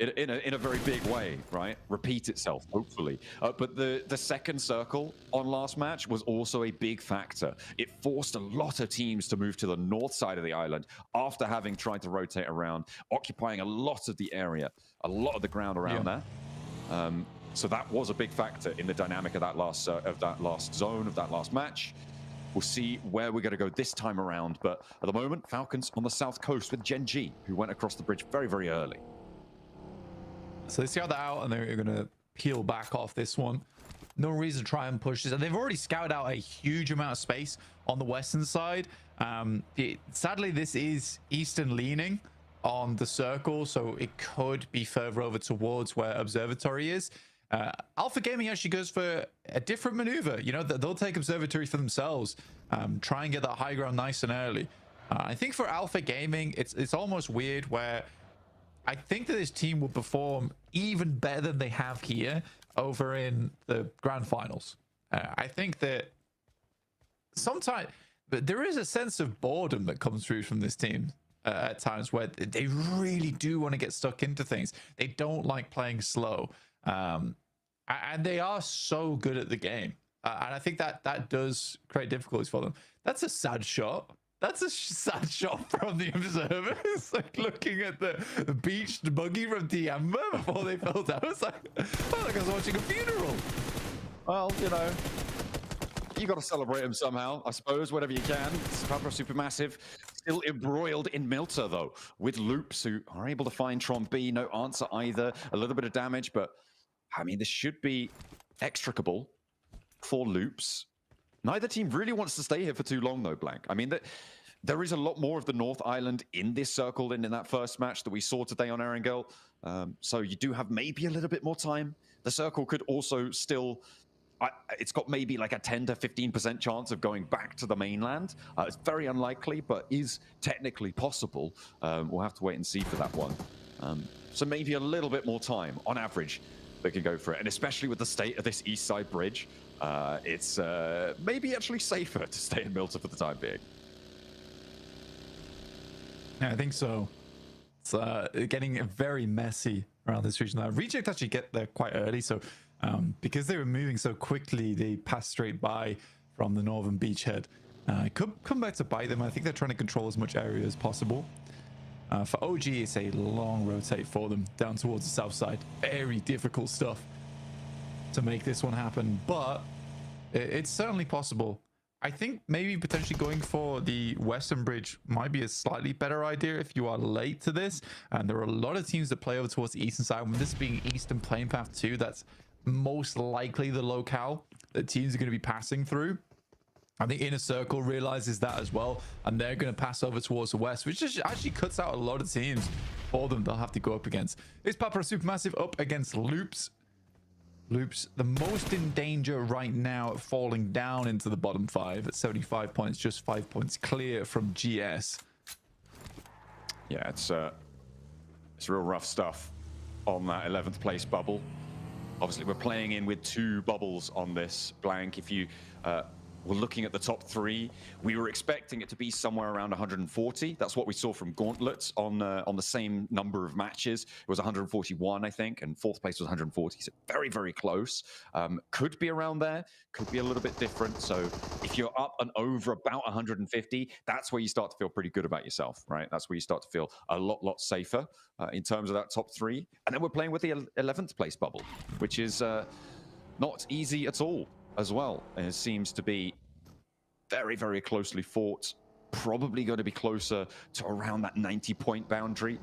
S4: in a very big way, right? Repeat itself, hopefully. But the second circle on last match was also a big factor. It forced a lot of teams to move to the north side of the island after having tried to rotate around, occupying a lot of the area, a lot of the ground around there. So that was a big factor in the dynamic of that last zone, of that last match. We'll see where we're going to go this time around. But at the moment, Falcons on the south coast with Gen G, who went across the bridge very, very early.
S5: So they scout that out, and they're going to peel back off this one. No reason to try and push this. And they've already scouted out a huge amount of space on the western side. Sadly, this is eastern leaning on the circle, so it could be further over towards where Observatory is. Alpha Gaming actually goes for a different maneuver. You know, they'll take Observatory for themselves, try and get that high ground nice and early. I think for Alpha Gaming, it's almost weird where I think that this team will perform even better than they have here over in the grand finals. I think that sometimes there is a sense of boredom that comes through from this team at times, where they really do want to get stuck into things. They don't like playing slow. And they are so good at the game. And I think that does create difficulties for them. That's a sad shot. That's a sad shot from the observers, like looking at the beached buggy from Tiamba before they fell down. It's like, oh, like I was watching a funeral.
S4: Well, you know, you got to celebrate him somehow, I suppose, whatever you can. Papa Supermassive still embroiled in Milter, though, with Loops, who are able to find Tron B. No answer either. A little bit of damage, but I mean, this should be extricable for Loops. Neither team really wants to stay here for too long, though, Blank. I mean, there is a lot more of the North Island in this circle than in that first match that we saw today on Erangel. So you do have maybe a little bit more time. The circle could also still... it's got maybe like a 10 to 15% chance of going back to the mainland. It's very unlikely, but is technically possible. We'll have to wait and see for that one. So maybe a little bit more time, on average, they could go for it. And especially with the state of this east side bridge, it's maybe actually safer to stay in Milter for the time being.
S5: Yeah, I think so. It's getting very messy around this region now. Reject actually get there quite early, so because they were moving so quickly, they passed straight by from the northern beachhead. Could come back to bite them. I think they're trying to control as much area as possible. For OG, it's a long rotate for them down towards the south side. Very difficult stuff to make this one happen, but it's certainly possible. I think maybe potentially going for the western bridge might be a slightly better idea if you are late to this. And there are a lot of teams that play over towards the eastern side. With this being Eastern Plane Path 2, that's most likely the locale that teams are going to be passing through. And the inner circle realizes that as well, and they're going to pass over towards the west, which just actually cuts out a lot of teams for them they'll have to go up against. It's Papa Supermassive up against Loops. Loops, the most in danger right now, falling down into the bottom 5 at 75 points, just 5 points clear from GS.
S4: Yeah, it's real rough stuff on that 11th place bubble. Obviously, we're playing in with 2 bubbles on this, Blank. If you we're looking at the top 3. We were expecting it to be somewhere around 140. That's what we saw from Gauntlet on the same number of matches. It was 141, I think, and 4th place was 140. So very, very close. Could be around there. Could be a little bit different. So if you're up and over about 150, that's where you start to feel pretty good about yourself, right? That's where you start to feel a lot safer in terms of that top 3. And then we're playing with the 11th place bubble, which is not easy at all as well. And it seems to be very, very closely fought. Probably going to be closer to around that 90-point boundary.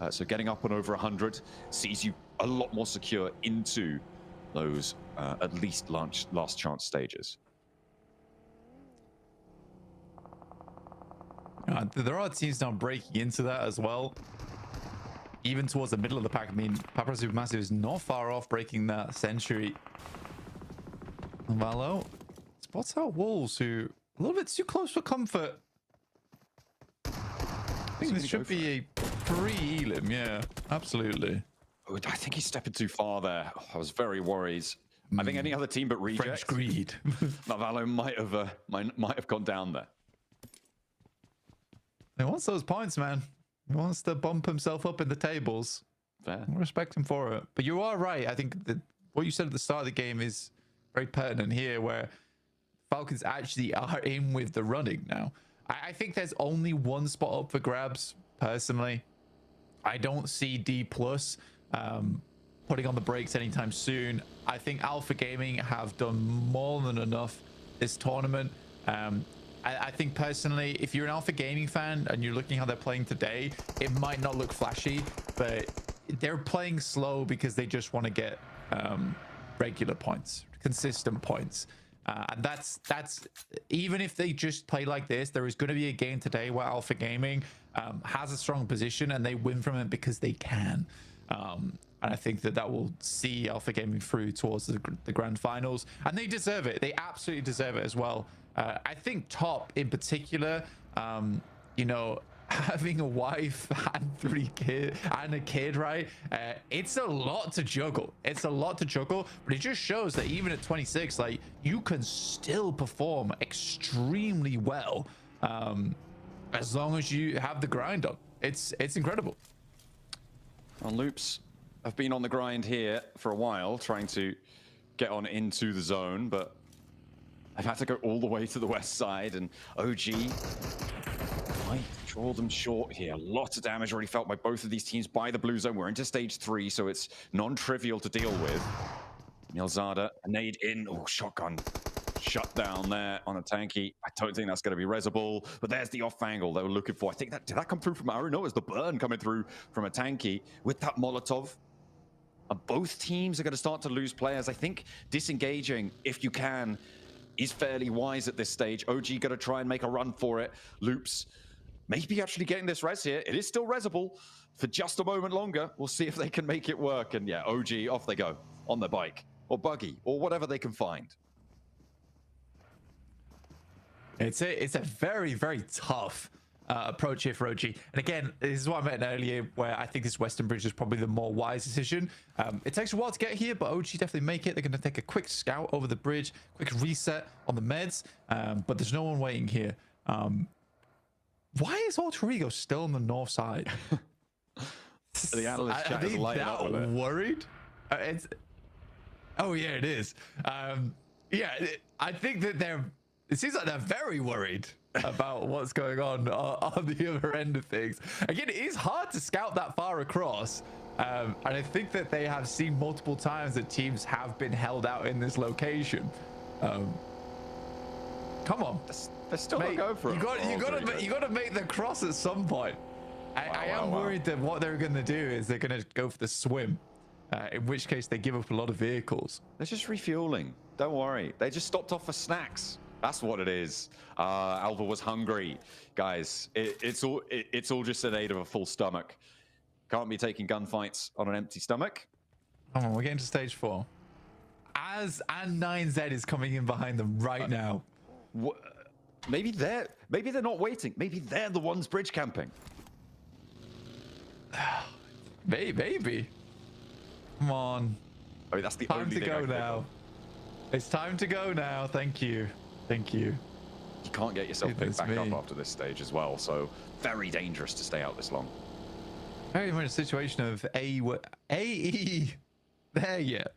S4: So getting up and over 100 sees you a lot more secure into those at least last chance stages.
S5: There are teams now breaking into that as well. Even towards the middle of the pack. I mean, Papa Supermassive is not far off breaking that century. Valo spots out Wolves, who a little bit too close for comfort. I think this should be a pre-elim. Yeah, absolutely.
S4: Oh, I think he's stepping too far there. I was very worried. I think any other team but Reject,
S5: French greed.
S4: Valo might have gone down there.
S5: He wants those points, man. He wants to bump himself up in the tables.
S4: Fair.
S5: I respect him for it. But you are right. I think that what you said at the start of the game is very pertinent here, where Falcons actually are in with the running now. I think there's only one spot up for grabs, personally. I don't see D+ putting on the brakes anytime soon. I think Alpha Gaming have done more than enough this tournament. I think personally, if you're an Alpha Gaming fan and you're looking how they're playing today, it might not look flashy, but they're playing slow because they just want to get regular points, consistent points. And that's even if they just play like this, there is going to be a game today where Alpha Gaming has a strong position and they win from it because they can. And I think that will see Alpha Gaming through towards the grand finals, and they deserve it. They absolutely deserve it as well. I think Top in particular, you know, having a wife and 3 kids and a kid, right? It's a lot to juggle. It's a lot to juggle, but it just shows that even at 26, like, you can still perform extremely well as long as you have the grind on. It's incredible.
S4: Well, Loops have been on the grind here for a while, trying to get on into the zone, but I've had to go all the way to the west side, and OG might draw them short here. Lots of damage already felt by both of these teams by the blue zone. We're into stage 3, so it's non-trivial to deal with. Milzada, a nade in. Oh, shotgun shut down there on a tanky. I don't think that's going to be resable, but there's the off angle they were looking for. I think did that come through from Aru? No, it's the burn coming through from a tanky with that Molotov. And both teams are going to start to lose players. I think disengaging, if you can, is fairly wise at this stage. OG going to try and make a run for it. Loops maybe actually getting this res here. It is still resable for just a moment longer. We'll see if they can make it work. And yeah, OG, off they go on the bike or buggy or whatever they can find.
S5: It's a very, very tough approach here for OG. And again, this is what I meant earlier, where I think this Western Bridge is probably the more wise decision. It takes a while to get here, but OG definitely make it. They're going to take a quick scout over the bridge, quick reset on the meds, but there's no one waiting here. Why is Alter Ego still on the north side?
S4: The analyst chat is lighting up with it.
S5: Worried? Oh yeah, it is. Yeah, I think that it seems like they're very worried about what's going on the other end of things. Again, it is hard to scout that far across. And I think that they have seen multiple times that teams have been held out in this location. Come on.
S4: They're still not going for it.
S5: You got to make the cross at some point. I am worried that what they're going to do is they're going to go for the swim. In which case they give up a lot of vehicles.
S4: They're just refueling. Don't worry. They just stopped off for snacks. That's what it is. Alva was hungry, guys. It's all just an aid of a full stomach. Can't be taking gunfights on an empty stomach.
S5: Come on, we're getting to stage 4. And 9Z is coming in behind them right now.
S4: Maybe they're not waiting. Maybe they're the ones bridge camping.
S5: Maybe. Come on.
S4: I mean, that's the
S5: time
S4: only
S5: to
S4: thing
S5: go now. It's time to go now. Thank you. Thank you.
S4: You can't get yourself picked
S5: Goodness
S4: back up
S5: me.
S4: after this stage as well. So very dangerous to stay out this long.
S5: Very much a situation of AE there yet.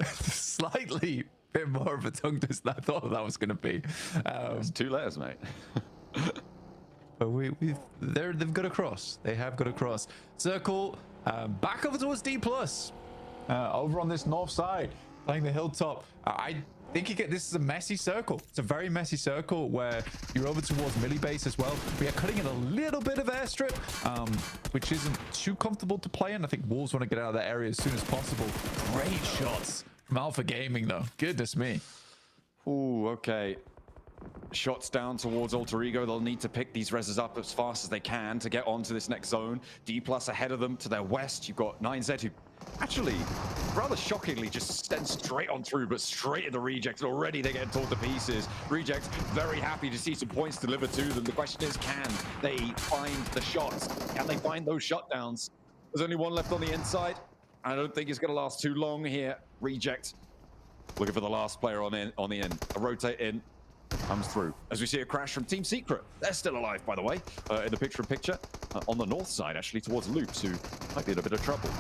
S5: Slightly bit more of a tongue twist than I thought that was going to be.
S4: It's 2 letters, mate.
S5: But they've got across. They have got across. Circle back over towards D+. Over on this north side, playing the hilltop. I think you get this is a messy circle. It's a very messy circle where you're over towards Millie base as well. We are cutting in a little bit of airstrip, which isn't too comfortable to play in. I think Wolves want to get out of that area as soon as possible. Great shots from Alpha Gaming, though. Goodness me.
S4: Ooh, okay. Shots down towards Alter Ego. They'll need to pick these reses up as fast as they can to get onto this next zone. D+ ahead of them to their west. You've got 9Z who actually, rather shockingly, just send straight on through, but straight into Reject. Already they're getting torn to pieces. Reject very happy to see some points delivered to them. The question is, can they find the shots? Can they find those shutdowns? There's only one left on the inside. I don't think it's going to last too long here. Reject looking for the last player on the end. A rotate in. Comes through as we see a crash from Team Secret. They're still alive, by the way, in the picture on the north side, actually, towards Loops, who might be in a bit of trouble.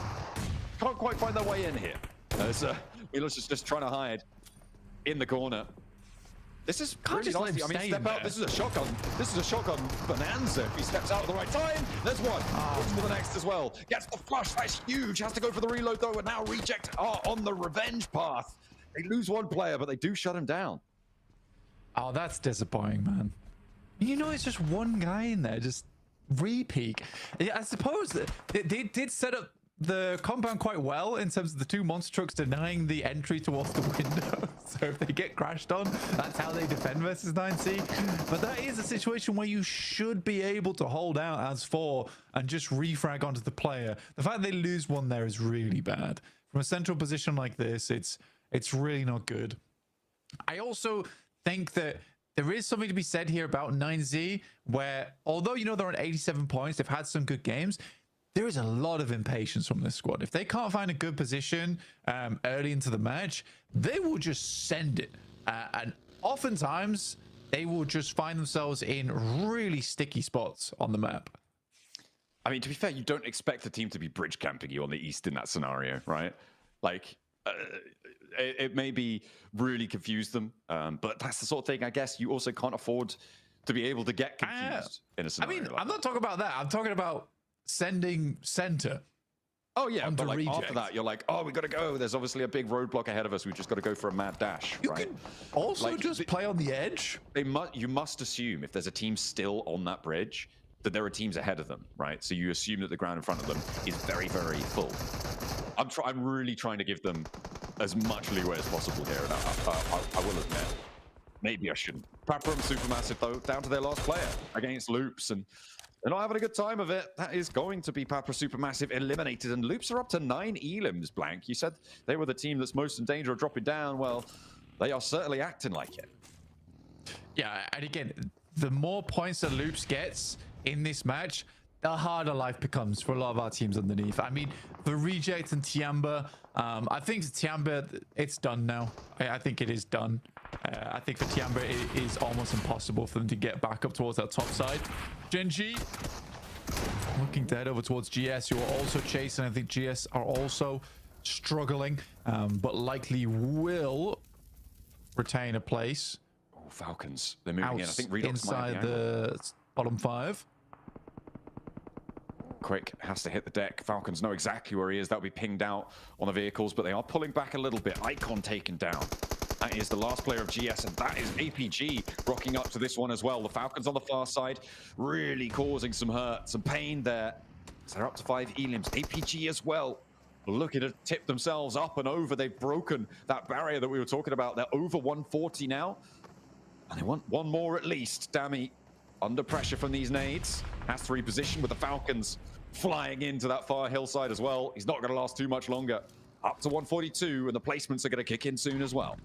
S4: Can't quite find their way in here. As Milos is just trying to hide in the corner. This is really nasty. I mean, step out. This is a shotgun. This is a shotgun bonanza. If he steps out at the right time, there's one. Looks for the next as well. Gets the flush. That's huge. Has to go for the reload though. And now Reject are on the revenge path. They lose one player, but they do shut him down.
S5: Oh, that's disappointing, man. You know, it's just one guy in there, just re-peek. I suppose that they did set up the compound quite well in terms of the 2 monster trucks denying the entry towards the window. So if they get crashed on, that's how they defend versus 9C. But that is a situation where you should be able to hold out as 4 and just refrag onto the player. The fact they lose one there is really bad. From a central position like this, it's really not good. I also think that there is something to be said here about 9Z, where although, you know, they're on 87 points, they've had some good games, there is a lot of impatience from this squad. If they can't find a good position early into the match, they will just send it. And oftentimes, they will just find themselves in really sticky spots on the map.
S4: I mean, to be fair, you don't expect the team to be bridge camping you on the east in that scenario, right? Like, it maybe really confused them, but that's the sort of thing, I guess, you also can't afford to be able to get confused in a scenario.
S5: I mean,
S4: like
S5: I'm not talking about that. I'm talking about sending center.
S4: Oh yeah, but like
S5: Reject.
S4: after that, you're like, oh, we got to go. There's obviously a big roadblock ahead of us. We've just got to go for a mad dash,
S5: You
S4: right?
S5: can also
S4: Like,
S5: just play on the edge.
S4: You must assume if there's a team still on that bridge, that there are teams ahead of them, right? So you assume that the ground in front of them is very, very full. I'm really trying to give them as much leeway as possible here, and I will admit, maybe I shouldn't. Papram Supermassive, though, down to their last player against Loops, and they're not having a good time of it. That is going to be Papra Supermassive eliminated, and Loops are up to 9 elims, Blank. You said they were the team that's most in danger of dropping down. Well, they are certainly acting like it.
S5: Yeah, and again, the more points that Loops gets in this match, the harder life becomes for a lot of our teams underneath. I mean, for Reject and Tiamba, I think Tiamba, it's done now. I think it is done. I think for Tiamba, it is almost impossible for them to get back up towards that top side. Genji looking to head over towards GS, who are also chasing. I think GS are also struggling, but likely will retain a place.
S4: Oh, Falcons, they're moving in. I think Redox
S5: inside
S4: might have
S5: the bottom 5.
S4: Quick has to hit the deck. Falcons know exactly where he is. That'll be pinged out on the vehicles, but they are pulling back a little bit. Icon taken down. That is the last player of GS, and that is APG rocking up to this one as well. The Falcons on the far side really causing some hurt, some pain there. So they're up to 5 elims. APG as well, looking to tip themselves up and over. They've broken that barrier that we were talking about. They're over 140 now, and they want one more at least. Dammy under pressure from these nades. Has to reposition with the Falcons flying into that far hillside as well. He's not going to last too much longer. Up to 142, and the placements are going to kick in soon as well.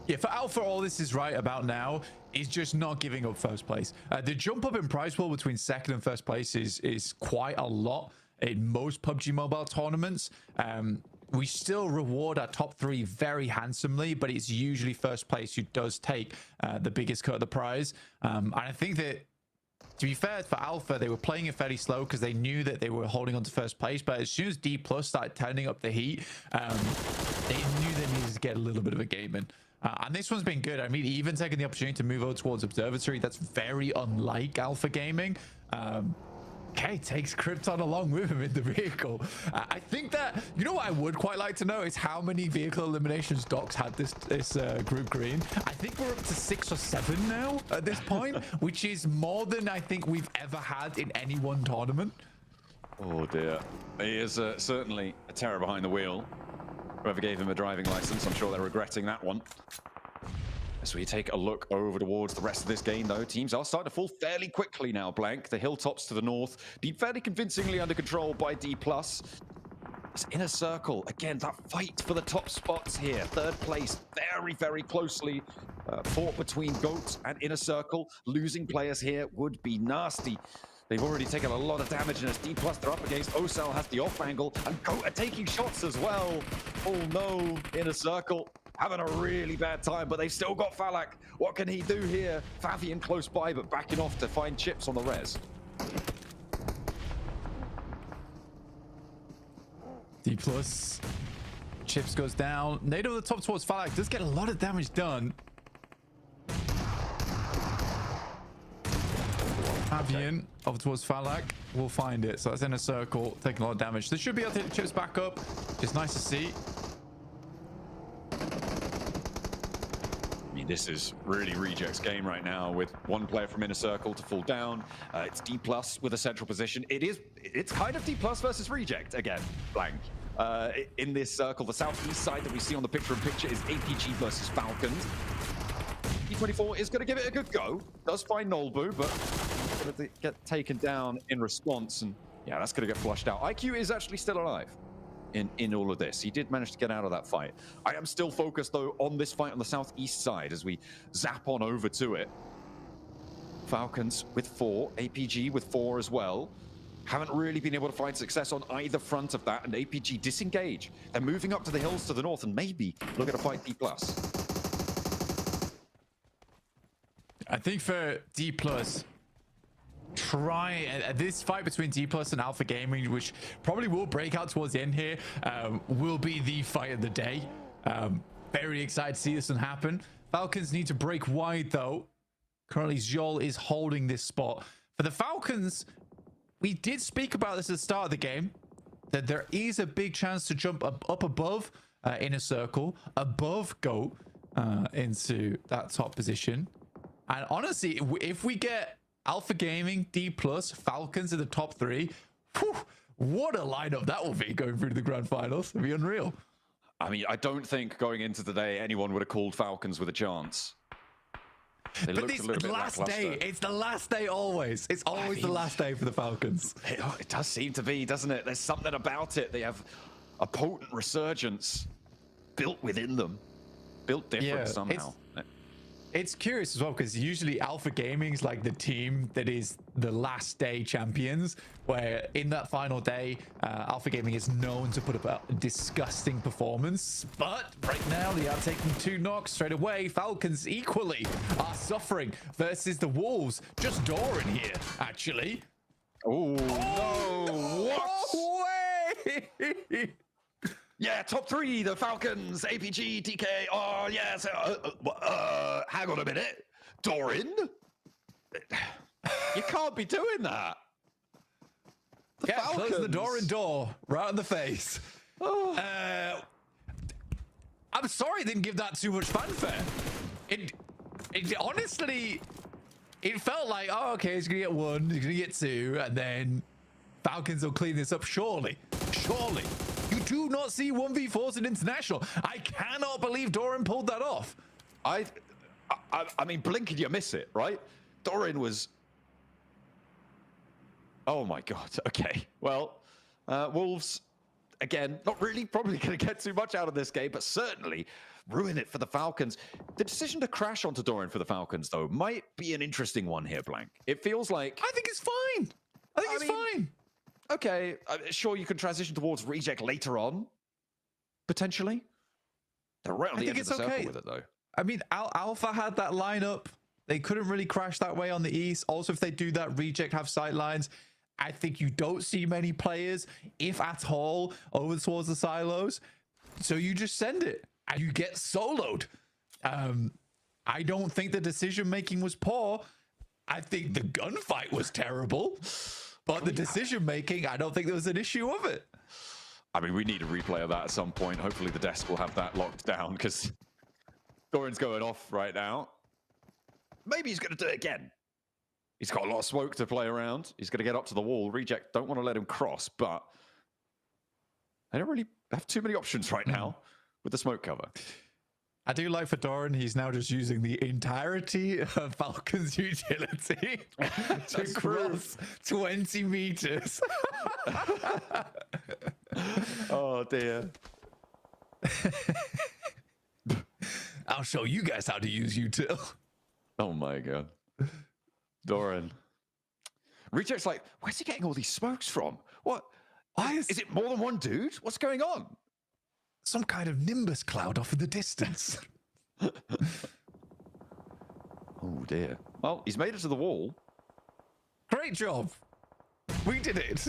S5: Yeah, for Alpha, all this is right about now is just not giving up first place. The jump up in prize pool between second and first place is quite a lot in most PUBG Mobile tournaments. we still reward our top 3 very handsomely, but it's usually first place who does take the biggest cut of the prize. And I think that, to be fair, for Alpha, they were playing it fairly slow because they knew that they were holding on to first place. But as soon as D+ started turning up the heat, they knew they needed to get a little bit of a game in. And this one's been good. I mean, even taking the opportunity to move over towards Observatory, that's very unlike Alpha Gaming. Okay, takes Krypton along with him in the vehicle. I think that, you know what I would quite like to know is how many vehicle eliminations Doc's had this group green. I think we're up to 6 or 7 now at this point, which is more than I think we've ever had in any one tournament.
S4: Oh dear. He is certainly a terror behind the wheel. Whoever gave him a driving license, I'm sure they're regretting that one. As we take a look over towards the rest of this game, though, teams are starting to fall fairly quickly now, Blank. The hilltops to the north, fairly convincingly under control by D+. This inner circle, again, that fight for the top spots here. 3rd place, very, very closely fought between GOAT and inner circle. Losing players here would be nasty. They've already taken a lot of damage, and as D+ they're up against, Osal has the off angle, and GOAT are taking shots as well. Oh no, inner circle having a really bad time, but they've still got Falak. What can he do here? Favian close by, but backing off to find chips on the res.
S5: D+. Chips goes down. Nade over the top towards Falak. Does get a lot of damage done. Favian over towards Falak. We'll find it. So that's in a circle, taking a lot of damage. They should be able to hit the chips back up. Just nice to see.
S4: I mean, this is really Reject's game right now, with one player from inner circle to fall down. It's D+ with a central position. It's kind of D+ versus Reject again, Blank. In this circle, the southeast side that we see on the picture-in-picture is APG versus Falcons. P24 is going to give it a good go. Does find Nolbu, but going to get taken down in response, and yeah, that's going to get flushed out. IQ is actually still alive in all of this. He did manage to get out of that fight. I am still focused, though, on this fight on the southeast side as we zap on over to it. Falcons with 4, APG with 4 as well. Haven't really been able to find success on either front of that, and APG disengage. They're moving up to the hills to the north and maybe look at a fight D+.
S5: I think for D+, this fight between D+ and Alpha Gaming, which probably will break out towards the end here, will be the fight of the day. Very excited to see this one happen. Falcons need to break wide, though. Currently, Zhol is holding this spot. For the Falcons, we did speak about this at the start of the game, that there is a big chance to jump up above inner circle, above GOAT into that top position. And honestly, if we get Alpha Gaming, D+, Falcons in the top 3, whew, what a lineup that will be going through to the grand finals. It'll be unreal.
S4: I mean, I don't think going into today anyone would have called Falcons with a chance.
S5: But this last day, it's the last day always. It's always the last day for the Falcons.
S4: It does seem to be, doesn't it? There's something about it. They have a potent resurgence built within them, built different somehow.
S5: It's curious as well, because usually Alpha Gaming's like the team that is the last day champions, where in that final day, Alpha Gaming is known to put up a disgusting performance. But right now, they are taking 2 knocks straight away. Falcons equally are suffering versus the Wolves. Just Doran here, actually.
S4: Oh, no. What?
S5: No way!
S4: Yeah, top 3, the Falcons, APG, TK. Oh, yes. Hang on a minute. Doran? You can't be doing that.
S5: Close the Doran door right in the face. Oh. I'm sorry I didn't give that too much fanfare. It honestly, it felt like, oh, okay, he's going to get 1, he's going to get 2, and then Falcons will clean this up, surely. Surely. You do not see 1v4s in International. I cannot believe Doran pulled that off.
S4: I mean, blink and you miss it, right? Doran was... Oh my God. Okay. Well, Wolves, again, not really probably going to get too much out of this game, but certainly ruin it for the Falcons. The decision to crash onto Doran for the Falcons, though, might be an interesting one here, Blank. It feels like...
S5: I think it's fine. I think it's fine.
S4: Okay, sure, you can transition towards Reject later on, potentially. They're right on
S5: I
S4: the
S5: think
S4: edge of the
S5: it's
S4: circle
S5: okay.
S4: with it, though.
S5: I mean, Alpha had that lineup. They couldn't really crash that way on the East. Also, if they do that, Reject have sight lines. I think you don't see many players, if at all, over towards the silos. So you just send it and you get soloed. I don't think the decision making was poor. I think the gunfight was terrible, but the decision making, I don't think there was an issue of it.
S4: I mean, we need a replay of that at some point. Hopefully the desk will have that locked down, because Doran's going off right now. Maybe he's going to do it again. He's got a lot of smoke to play around. He's going to get up to the wall. Reject don't want to let him cross, but they don't really have too many options right now with the smoke cover.
S5: I do like for Doran, he's now just using the entirety of Falcon's utility to cross 20 meters.
S4: Oh, dear.
S5: I'll show you guys how to use util.
S4: Oh, my God. Doran. Reject's like, where's he getting all these smokes from? What?
S5: Why
S4: Is it more than one dude? What's going on?
S5: some kind of nimbus cloud off in the distance?
S4: Oh, dear. Well, he's made it to the wall.
S5: Great job. We did it.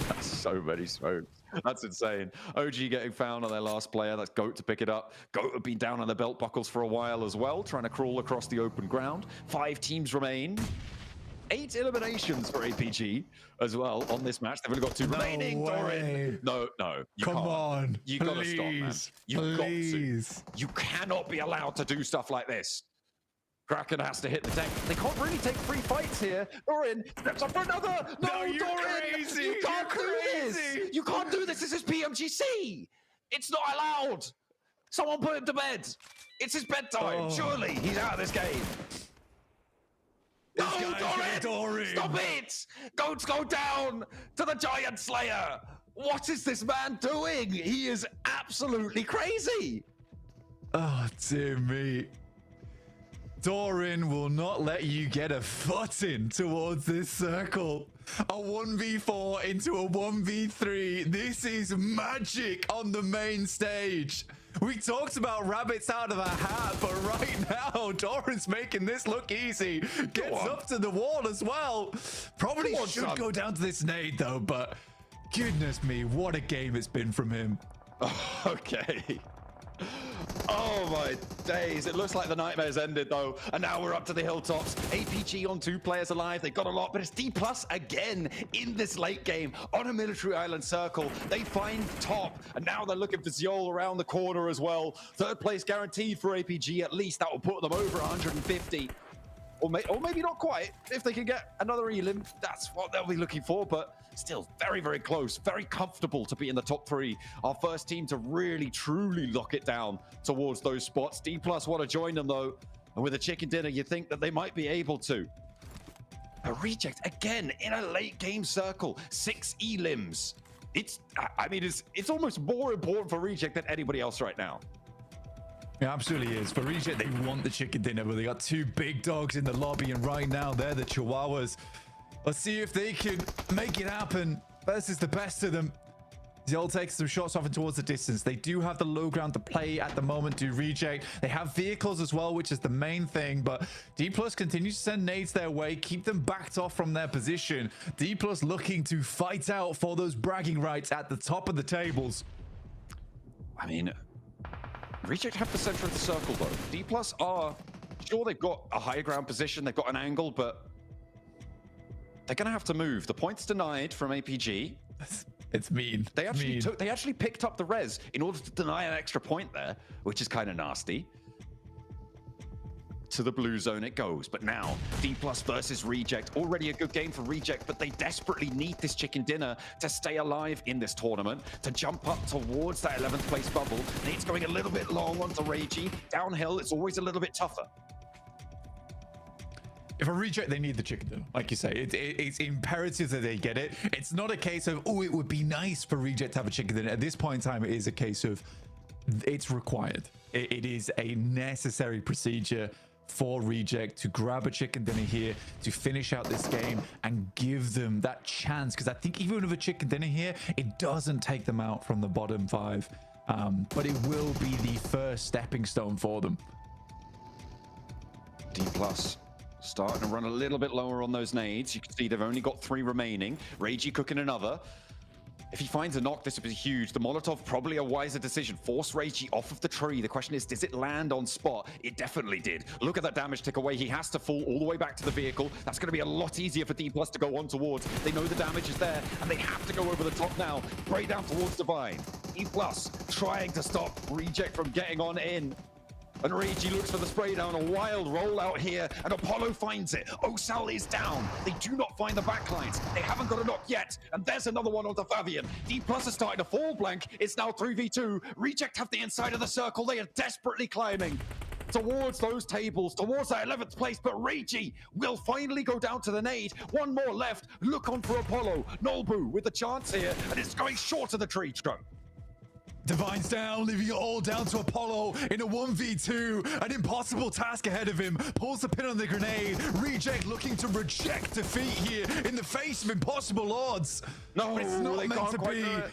S4: That's so many smokes. That's insane. OG getting found on their last player. That's Goat to pick it up. Goat have been down on the belt buckles for a while as well, trying to crawl across the open ground. 5 teams remain. 8 eliminations for APG as well on this match. They've only got 2 remaining.
S5: Way.
S4: No, you
S5: Come
S4: can't.
S5: on.
S4: You gotta stop, man. You've got to. You cannot be allowed to do stuff like this. Kraken has to hit the deck. They can't really take free fights here. Doran steps up for another. No,
S5: you're
S4: Doran,
S5: crazy.
S4: you can't do this. You can't do this. This is PMGC. It's not allowed. Someone put him to bed. It's his bedtime.
S5: Oh.
S4: Surely he's out of this game. No, Doran! Stop it! Go down to the Giant Slayer. What is this man doing? He is absolutely crazy.
S5: Oh, dear me. Doran will not let you get a foot in towards this circle. A 1v4 into a 1v3. This is magic on the main stage. We talked about rabbits out of a hat, but right now, Doran's making this look easy. Gets up to the wall as well. Probably should go down to this nade, though, but goodness me, what a game it's been from him.
S4: Okay. Oh my days. It looks like the nightmare's ended though. And now we're up to the hilltops. APG on 2 players alive. They got a lot, but it's D+ again in this late game on a military island circle. They find top, and now they're looking for Ziol around the corner as well. 3rd place guaranteed for APG. At least that will put them over 150. Or maybe not quite. If they can get another elim, that's what they'll be looking for. But still very, very close. Very comfortable to be in the top 3. Our first team to really, truly lock it down towards those spots. D+ want to join them, though. And with a chicken dinner, you think that they might be able to. A Reject, again, in a late game circle. 6 elims. I mean, it's almost more important for Reject than anybody else right now.
S5: It absolutely is. For Reject, they want the chicken dinner, but they got 2 big dogs in the lobby, and right now they're the Chihuahuas. Let's see if they can make it happen versus the best of them. Ziol takes some shots off and towards the distance. They do have the low ground to play at the moment to Reject. They have vehicles as well, which is the main thing, but D+ continues to send nades their way, keep them backed off from their position. D+ looking to fight out for those bragging rights at the top of the tables.
S4: I mean, Reject have the center of the circle, though. D+ are sure they've got a higher ground position, they've got an angle, but they're going to have to move. The point's denied from APG.
S5: It's mean.
S4: They actually picked up the res in order to deny an extra point there, which is kind of nasty. To the blue zone it goes, but now D+ versus Reject. Already a good game for Reject, but they desperately need this chicken dinner to stay alive in this tournament, to jump up towards that 11th place bubble. Nate's going a little bit long onto Ragey. Downhill, it's always a little bit tougher.
S5: If a Reject, they need the chicken dinner. Like you say, it's imperative that they get it. It's not a case of, oh, it would be nice for Reject to have a chicken dinner. At this point in time, it is a case of it's required. It is a necessary procedure. for Reject to grab a chicken dinner here to finish out this game and give them that chance, because I think even with a chicken dinner here, it doesn't take them out from the bottom 5, but it will be the first stepping stone for them.
S4: D+ starting to run a little bit lower on those nades. You can see they've only got 3 remaining. Ragey cooking another. If he finds a knock, this would be huge. The Molotov, probably a wiser decision. Force Ragey off of the tree. The question is, does it land on spot? It definitely did. Look at that damage tick away. He has to fall all the way back to the vehicle. That's going to be a lot easier for D+ to go on towards. They know the damage is there, and they have to go over the top now. Spray down towards Divine. D+ trying to stop Reject from getting on in. And Ragey looks for the spray down, a wild rollout here, and Apollo finds it. Osal is down. They do not find the backlines. They haven't got a knock yet, and there's another one onto Fabian. D+ is starting to fall blank. It's now 3v2. Reject have the inside of the circle. They are desperately climbing towards those tables, towards that 11th place, but Ragey will finally go down to the nade. One more left. Look on for Apollo. Nolbu with the chance here, and it's going short of the tree trunk.
S5: Divine's down, leaving it all down to Apollo in a 1v2. An impossible task ahead of him. Pulls the pin on the grenade. Reject looking to reject defeat here in the face of impossible odds.
S4: No,
S5: it's not
S4: they
S5: meant
S4: can't
S5: to
S4: quite
S5: be.
S4: do it.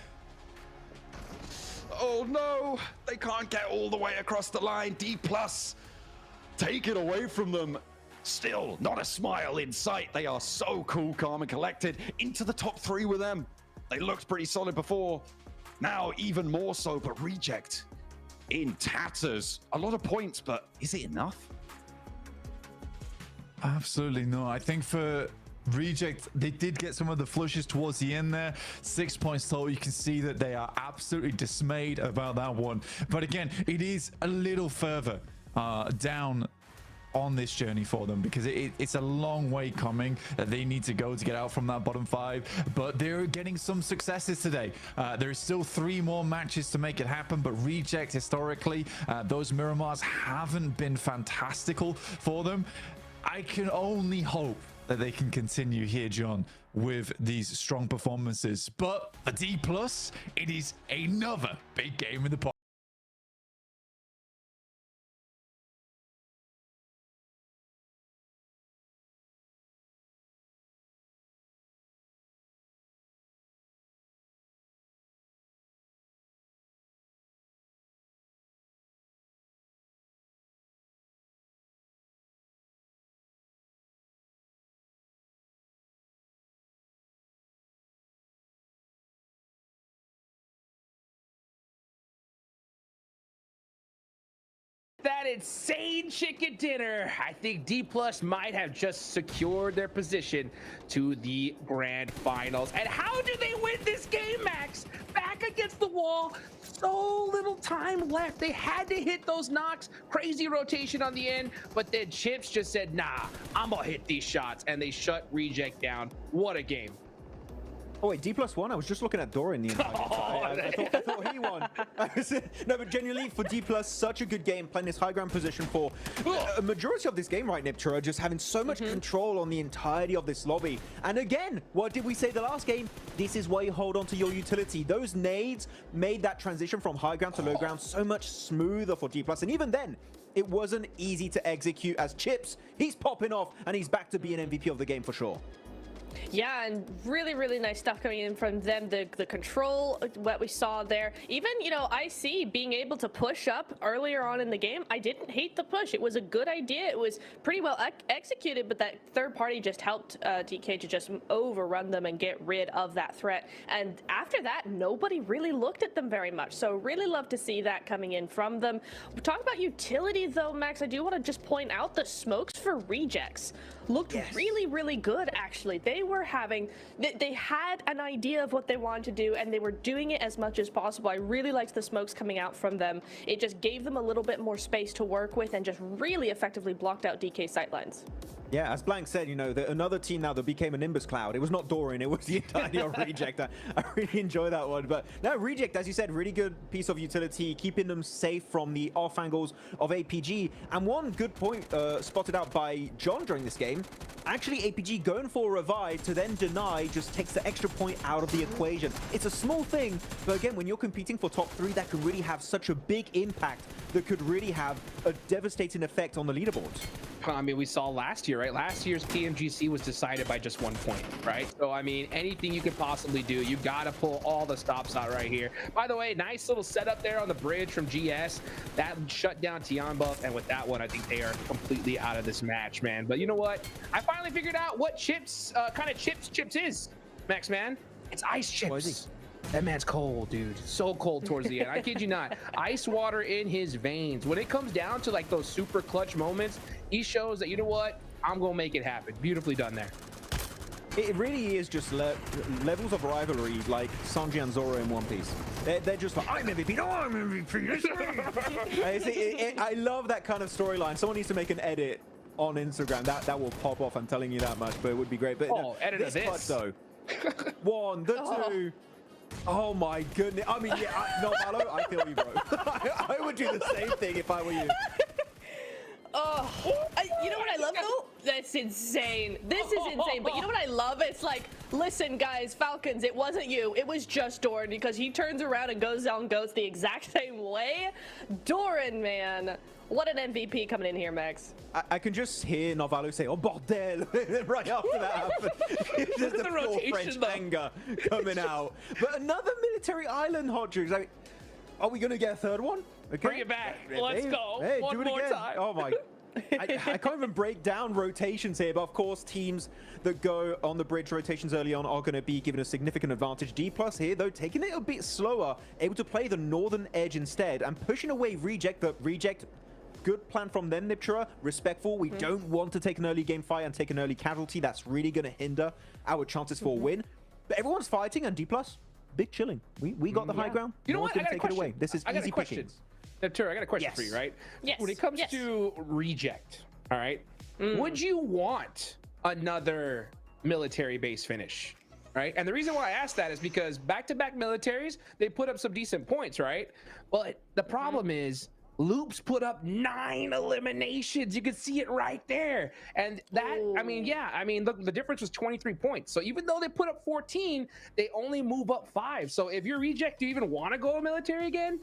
S4: Oh no, they can't get all the way across the line. D+, take it away from them. Still not a smile in sight. They are so cool, calm, and collected. Into the top 3 with them. They looked pretty solid before. Now even more so, but Reject in tatters. A lot of points, but is it enough?
S5: Absolutely not. I think for Reject, they did get some of the flushes towards the end there. 6 points total. You can see that they are absolutely dismayed about that one. But again, it is a little further down on this journey for them, because it's a long way coming that they need to go to get out from that bottom 5, but they're getting some successes today. There's still 3 more matches to make it happen, but Reject historically, those Miramars haven't been fantastical for them. I can only hope that they can continue here, John, with these strong performances, but for D+, it is another big game in the pot.
S1: That insane chicken dinner. I think D+ might have just secured their position to the grand finals. And how do they win this game, Max? Back against the wall, so little time left. They had to hit those knocks, crazy rotation on the end, but then Chips just said, nah, I'm gonna hit these shots, and they shut Reject down. What a game.
S2: Oh wait, D+1? I was just looking at Doran the entire time. I thought he won. No, but genuinely, for D+, such a good game, playing this high ground position for a majority of this game, right, Niptura, just having so much control on the entirety of this lobby. And again, what did we say the last game? This is why you hold on to your utility. Those nades made that transition from high ground to low ground so much smoother for D+. And even then, it wasn't easy to execute as Chips. He's popping off, and he's back to being MVP of the game for sure.
S3: Yeah, and really, really nice stuff coming in from them. The control, what we saw there. Even, you know, IC being able to push up earlier on in the game. I didn't hate the push. It was a good idea. It was pretty well executed, but that third party just helped DK to just overrun them and get rid of that threat. And after that, nobody really looked at them very much. So really love to see that coming in from them. Talk about utility, though, Max. I do want to just point out the smokes for Rejects looked really, really good, actually. They were having, they had an idea of what they wanted to do, and they were doing it as much as possible. I really liked the smokes coming out from them. It just gave them a little bit more space to work with and just really effectively blocked out DK sightlines.
S2: Yeah, as Blank said, you know, another team now that became a Nimbus Cloud. It was not Dorian, it was the entirety of Reject. I really enjoy that one. But no, Reject, as you said, really good piece of utility, keeping them safe from the off angles of APG. And one good point spotted out by John during this game, actually APG going for a revive to then deny just takes the extra point out of the equation. It's a small thing, but again, when you're competing for top 3, that can really have such a big impact that could really have a devastating effect on the leaderboards.
S1: I mean, we saw last year, right? Last year's PMGC was decided by just 1 point, right? So, I mean, anything you could possibly do, you got to pull all the stops out right here. By the way, nice little setup there on the bridge from GS. That shut down Tianbuff, and with that one, I think they are completely out of this match, man. But you know what? I finally figured out what Chips, kind of Chips is, Max, man. It's Ice Chips.
S2: What is he?
S1: That man's cold, dude. So cold towards the end. I kid you not. Ice water in his veins. When it comes down to like those super clutch moments, he shows that, you know what? I'm going to make it happen. Beautifully done there.
S2: It really is just levels of rivalry like Sanji and Zoro in One Piece. They're just like, I'm MVP. No, I'm MVP. I love that kind of storyline. Someone needs to make an edit on Instagram. That will pop off. I'm telling you that much, but it would be great. But
S1: oh, edit
S2: this part, though. 1, the 2. Oh my goodness. I mean, yeah, no, Malo, I feel you, bro. I would do the same thing if I were you.
S3: Oh, you know what I love though? That's insane. This is insane. But you know what I love? It's like, listen, guys, Falcons, it wasn't you. It was just Doran, because he turns around and goes down goats the exact same way. Doran, man. What an MVP coming in here, Max.
S2: I can just hear Novalo say, oh, bordel, right after that happened. It's just the full French anger coming out. But another military island, Hot Juice. Like, are we going to get a third one? Okay.
S1: Bring it back. Let's go.
S2: Hey,
S1: one
S2: do it
S1: more
S2: again.
S1: time.
S2: Oh, my. I can't even break down rotations here, but of course, teams that go on the bridge rotations early on are going to be given a significant advantage. D+ here, though, taking it a bit slower, able to play the northern edge instead and pushing away Reject. The Reject, good plan from them, Niptura. Respectful. We don't want to take an early game fight and take an early casualty. That's really going to hinder our chances for a win. But everyone's fighting, and D+, big chilling. We got the high ground.
S1: You know what? I got a
S2: take
S1: question.
S2: it away. This is easy pickings.
S1: Niptura, I got a question for you, right?
S3: Yes.
S1: When it comes to Reject, all right, would you want another military base finish? Right? And the reason why I asked that is because back-to-back militaries, they put up some decent points, right? But the problem is Loops put up 9 eliminations. You can see it right there. And that, I mean, yeah, I mean, look, the difference was 23 points. So even though they put up 14, they only move up 5. So if you're Reject, do you even want to go military again?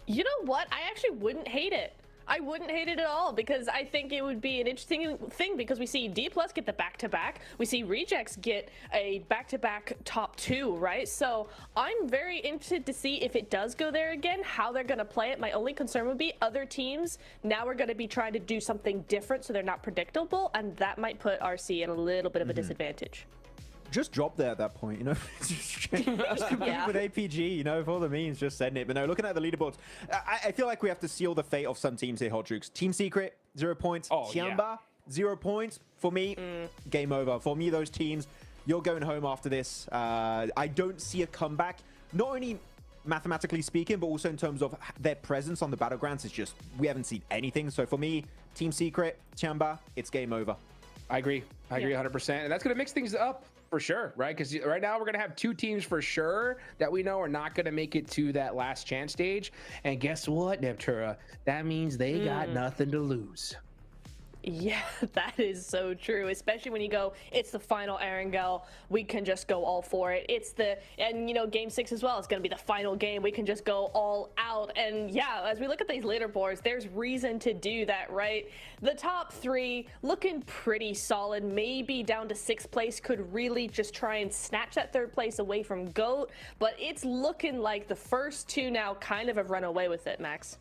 S3: You know what? I actually wouldn't hate it. I wouldn't hate it at all, because I think it would be an interesting thing, because we see D+ get the back-to-back. We see Rejects get a back-to-back top 2, right? So I'm very interested to see if it does go there again, how they're going to play it. My only concern would be other teams now are going to be trying to do something different, so they're not predictable, and that might put RC in a little bit of a disadvantage.
S2: Just drop there at that point, you know. Just compete with APG, you know, for all the means, just send it. But no, looking at the leaderboards, I feel like we have to seal the fate of some teams here, Hot Jukes. Team Secret, 0 points. Tiamba, 0 points. For me, game over. For me, those teams, you're going home after this. I don't see a comeback. Not only mathematically speaking, but also in terms of their presence on the battlegrounds. It's just, we haven't seen anything. So for me, Team Secret, Tiamba, it's game over.
S1: I agree. I agree 100%. And that's going to mix things up. For sure, right? Because right now we're going to have 2 teams for sure that we know are not going to make it to that last chance stage. And guess what, Niptura? That means they got nothing to lose.
S3: Yeah, that is so true, especially when you go, it's the final Erangel, we can just go all for it. It's the, and you know, game 6 as well, it's going to be the final game, we can just go all out. And yeah, as we look at these leaderboards, there's reason to do that, right? The top 3 looking pretty solid, maybe down to 6th place, could really just try and snatch that 3rd place away from GOAT, but it's looking like the first 2 now kind of have run away with it, Max.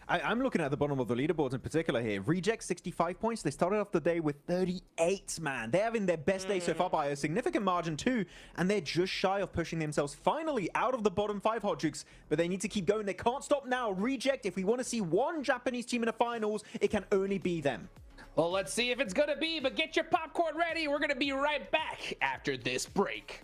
S2: I'm looking at the bottom of the leaderboards in particular here. Reject, 65 points. They started off the day with 38, man. They're having their best day so far by a significant margin too, and they're just shy of pushing themselves finally out of the bottom 5, Hot Jukes, but they need to keep going. They can't stop now. Reject, if we want to see one Japanese team in the finals, it can only be them.
S1: Well, let's see if it's going to be, but get your popcorn ready. We're going to be right back after this break.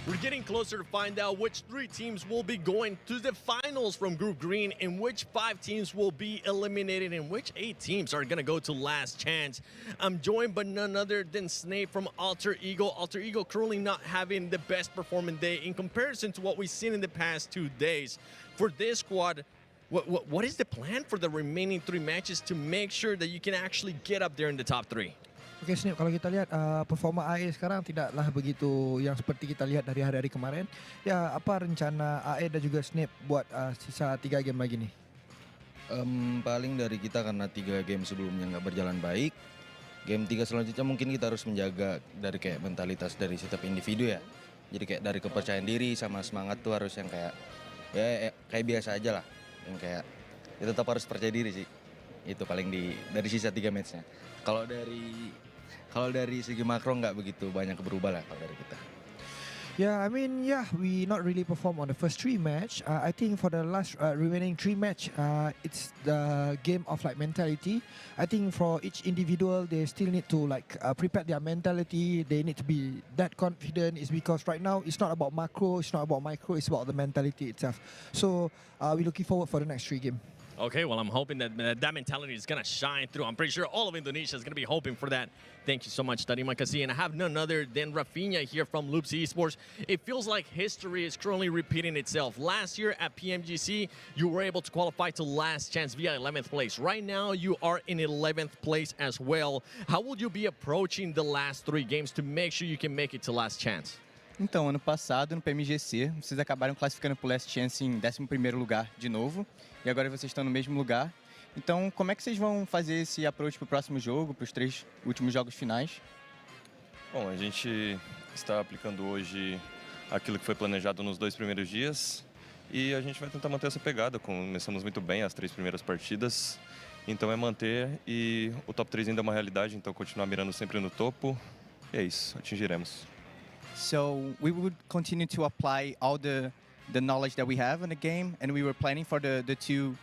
S6: We're getting closer to find out which 3 teams will be going to the finals from Group Green and which 5 teams will be eliminated and which 8 teams are going to go to last chance. I'm joined by none other than Snape from Alter Ego. Alter Ego currently not having the best performing day in comparison to what we've seen in the past 2 days. For this squad, what is the plan for the remaining 3 matches to make sure that you can actually get up there in the top 3?
S9: Oke, Snip, kalau kita lihat performa AE sekarang tidaklah begitu yang seperti kita lihat dari hari-hari kemarin. Ya, apa rencana AE dan juga Snip buat sisa 3 game lagi nih?
S10: Paling dari kita karena 3 game sebelumnya nggak berjalan baik. Game 3 selanjutnya mungkin kita harus menjaga dari kayak mentalitas dari setiap individu ya. Jadi kayak dari kepercayaan diri sama semangat tuh harus yang kayak ya kayak biasa aja lah. Yang kayak ya tetap harus percaya diri sih. Itu paling dari sisa 3 matchnya. Kalau dari segi makro nggak begitu banyak berubah lah kalau dari kita.
S9: Yeah, I mean, yeah, we not really perform on the first 3 match. I think for the last remaining 3 match, it's the game of like mentality. I think for each individual, they still need to like prepare their mentality. They need to be that confident. It's because right now it's not about macro, it's not about micro, it's about the mentality itself. So we're looking forward for the next 3 game.
S6: Okay, well, I'm hoping that that mentality is going to shine through. I'm pretty sure all of Indonesia is going to be hoping for that. Thank you so much, Tarima Kasi. And I have none other than Rafinha here from Loops Esports. It feels like history is currently repeating itself. Last year at PMGC, you were able to qualify to last chance via 11th place. Right now, you are in 11th place as well. How will you be approaching the last 3 games to make sure you can make it to last chance?
S11: Então, ano passado, no PMGC, vocês acabaram classificando para o Last Chance em 11º lugar de novo. E agora vocês estão no mesmo lugar. Então, como é que vocês vão fazer esse approach para o próximo jogo, para os 3 últimos jogos finais?
S12: Bom, a gente está aplicando hoje aquilo que foi planejado nos 2 primeiros dias. E a gente vai tentar manter essa pegada. Começamos muito bem as 3 primeiras partidas. Então é manter e o top 3 ainda é uma realidade. Então continuar mirando sempre no topo. E é isso, atingiremos.
S11: So we would continue to apply all the knowledge that we have in the game, and we were planning for the two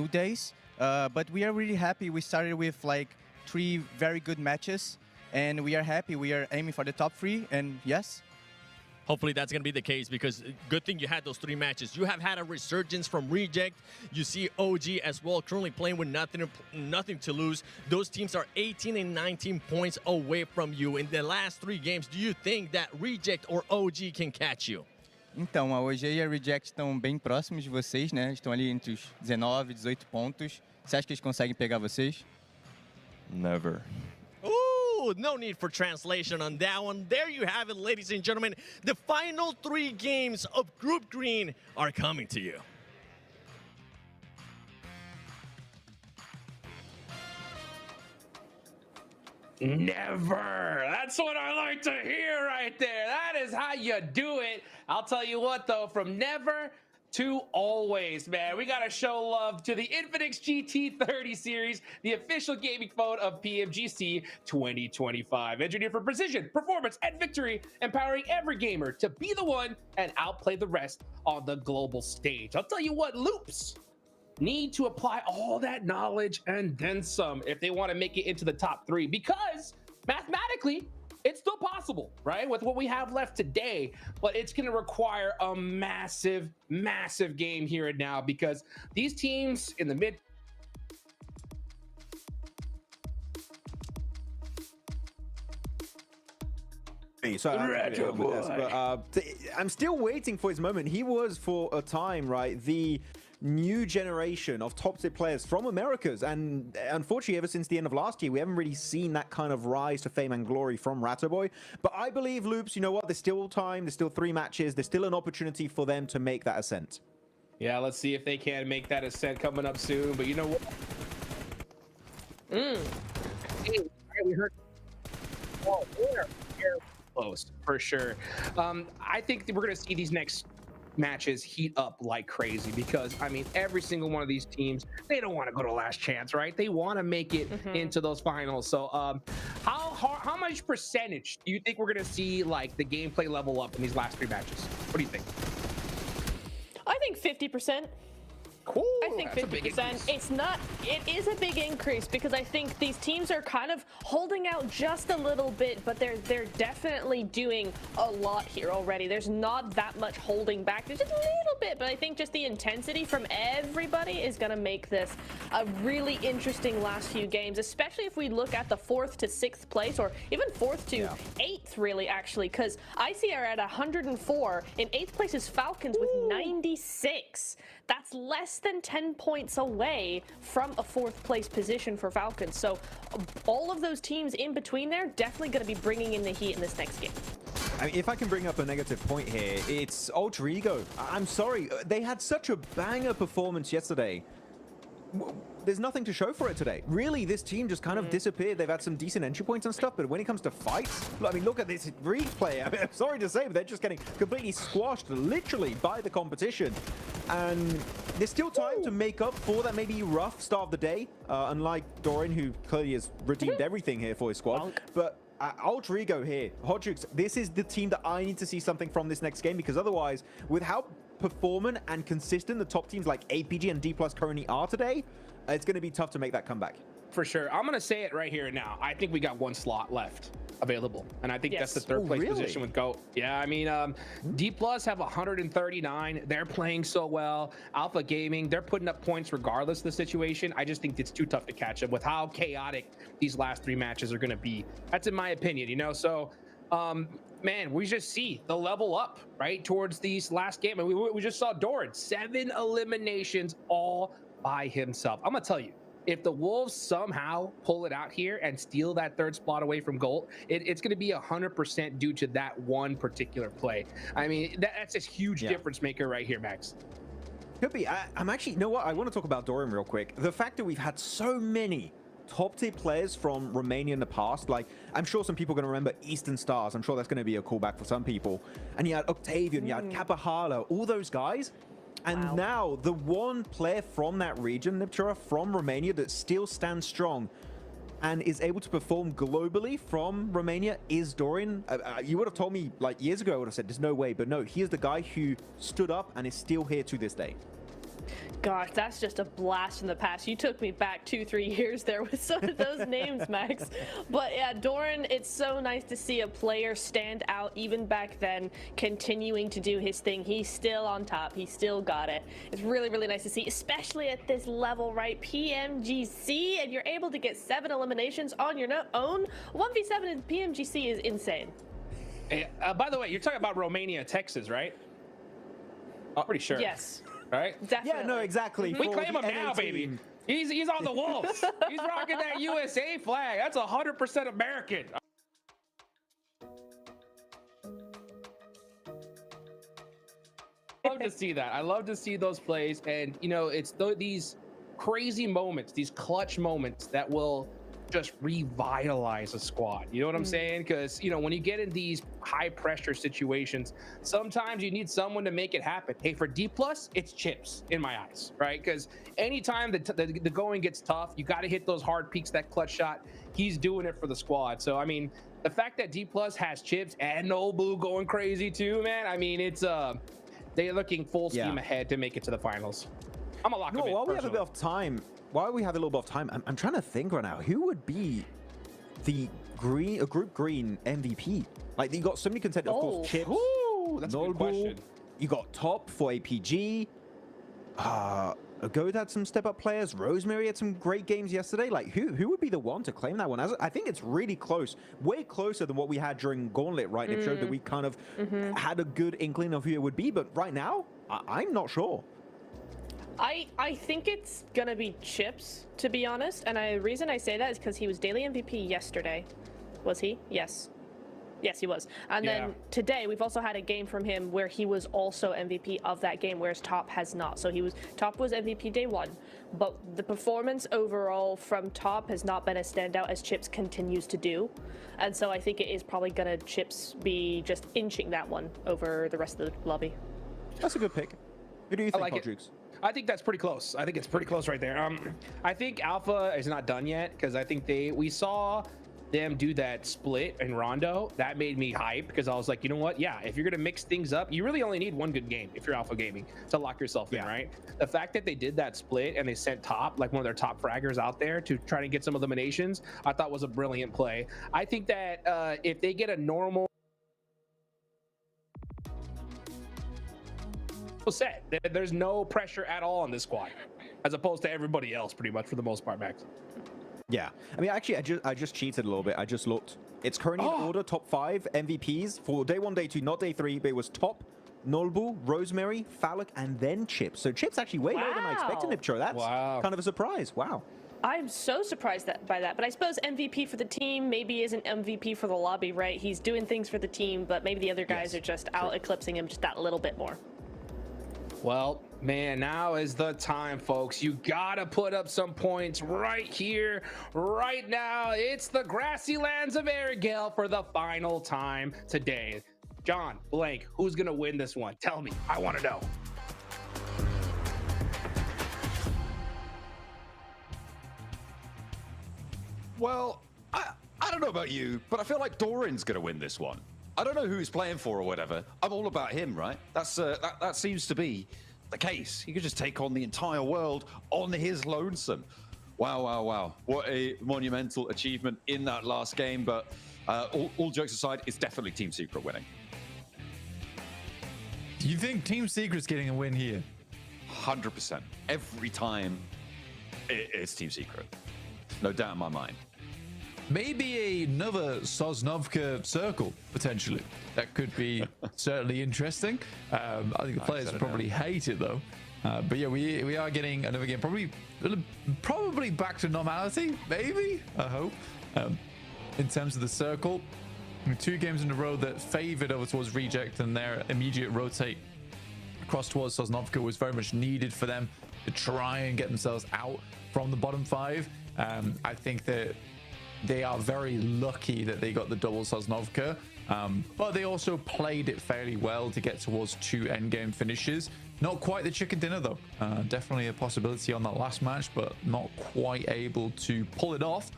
S11: days. But we are really happy. We started with like 3 very good matches, and we are happy. We are aiming for the top 3, and yes.
S6: Hopefully that's going to be the case because good thing you had those 3 matches. You have had a resurgence from Reject. You see OG as well currently playing with nothing to lose. Those teams are 18 and 19 points away from you. In the last 3 games, do you think that Reject or OG can catch you?
S11: Então, a OG e a Reject estão bem próximos de vocês, né? Estão ali entre os 19 e 18 pontos. Você acha que eles conseguem pegar vocês?
S12: Never.
S6: No need for translation on that one. There you have it, ladies and gentlemen. The final 3 games of Group Green are coming to you.
S1: Never. That's what I like to hear right there. That is how you do it. I'll tell you what, though, from never to always, man. We got to show love to the Infinix GT30 series, the official gaming phone of PMGC 2025. Engineered for precision, performance, and victory, empowering every gamer to be the one and outplay the rest on the global stage. I'll tell you what, Loops need to apply all that knowledge and then some if they want to make it into the top 3, because mathematically, it's still possible, right? With what we have left today, but it's going to require a massive, massive game here and now because these teams in the mid.
S2: So I'm still waiting for his moment. He was for a time, right, the new generation of top tier players from Americas, and unfortunately ever since the end of last year we haven't really seen that kind of rise to fame and glory from Ratoboy. But I believe, Loops, you know what, there's still time, there's still 3 matches, there's still an opportunity for them to make that ascent.
S1: Yeah, let's see if they can make that ascent coming up soon. But you know what, we heard close for sure. I think that we're going to see these next matches heat up like crazy because I mean every single one of these teams, they don't want to go to last chance, right? They want to make it into those finals. So how much percentage do you think we're going to see like the gameplay level up in these last 3 matches? What do you think?
S3: I think 50%.
S1: Cool.
S3: I think
S1: That's a big
S3: 50%.
S1: increase.
S3: It's not. It is a big increase because I think these teams are kind of holding out just a little bit, but they're definitely doing a lot here already. There's not that much holding back. There's just a little bit, but I think just the intensity from everybody is going to make this a really interesting last few games, especially if we look at the 4th to 6th place, or even 4th to 8th, really, actually, because IC are at 104. In 8th place is Falcons with 96. That's less than 10 points away from a 4th place position for Falcons. So all of those teams in between there definitely going to be bringing in the heat in this next game.
S2: I mean, if I can bring up a negative point here, it's Alter Ego. I'm sorry, they had such a banger performance yesterday. There's nothing to show for it today. Really, this team just kind of disappeared. They've had some decent entry points and stuff, but when it comes to fights, I mean, look at this replay. I mean, I'm sorry to say, but they're just getting completely squashed, literally, by the competition. And there's still time to make up for that maybe rough start of the day, unlike Doran, who clearly has redeemed everything here for his squad. But Alter Ego here, Hodgix, this is the team that I need to see something from this next game, because otherwise, with how performant and consistent the top teams like APG and D+ currently are today, it's going to be tough to make that comeback.
S1: For sure. I'm going to say it right here and now. I think we got one slot left available, and I think that's the 3rd place position with GOAT. Yeah, I mean, D+ have 139. They're playing so well. Alpha Gaming, they're putting up points regardless of the situation. I just think it's too tough to catch up with how chaotic these last 3 matches are going to be. That's in my opinion, you know? So, man, we just see the level up, right, towards these last game. And we just saw Doran, 7 eliminations all by himself. I'm going to tell you, if the Wolves somehow pull it out here and steal that 3rd spot away from GOAT, it's going to be 100% due to that one particular play. I mean, that's a huge difference maker right here, Max.
S2: Could be. I'm actually, you know what? I want to talk about Doran real quick. The fact that we've had so many top-tier players from Romania in the past, like, I'm sure some people are going to remember Eastern Stars. I'm sure that's going to be a callback for some people. And you had Octavian, you had Kapahala, all those guys. And now the one player from that region, Niptura, from Romania, that still stands strong and is able to perform globally from Romania is Doran. You would have told me like years ago, I would have said there's no way, but no, he is the guy who stood up and is still here to this day.
S3: Gosh, that's just a blast from the past. You took me back 2-3 years there with some of those names, Max. But yeah, Doran, it's so nice to see a player stand out even back then, continuing to do his thing. He's still on top. He still got it. It's really, really nice to see, especially at this level, right? PMGC, and you're able to get 7 eliminations on your own. 1v7 in PMGC is insane.
S1: Hey, by the way, you're talking about Romania, Texas, right? I'm pretty sure.
S3: Yes.
S1: Right?
S3: Definitely.
S2: Yeah, no, exactly.
S1: We claim him now, baby. He's on the Wolves. He's rocking that USA flag. That's 100% American. I love to see that. I love to see those plays, and you know, it's these crazy moments, these clutch moments that will just revitalize a squad. You know what I'm saying? Because, you know, when you get in these high pressure situations, sometimes you need someone to make it happen. Hey, for D+, it's Chips in my eyes, right? Because anytime the going gets tough, you got to hit those hard peaks, that clutch shot. He's doing it for the squad. So, I mean, the fact that D+ has Chips and Nobu going crazy too, man, I mean, it's they're looking full steam ahead to make it to the finals. I'm a lock of it.
S2: While we have a bit of time, while we have a little bit of time, I'm trying to think right now, who would be the group green MVP? Like, you got so many contenders, of course, Chips,
S1: that's a good question.
S2: You got Top for APG. Goat had some step-up players. Rosemary had some great games yesterday. Like, who would be the one to claim that one? I think it's really close, way closer than what we had during Gauntlet, right? It showed that we kind of had a good inkling of who it would be, but right now, I'm not sure.
S3: I think it's gonna be Chips, to be honest, and the reason I say that is because he was daily MVP yesterday. Was he? Yes. Yes, he was. And then today we've also had a game from him where he was also MVP of that game, whereas Top has not. So Top was MVP day 1, but the performance overall from Top has not been as standout as Chips continues to do. And so I think it is probably gonna Chips be just inching that one over the rest of the lobby.
S2: That's a good pick. Who do you think, Hodgix?
S1: I think that's pretty close. I think it's pretty close right there. I think Alpha is not done yet because I think we saw them do that split in Rondo, that made me hype because I was like, you know what? Yeah, if you're gonna mix things up, you really only need one good game if you're Alpha Gaming to lock yourself in, right? The fact that they did that split and they sent Top, like one of their top fraggers out there to try to get some eliminations, I thought was a brilliant play. I think that if they get a normal set, there's no pressure at all on this squad, as opposed to everybody else, pretty much for the most part, Max.
S2: Yeah, I mean, actually, I just cheated a little bit. I just looked. It's currently in order, top 5 MVPs for day 1, day 2, not day 3, but it was Top, Nolbu, Rosemary, Falak, and then Chips. So Chips actually way lower than I expected him, Cho. That's kind of a surprise. Wow.
S3: I'm so surprised by that, but I suppose MVP for the team maybe isn't MVP for the lobby, right? He's doing things for the team, but maybe the other guys are just out eclipsing him just that little bit more.
S1: Well, man, now is the time, folks. You gotta put up some points right here, right now. It's the grassy lands of Arigale for the final time today. John, Blank, who's gonna win this one? Tell me, I wanna know.
S4: Well, I don't know about you, but I feel like Doran's gonna win this one. I don't know who he's playing for or whatever. I'm all about him, right? That's that seems to be the case. He could just take on the entire world on his lonesome. Wow, wow, wow. What a monumental achievement in that last game. But all jokes aside, it's definitely Team Secret winning.
S5: Do you think Team Secret's getting a win here?
S4: 100%. Every time, it's Team Secret. No doubt in my mind.
S5: Maybe another Sosnovka circle, potentially. That could be certainly interesting. I think the players would probably hate it, though. But yeah, we are getting another game. Probably back to normality, maybe, I hope. In terms of the circle, 2 games in a row that favored over towards Reject, and their immediate rotate across towards Sosnovka was very much needed for them to try and get themselves out from the bottom 5. I think that they are very lucky that they got the double Sosnovka, but they also played it fairly well to get towards 2 endgame finishes. Not quite the chicken dinner, though. Definitely a possibility on that last match, but not quite able to pull it off.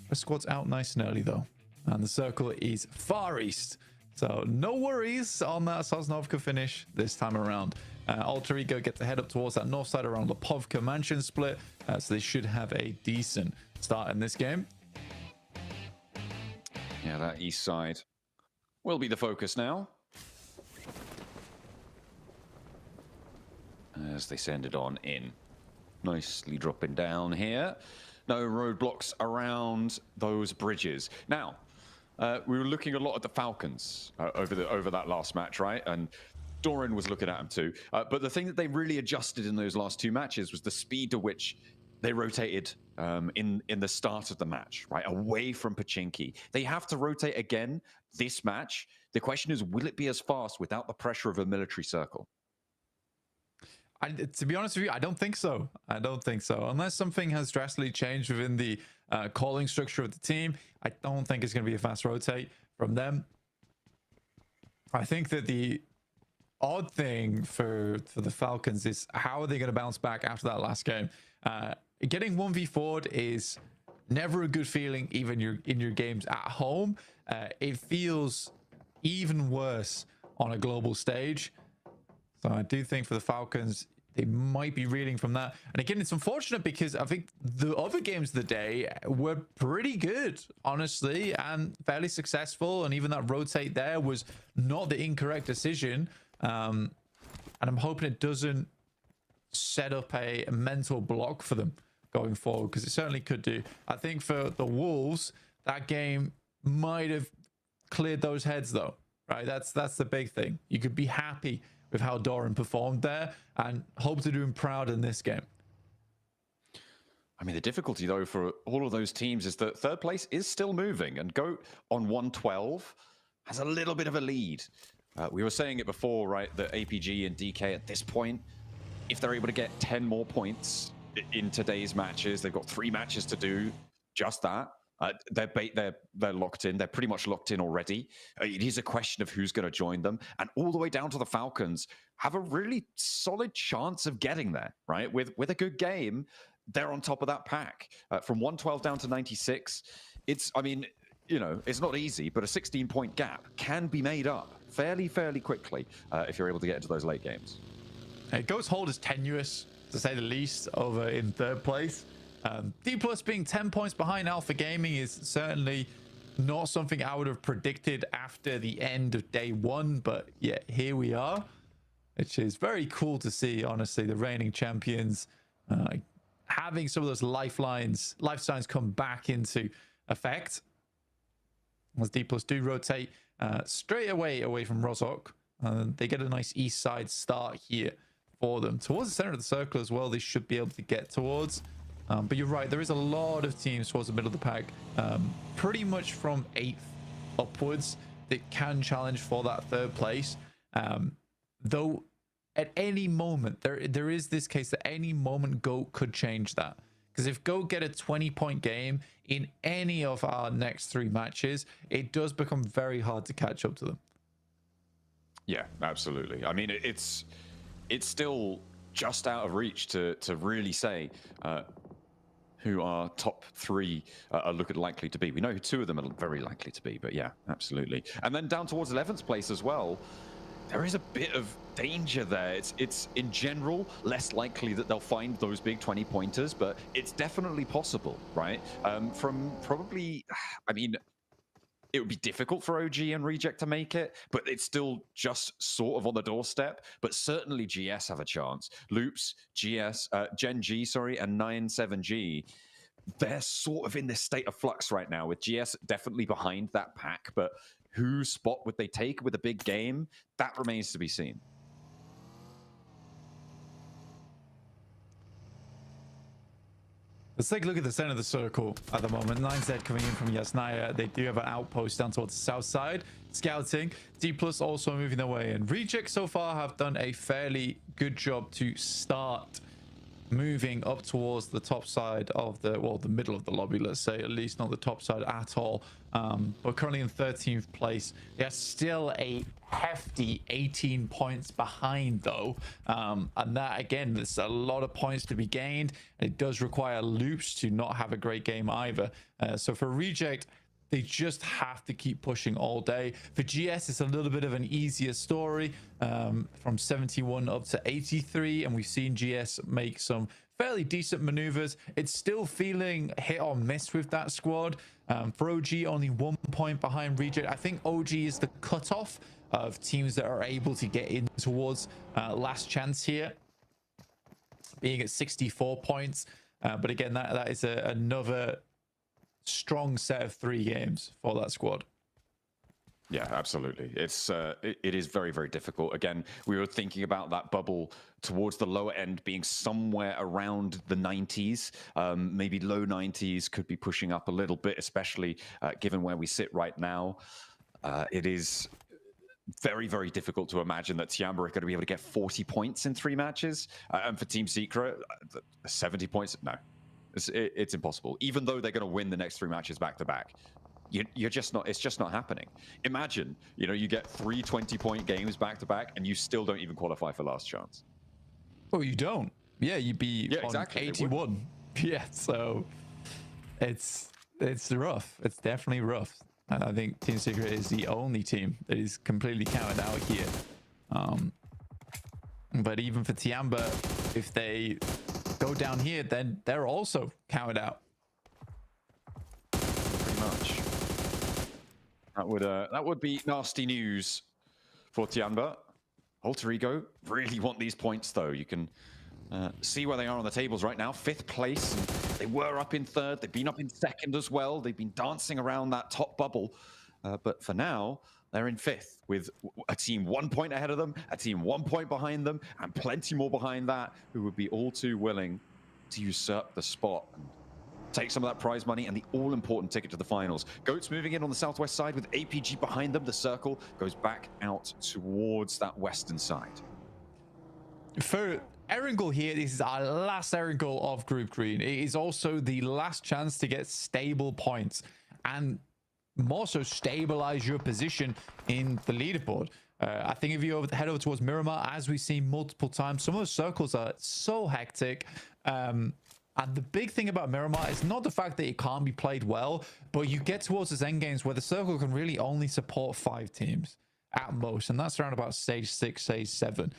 S5: The squad's out nice and early, though, and the circle is far east, so no worries on that Sosnovka finish this time around. Alter Ego get to head up towards that north side around Lipovka Mansion split, so they should have a decent start in this game.
S4: Yeah, that east side will be the focus now, as they send it on in. Nicely dropping down here. No roadblocks around those bridges. Now, we were looking a lot at the Falcons over that last match, right? And Doran was looking at them too. But the thing that they really adjusted in those last 2 matches was the speed to which they rotated in the start of the match, right? Away from Pachinki. They have to rotate again this match. The question is, will it be as fast without the pressure of a military circle?
S5: To be honest with you, I don't think so. I don't think so. Unless something has drastically changed within the calling structure of the team, I don't think it's going to be a fast rotate from them. I think that the odd thing for the Falcons is how are they going to bounce back after that last game? Getting 1v4'd is never a good feeling, even in your games at home. It feels even worse on a global stage. So I do think for the Falcons, they might be reeling from that. And again, it's unfortunate because I think the other games of the day were pretty good, honestly, and fairly successful. And even that rotate there was not the incorrect decision. And I'm hoping it doesn't set up a mental block for them going forward, because it certainly could do. I think for the Wolves, that game might have cleared those heads, though, right? That's the big thing. You could be happy with how Doran performed there and hope to do him proud in this game.
S4: I mean, the difficulty, though, for all of those teams is that third place is still moving, and Goat on 112 has a little bit of a lead. We were saying it before, right, that APG and DK at this point, if they're able to get 10 more points in today's matches, they've got 3 matches to do just that. They're locked in. They're pretty much locked in already. It is a question of who's going to join them. And all the way down to the Falcons have a really solid chance of getting there, right? With a good game, they're on top of that pack. From 112 down to 96, I mean, you know, it's not easy, but a 16-point gap can be made up fairly quickly if you're able to get into those late games.
S5: Goat's hold is tenuous, to say the least, over in third place. D+ being 10 points behind Alpha Gaming is certainly not something I would have predicted after the end of day one, but yeah, here we are, which is very cool to see, honestly. The reigning champions having some of those life signs come back into effect as D+ do rotate straight away from Rozhok. They get a nice east side start here for them towards the center of the circle as well. They should be able to get towards, but you're right, there is a lot of teams towards the middle of the pack, pretty much from 8th upwards, that can challenge for that third place. Though at any moment there is this case that any moment GOAT could change that, because if GOAT get a 20-point game in any of our next 3 matches, it does become very hard to catch up to them.
S4: Yeah, absolutely. I mean, it's still just out of reach to really say who our top 3 are looking likely to be. We know who 2 of them are very likely to be, but yeah, absolutely. And then down towards 11th place as well, there is a bit of danger there. It's in general less likely that they'll find those big 20-pointers, but it's definitely possible, right? From probably, I mean, it would be difficult for OG and Reject to make it, but it's still just sort of on the doorstep. But certainly GS have a chance. Loops, GS, Gen G, sorry, and 97G, they're sort of in this state of flux right now, with GS definitely behind that pack. But whose spot would they take with a big game? That remains to be seen.
S5: Let's take a look at the center of the circle at the moment. 9Z coming in from Yasnaya. They do have an outpost down towards the south side, scouting. D+ also moving their way in. Reject so far have done a fairly good job to start moving up towards the top side of the, well, the middle of the lobby, let's say, at least not the top side at all. But currently in 13th place. They're still a hefty 18 points behind, though. And that, again, there's a lot of points to be gained. It does require Loops to not have a great game either. So for Reject, they just have to keep pushing all day. For GS, it's a little bit of an easier story, from 71 up to 83, and we've seen GS make some fairly decent maneuvers. It's still feeling hit or miss with that squad. For OG, only 1 point behind Reject. I think OG is the cutoff of teams that are able to get in towards last chance here, being at 64 points. But again, that is another strong set of 3 games for that squad.
S4: Yeah, absolutely. It is very difficult. Again, we were thinking about that bubble towards the lower end being somewhere around the 90s, maybe low 90s, could be pushing up a little bit, especially given where we sit right now. It is very difficult to imagine that Tiamba are going to be able to get 40 points in 3 matches. And for Team Secret, 70 points, no. It's impossible. Even though they're going to win the next 3 matches back to back, you're just not. It's just not happening. Imagine, you know, you get 3 20-point games back to back, and you still don't even qualify for last chance.
S5: Oh, you don't? Yeah, you'd be on
S4: exactly.
S5: 81. Yeah, so it's rough. It's definitely rough. And I think Team Secret is the only team that is completely counted out here. But even for Tiamba, if they go down here, then they're also counted out.
S4: Pretty much. That would be nasty news for Tiamba. Alter Ego really want these points, though. You can see where they are on the tables right now. 5th place. And they were up in 3rd. They've been up in 2nd as well. They've been dancing around that top bubble. But for now, they're in 5th with a team 1 point ahead of them, a team 1 point behind them, and plenty more behind that who would be all too willing to usurp the spot and take some of that prize money and the all-important ticket to the finals. Goats moving in on the southwest side with APG behind them. The circle goes back out towards that western side.
S5: For Erangel here, this is our last Erangel of Group Green. It is also the last chance to get stable points and more so stabilize your position in the leaderboard. I think if you head over towards Miramar, as we've seen multiple times, some of the circles are so hectic. And the big thing about Miramar is not the fact that it can't be played well, but you get towards this end games where the circle can really only support 5 teams at most, and that's around about stage 6, stage 7.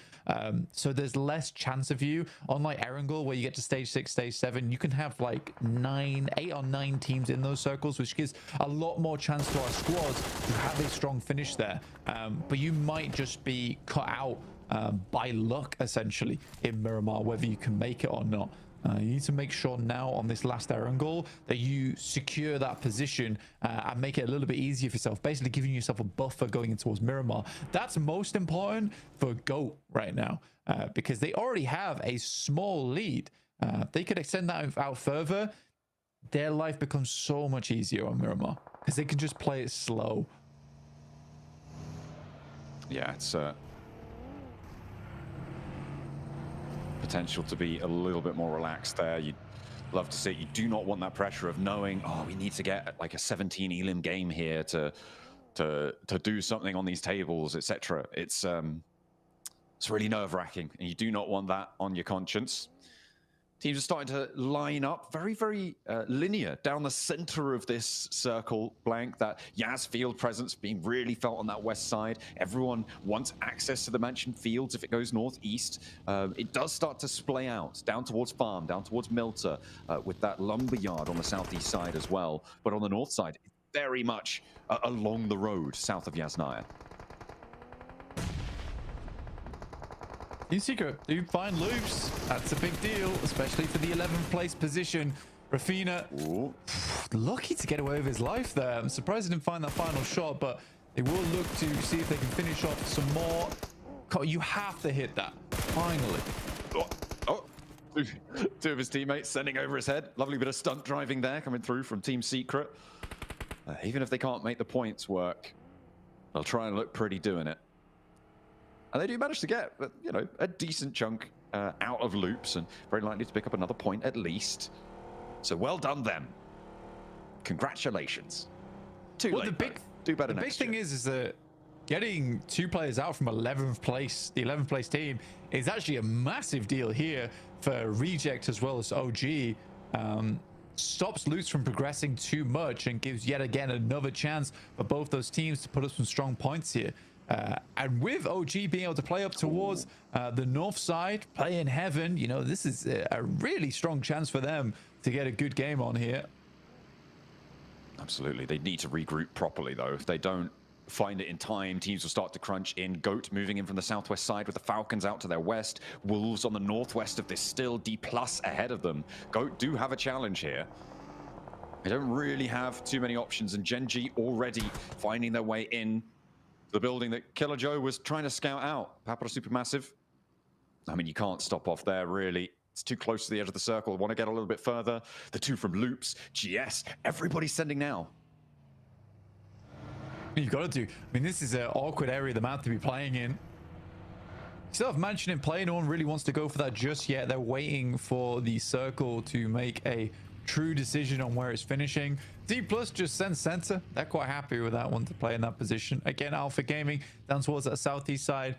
S5: So there's less chance of you. Unlike Erangel, where you get to stage 6, stage 7, you can have like 8 or 9 teams in those circles, which gives a lot more chance to our squads to have a strong finish there. But you might just be cut out by luck, essentially, in Miramar, whether you can make it or not. You need to make sure now on this last Erangel that you secure that position and make it a little bit easier for yourself, basically giving yourself a buffer going in towards Miramar. That's most important for GOAT right now, because they already have a small lead. They could extend that out further. Their life becomes so much easier on Miramar because they can just play it slow.
S4: Yeah, it's potential to be a little bit more relaxed there. You'd love to see it. You do not want that pressure of knowing, oh, we need to get like a 17 elim game here to do something on these tables, etc. It's really nerve-wracking, and you do not want that on your conscience. Teams are starting to line up very, very linear down the center of this circle blank. That Yaz field presence being really felt on that west side. Everyone wants access to the mansion fields if it goes northeast. It does start to splay out down towards farm, down towards Milter, with that lumber yard on the southeast side as well. But on the north side, very much along the road south of Yasnaya.
S5: Team Secret do find loops. That's a big deal, especially for the 11th place position. Rafina, lucky to get away with his life there. I'm surprised he didn't find that final shot, but they will look to see if they can finish off some more. You have to hit that, finally.
S4: Oh, two of his teammates sending over his head. Lovely bit of stunt driving there coming through from Team Secret. Even if they can't make the points work, they'll try and look pretty doing it. And they do manage to get, you know, a decent chunk out of loops, and very likely to pick up another point at least. So well done them. Congratulations.
S5: Well, the big thing is that getting 2 players out from 11th place, the 11th place team, is actually a massive deal here for Reject as well as OG. Stops Loops from progressing too much and gives yet again another chance for both those teams to put up some strong points here. And with OG being able to play up towards the north side, play in heaven, you know, this is a really strong chance for them to get a good game on here.
S4: Absolutely. They need to regroup properly, though. If they don't find it in time, teams will start to crunch in. GOAT moving in from the southwest side with the Falcons out to their west. Wolves on the northwest of this still D+ ahead of them. GOAT do have a challenge here. They don't really have too many options, and Gen G already finding their way in the building that Killer Joe was trying to scout out. Papara Supermassive. I mean, you can't stop off there, really. It's too close to the edge of the circle. Want to get a little bit further. The 2 from Loops, GS, everybody's sending now.
S5: You've got to do. I mean, this is an awkward area of the map to be playing in. Still have Mansion in play. No one really wants to go for that just yet. They're waiting for the circle to make a true decision on where it's finishing. D+ just sends center. They're quite happy with that one to play in that position. Again, Alpha Gaming down towards that southeast side,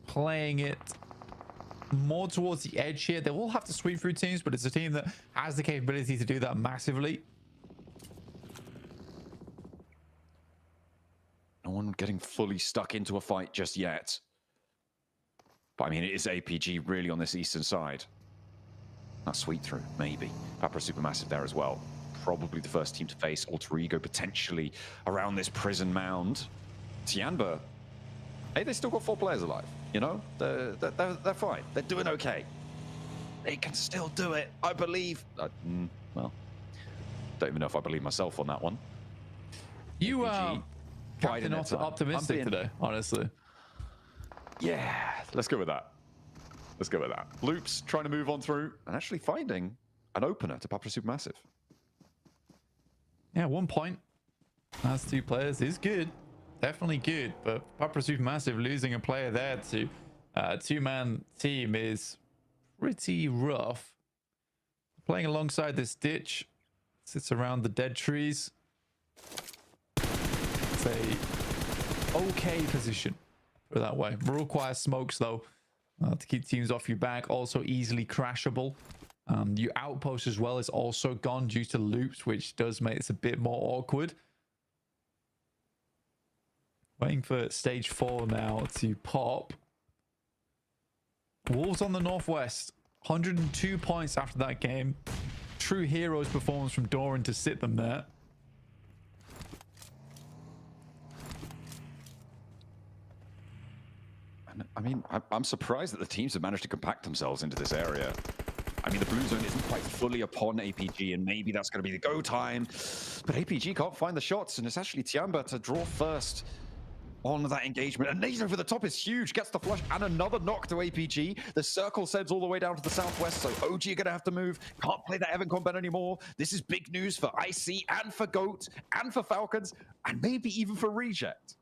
S5: playing it more towards the edge here. They will have to sweep through teams, but it's a team that has the capability to do that massively.
S4: No one getting fully stuck into a fight just yet. But I mean, it is APG really on this eastern side. That sweep through, maybe. Papara Supermassive there as well. Probably the first team to face Alter Ego potentially around this prison mound. Tianba, hey, they still got 4 players alive, you know? They're fine. They're doing okay. They can still do it, I believe. Well, don't even know if I believe myself on that one.
S5: You are Captain optimistic today, honestly.
S4: Yeah, let's go with that. Let's go with that. Loops trying to move on through and actually finding an opener to Papara Supermassive.
S5: Yeah, 1 point. That's 2 players is good. Definitely good. But Papara Supermassive losing a player there to a 2-man team is pretty rough. Playing alongside this ditch. Sits around the dead trees. It's a okay position. Put it that way. Requires smokes though. To keep teams off your back. Also easily crashable. Your outpost as well is also gone due to loops, which does make this a bit more awkward. Waiting for stage 4 now to pop. Wolves on the northwest, 102 points after that game. True heroes performance from Doran to sit them there.
S4: I mean, I'm surprised that the teams have managed to compact themselves into this area. I mean, the blue zone isn't quite fully upon APG, and maybe that's going to be the go time. But APG can't find the shots, and it's actually Tiamba to draw first on that engagement. And nade over the top is huge, gets the flush, and another knock to APG. The circle sends all the way down to the southwest, so OG are going to have to move. Can't play that Evan combat anymore. This is big news for IC, and for GOAT, and for Falcons, and maybe even for Reject.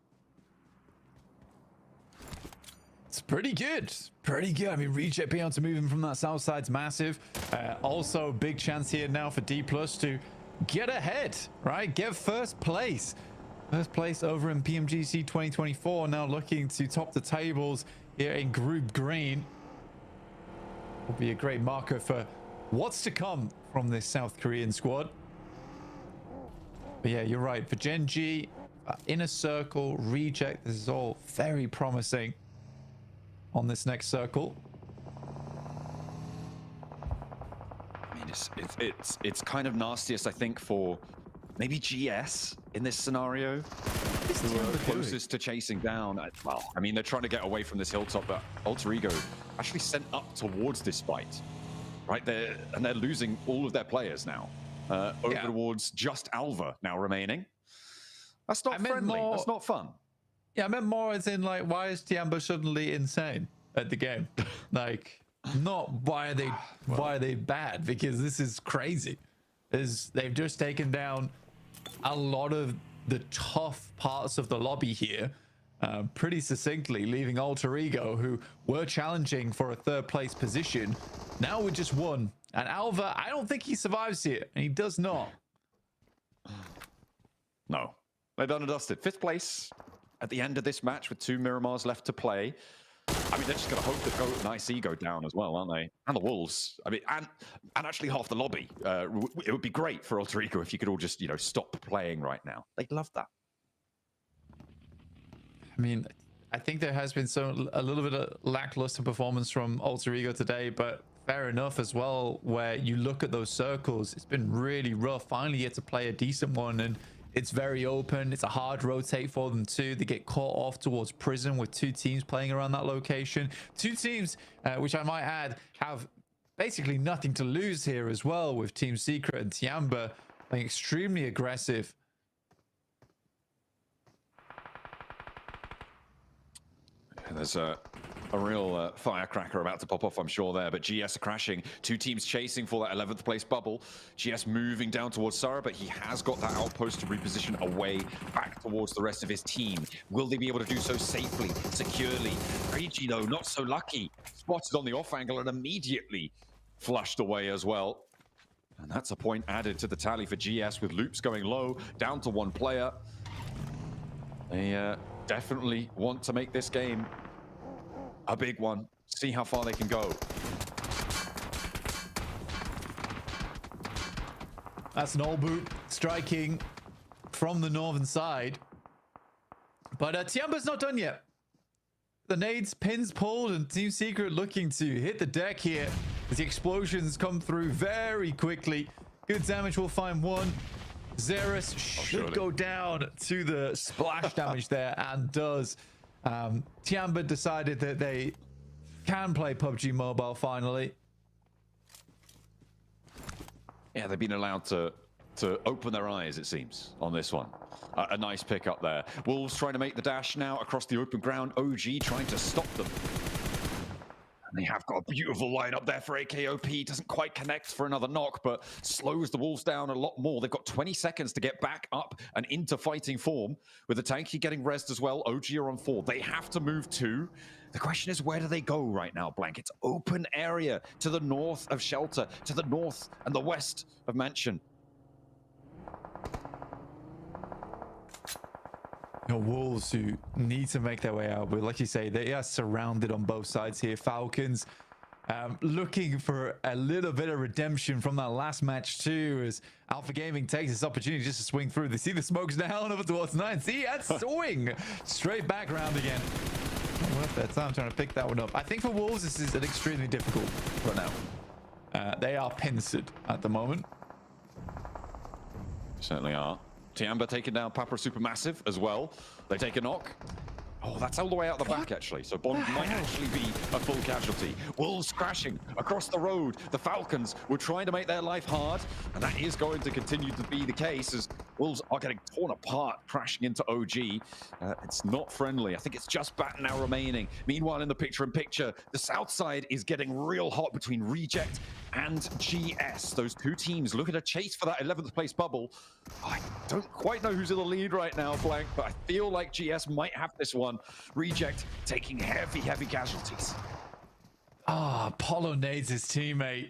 S5: It's pretty good. Pretty good. I mean, Reject being able to move him from that south side's massive. Also, big chance here now for D+ to get ahead, right? Get first place. First place over in PMGC 2024. Now looking to top the tables here in Group Green. Will be a great marker for what's to come from this South Korean squad. But yeah, you're right. For Gen G, Inner Circle, Reject, this is all very promising on this next circle.
S4: I mean, it's kind of nastiest, I think, for maybe GS in this scenario, who are closest to chasing down. Well, I mean, they're trying to get away from this hilltop, but Alter Ego actually sent up towards this fight, right? They're losing all of their players now. Over towards just Alva now remaining. That's not friendly. That's not fun.
S5: Yeah, I meant more as in, like, why is Tiamba suddenly insane at the game? Like, not why are they bad, because this is crazy. They've just taken down a lot of the tough parts of the lobby here pretty succinctly, leaving Alter Ego, who were challenging for a third place position, now with just one. And Alva, I don't think he survives here, and he does not.
S4: No, they're done and dusted. 5th place at the end of this match with 2 Miramars left to play. I mean, they're just going to hope that GOAT and IC go down as well, aren't they? And the Wolves. I mean, and actually half the lobby. It would be great for Alter Ego if you could all just, you know, stop playing right now. They'd love that.
S5: I mean, I think there has been a little bit of lackluster performance from Alter Ego today, but fair enough as well, where you look at those circles, it's been really rough. Finally get to play a decent one, and it's very open. It's a hard rotate for them too. They get caught off towards Prison with 2 teams playing around that location. 2 teams, which I might add, have basically nothing to lose here as well, with Team Secret and Tiamba playing extremely aggressive.
S4: There's a real firecracker about to pop off, I'm sure, there. But GS are crashing. 2 teams chasing for that 11th place bubble. GS moving down towards Sarah, but he has got that outpost to reposition away back towards the rest of his team. Will they be able to do so safely, securely? Regi, though, not so lucky. Spotted on the off angle and immediately flushed away as well. And that's a point added to the tally for GS, with loops going low, down to 1 player. They definitely want to make this game a big one. See how far they can go.
S5: That's an old boot striking from the northern side. But Tiamba's not done yet. The nades, pins pulled, and Team Secret looking to hit the deck here as the explosions come through very quickly. Good damage will find 1. Xerus should go down to the splash damage there, and does. Tiamba decided that they can play PUBG Mobile finally.
S4: Yeah, they've been allowed to open their eyes, it seems, on this one. A nice pick up there. Wolves trying to make the dash now across the open ground. OG trying to stop them. And they have got a beautiful line up there for AKOP. Doesn't quite connect for another knock, but slows the Wolves down a lot more. They've got 20 seconds to get back up and into fighting form. With the tanky getting rezzed as well, OG are on 4. They have to move 2. The question is, where do they go right now, Blank? It's open area to the north of Shelter, to the north and the west of Mansion.
S5: Wolves who need to make their way out, but like you say, they are surrounded on both sides here. Falcons looking for a little bit of redemption from that last match too, as Alpha Gaming takes this opportunity just to swing through. They see the smokes down over towards 9. See, and swing straight back around again. Not worth their time trying to pick that one up. I think for Wolves, this is an extremely difficult run out. They are pincered at the moment.
S4: Certainly are. Tiamba taking down Papa Supermassive as well. They take a knock. Oh, that's all the way out the back, actually. So Bond might actually be a full casualty. Wolves crashing across the road. The Falcons were trying to make their life hard, and that is going to continue to be the case as Wolves are getting torn apart, crashing into OG. It's not friendly. I think it's just Bat now remaining. Meanwhile, in the picture-in-picture, the south side is getting real hot between Reject and GS. Those two teams looking to chase for that 11th place bubble. I don't quite know who's in the lead right now, Blank, but I feel like GS might have this one. Reject taking heavy casualties.
S5: Apollo nades his teammate.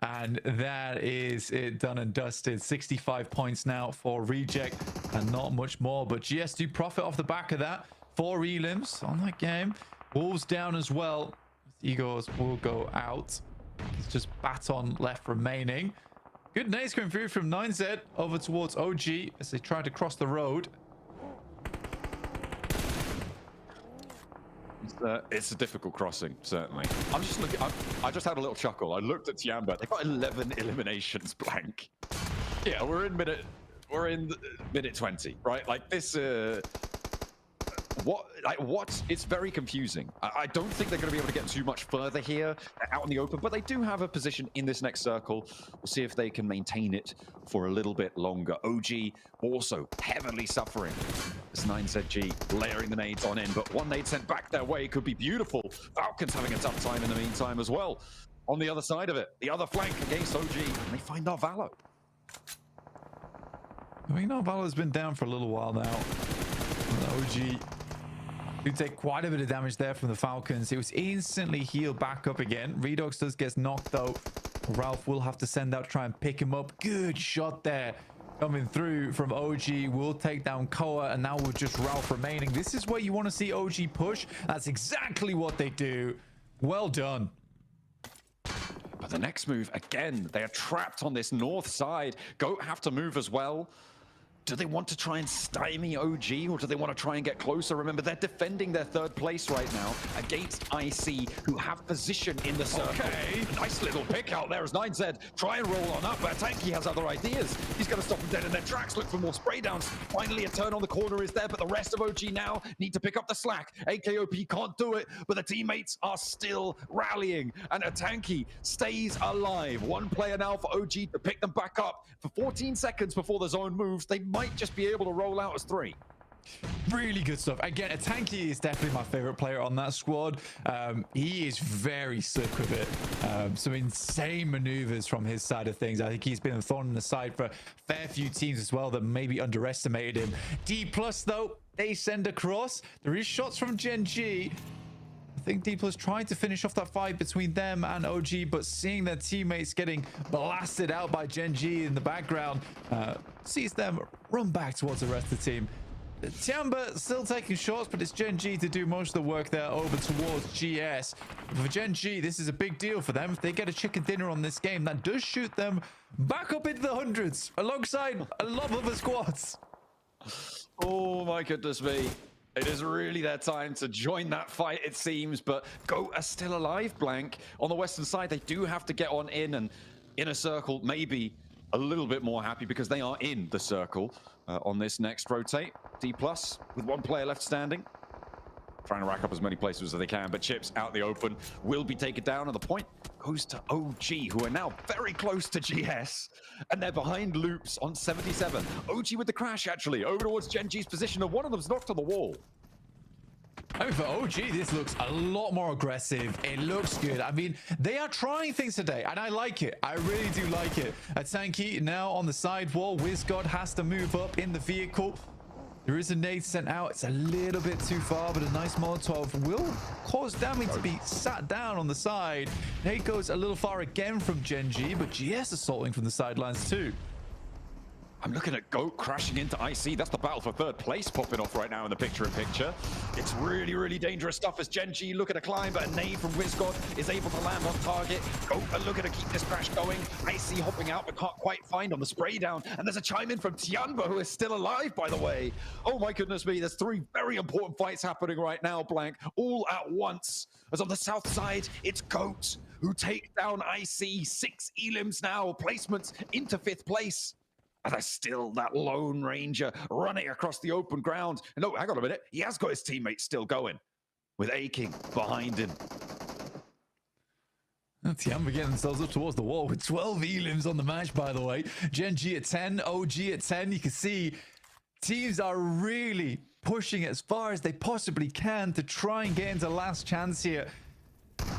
S5: And that is it, done and dusted. 65 points now for Reject and not much more. But GS do profit off the back of that. 4 elims on that game. Wolves down as well. Egos will go out. It's just Baton left remaining. Good nades coming through from 9Z over towards OG as they try to cross the road.
S4: It's a difficult crossing, certainly. I'm just looking. I just had a little chuckle. I looked at Tiamba. They've got 11 eliminations, Blank. Yeah, we're in minute 20, right? Like this. It's very confusing. I don't think they're going to be able to get too much further here out in the open, but they do have a position in this next circle. We'll see if they can maintain it for a little bit longer. OG also heavily suffering. This 9ZG layering the nades on in, but one nade sent back their way could be beautiful. Falcons having a tough time in the meantime as well. On the other side of it, the other flank against OG, and they find Narvalo.
S5: I mean, Narvalo's been down for a little while now. OG do take quite a bit of damage there from the Falcons. It was instantly healed back up again. Redox does get knocked though. Ralph will have to send out, try and pick him up. Good shot there coming through from OG. Will take down Koa, and now with just Ralph remaining. This is where you want to see OG push. That's exactly what they do. Well done.
S4: But the next move, again, they are trapped on this north side. Goat have to move as well. Do they want to try and stymie OG, or do they want to try and get closer? Remember, they're defending their 3rd place right now against IC, who have position in the circle. Okay. A nice little pick out there as 9Z try and roll on up, but Tanky has other ideas. He's going to stop them dead in their tracks, look for more spray downs. Finally, a turn on the corner is there, but the rest of OG now need to pick up the slack. AKOP can't do it, but the teammates are still rallying, and Tanky stays alive. One player now for OG to pick them back up. For 14 seconds before the zone moves, they might just be able to roll out as 3.
S5: Really good stuff. Again, Tanky is definitely my favorite player on that squad. He is very slick with it. Some insane maneuvers from his side of things. I think he's been a thorn in the side for a fair few teams as well that maybe underestimated him. D+ though, they send across. There is shots from Gen G. I think D+ trying to finish off that fight between them and OG, but seeing their teammates getting blasted out by Gen G in the background, sees them run back towards the rest of the team. Tiamba still taking shots, but it's Gen G to do most of the work there over towards GS. For Gen G, this is a big deal for them. If they get a chicken dinner on this game, that does shoot them back up into the hundreds alongside a lot of other squads.
S4: Oh my goodness me. It is really their time to join that fight, it seems, but Goat are still alive, Blank. On the western side, they do have to get on in, and Inner Circle maybe a little bit more happy because they are in the circle on this next rotate. D+ with one player left standing. Trying to rack up as many places as they can, but Chips out the open will be taken down, and the point goes to OG, who are now very close to GS, and they're behind Loops on 77. OG with the crash, actually, over towards Gen G's position, and one of them's knocked on the wall.
S5: I mean, for OG, this looks a lot more aggressive. It looks good. I mean, they are trying things today, and I like it. I really do like it. A Tanky now on the side wall. WizGod has to move up in the vehicle. There is a nade sent out. It's a little bit too far, but a nice Molotov will cause damage to be sat down on the side. Nade goes a little far again from Gen G, but GS assaulting from the sidelines too.
S4: I'm looking at Goat crashing into IC. That's the battle for third place popping off right now in the picture-in-picture. It's really, really dangerous stuff as Gen G look at a climb, but a nade from WizGod is able to land on target. Goat are looking to keep this crash going. IC hopping out, but can't quite find on the spray down. And there's a chime in from Tianba, who is still alive, by the way. Oh my goodness me, there's 3 very important fights happening right now, Blank, all at once. As on the south side, it's Goat who take down IC. 6 elims now, placements into 5th place. And there's still that Lone Ranger running across the open ground. And no, hang on a minute. He has got his teammates still going with A-King behind him.
S5: Tianba getting themselves up towards the wall with 12 elims on the match, by the way. Gen G at 10, OG at 10. You can see teams are really pushing as far as they possibly can to try and get into last chance here.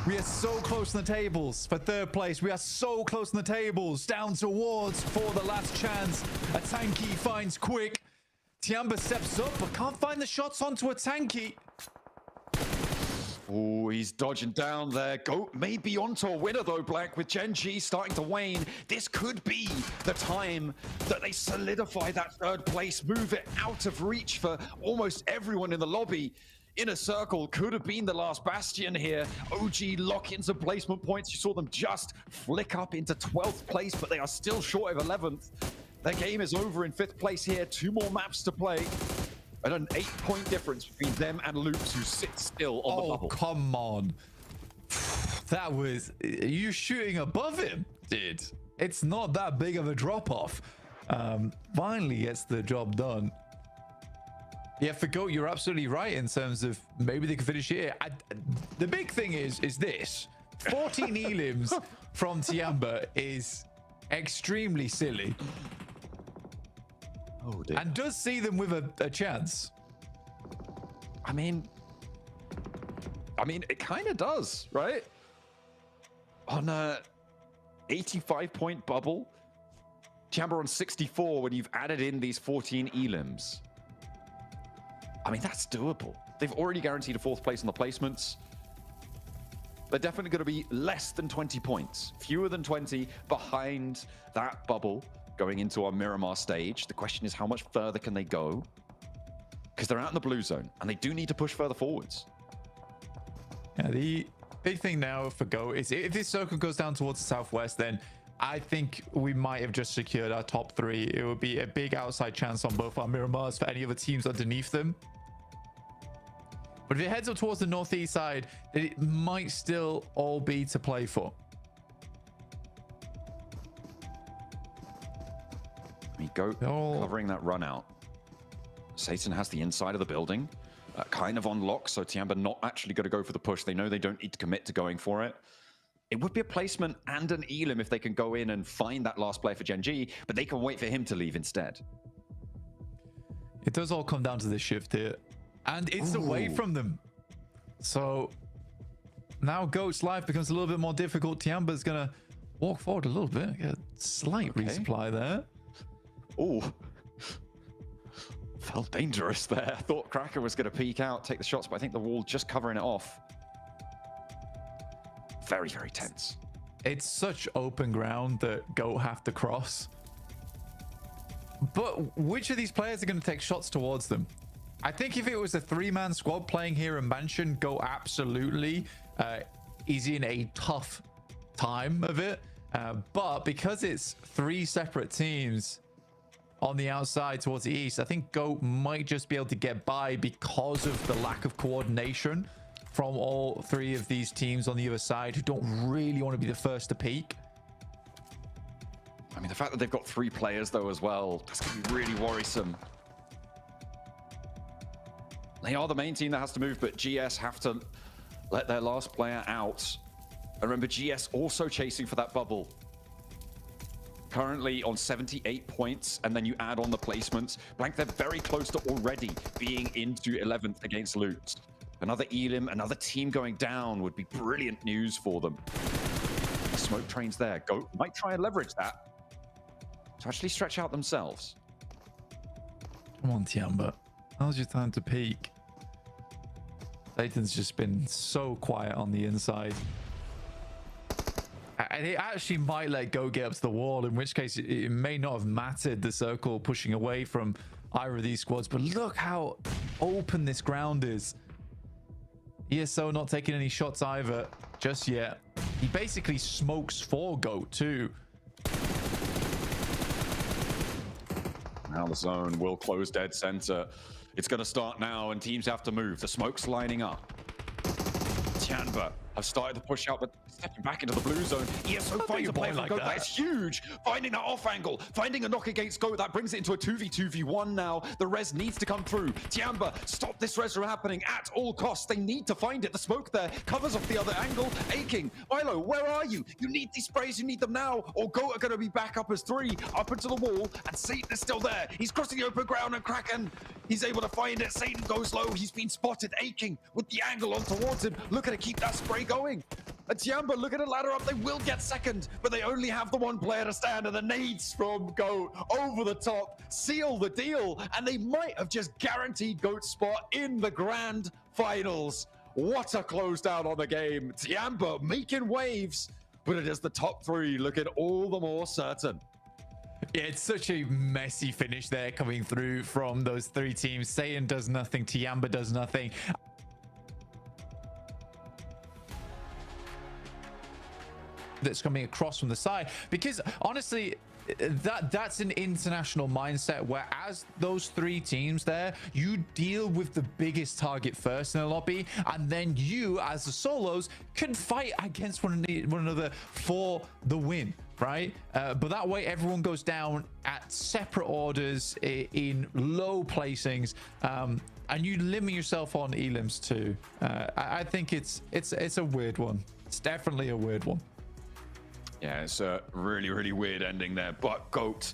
S5: We are so close on the tables for 3rd place. We are so close on the tables down towards for the last chance. A Tanky finds Quick. Tianba steps up but can't find the shots onto a Tanky.
S4: Oh, he's dodging down there. Goat may be onto a winner though, Blank, with Gen G starting to wane. This could be the time that they solidify that 3rd place, move it out of reach for almost everyone in the lobby. Inner Circle could have been the last bastion here. OG lock in some placement points. You saw them just flick up into 12th place, but they are still short of 11th. Their game is over in 5th place here. 2 more maps to play. And an 8-point difference between them and Loops, who sit still on the bubble.
S5: Oh, come on. That was... You shooting above him, dude. It's not that big of a drop-off. Finally gets the job done. Yeah, for Goat, you're absolutely right in terms of maybe they could finish here. The big thing is this. 14 elims from Tianba is extremely silly.
S4: Oh, dear.
S5: And does see them with a chance.
S4: I mean, it kind of does, right? On a 85-point bubble, Tianba on 64 when you've added in these 14 elims. I mean, that's doable. They've already guaranteed a 4th place on the placements. They're definitely going to be less than 20 points, fewer than 20 behind that bubble going into our Miramar stage. The question is, how much further can they go? Because they're out in the blue zone and they do need to push further forwards.
S5: Yeah, the big thing now for Go is if this circle goes down towards the southwest, then I think we might have just secured our top 3. It would be a big outside chance on both our Miramars for any other teams underneath them. But if it heads up towards the northeast side, then it might still all be to play for.
S4: We go covering that run out. Satan has the inside of the building, kind of on lock, so Tianba not actually going to go for the push. They know they don't need to commit to going for it. It would be a placement and an elim if they can go in and find that last player for Gen G, but they can wait for him to leave instead.
S5: It does all come down to this shift here. And it's away from them. So now Goat's life becomes a little bit more difficult. Tianba's going to walk forward a little bit. Get a slight resupply there.
S4: Oh, felt dangerous there. I thought Cracker was going to peek out, take the shots, but I think the wall just covering it off. Very, very tense.
S5: It's such open ground that Goat have to cross. But which of these players are going to take shots towards them? I think if it was a 3-man squad playing here in Mansion, Goat absolutely is in a tough time of it. But because it's 3 separate teams on the outside towards the east, I think Goat might just be able to get by because of the lack of coordination from all 3 of these teams on the other side who don't really want to be the first to peak.
S4: I mean, the fact that they've got 3 players though as well, that's going to be really worrisome. They are the main team that has to move, but GS have to let their last player out. And remember, GS also chasing for that bubble. Currently on 78 points, and then you add on the placements. Blank, they're very close to already being into 11th against Loot. Another Elim, another team going down would be brilliant news for them. The smoke train's there. Goat might try and leverage that to actually stretch out themselves.
S5: Come on, Tianba. Now's your time to peak. Satan's just been so quiet on the inside. And it actually might let Go get up to the wall, in which case it may not have mattered the circle pushing away from either of these squads. But look how open this ground is. ESO not taking any shots either just yet. He basically smokes for Goat too.
S4: Now the zone will close dead center. It's going to start now, and teams have to move. The smoke's lining up. Tianba have started to push out, but stepping back into the blue zone. ESO finds a play like that. That's huge. Finding that off angle, finding a knock against Go. That brings it into a 2v2v1 now. The res needs to come through. Tianba, stop this res from happening at all costs. They need to find it. The smoke there covers off the other angle. Aching, Milo, where are you? You need these sprays. You need them now, or Go are going to be back up as 3 up into the wall, and Satan is still there. He's crossing the open ground, and Kraken, he's able to find it. Satan goes low. He's been spotted. Aching with the angle on towards him. Looking to keep that spray going. And Tianba looking to ladder up. They will get second, but they only have the one player to stand, and the nades from Goat over the top seal the deal, and they might have just guaranteed Goat's spot in the grand finals. What a close down on the game. Tianba making waves, but it is the top 3 looking all the more certain.
S5: Yeah, it's such a messy finish there coming through from those 3 teams. Saiyan does nothing, Tianba does nothing. That's coming across from the side, because honestly that's an international mindset, where as those 3 teams there, you deal with the biggest target first in the lobby, and then you as the solos can fight against one another for the win, right? But that way everyone goes down at separate orders in low placings, and you limit yourself on elims too. I think it's a weird one. It's definitely a weird one.
S4: Yeah, it's a really, really weird ending there, but Goat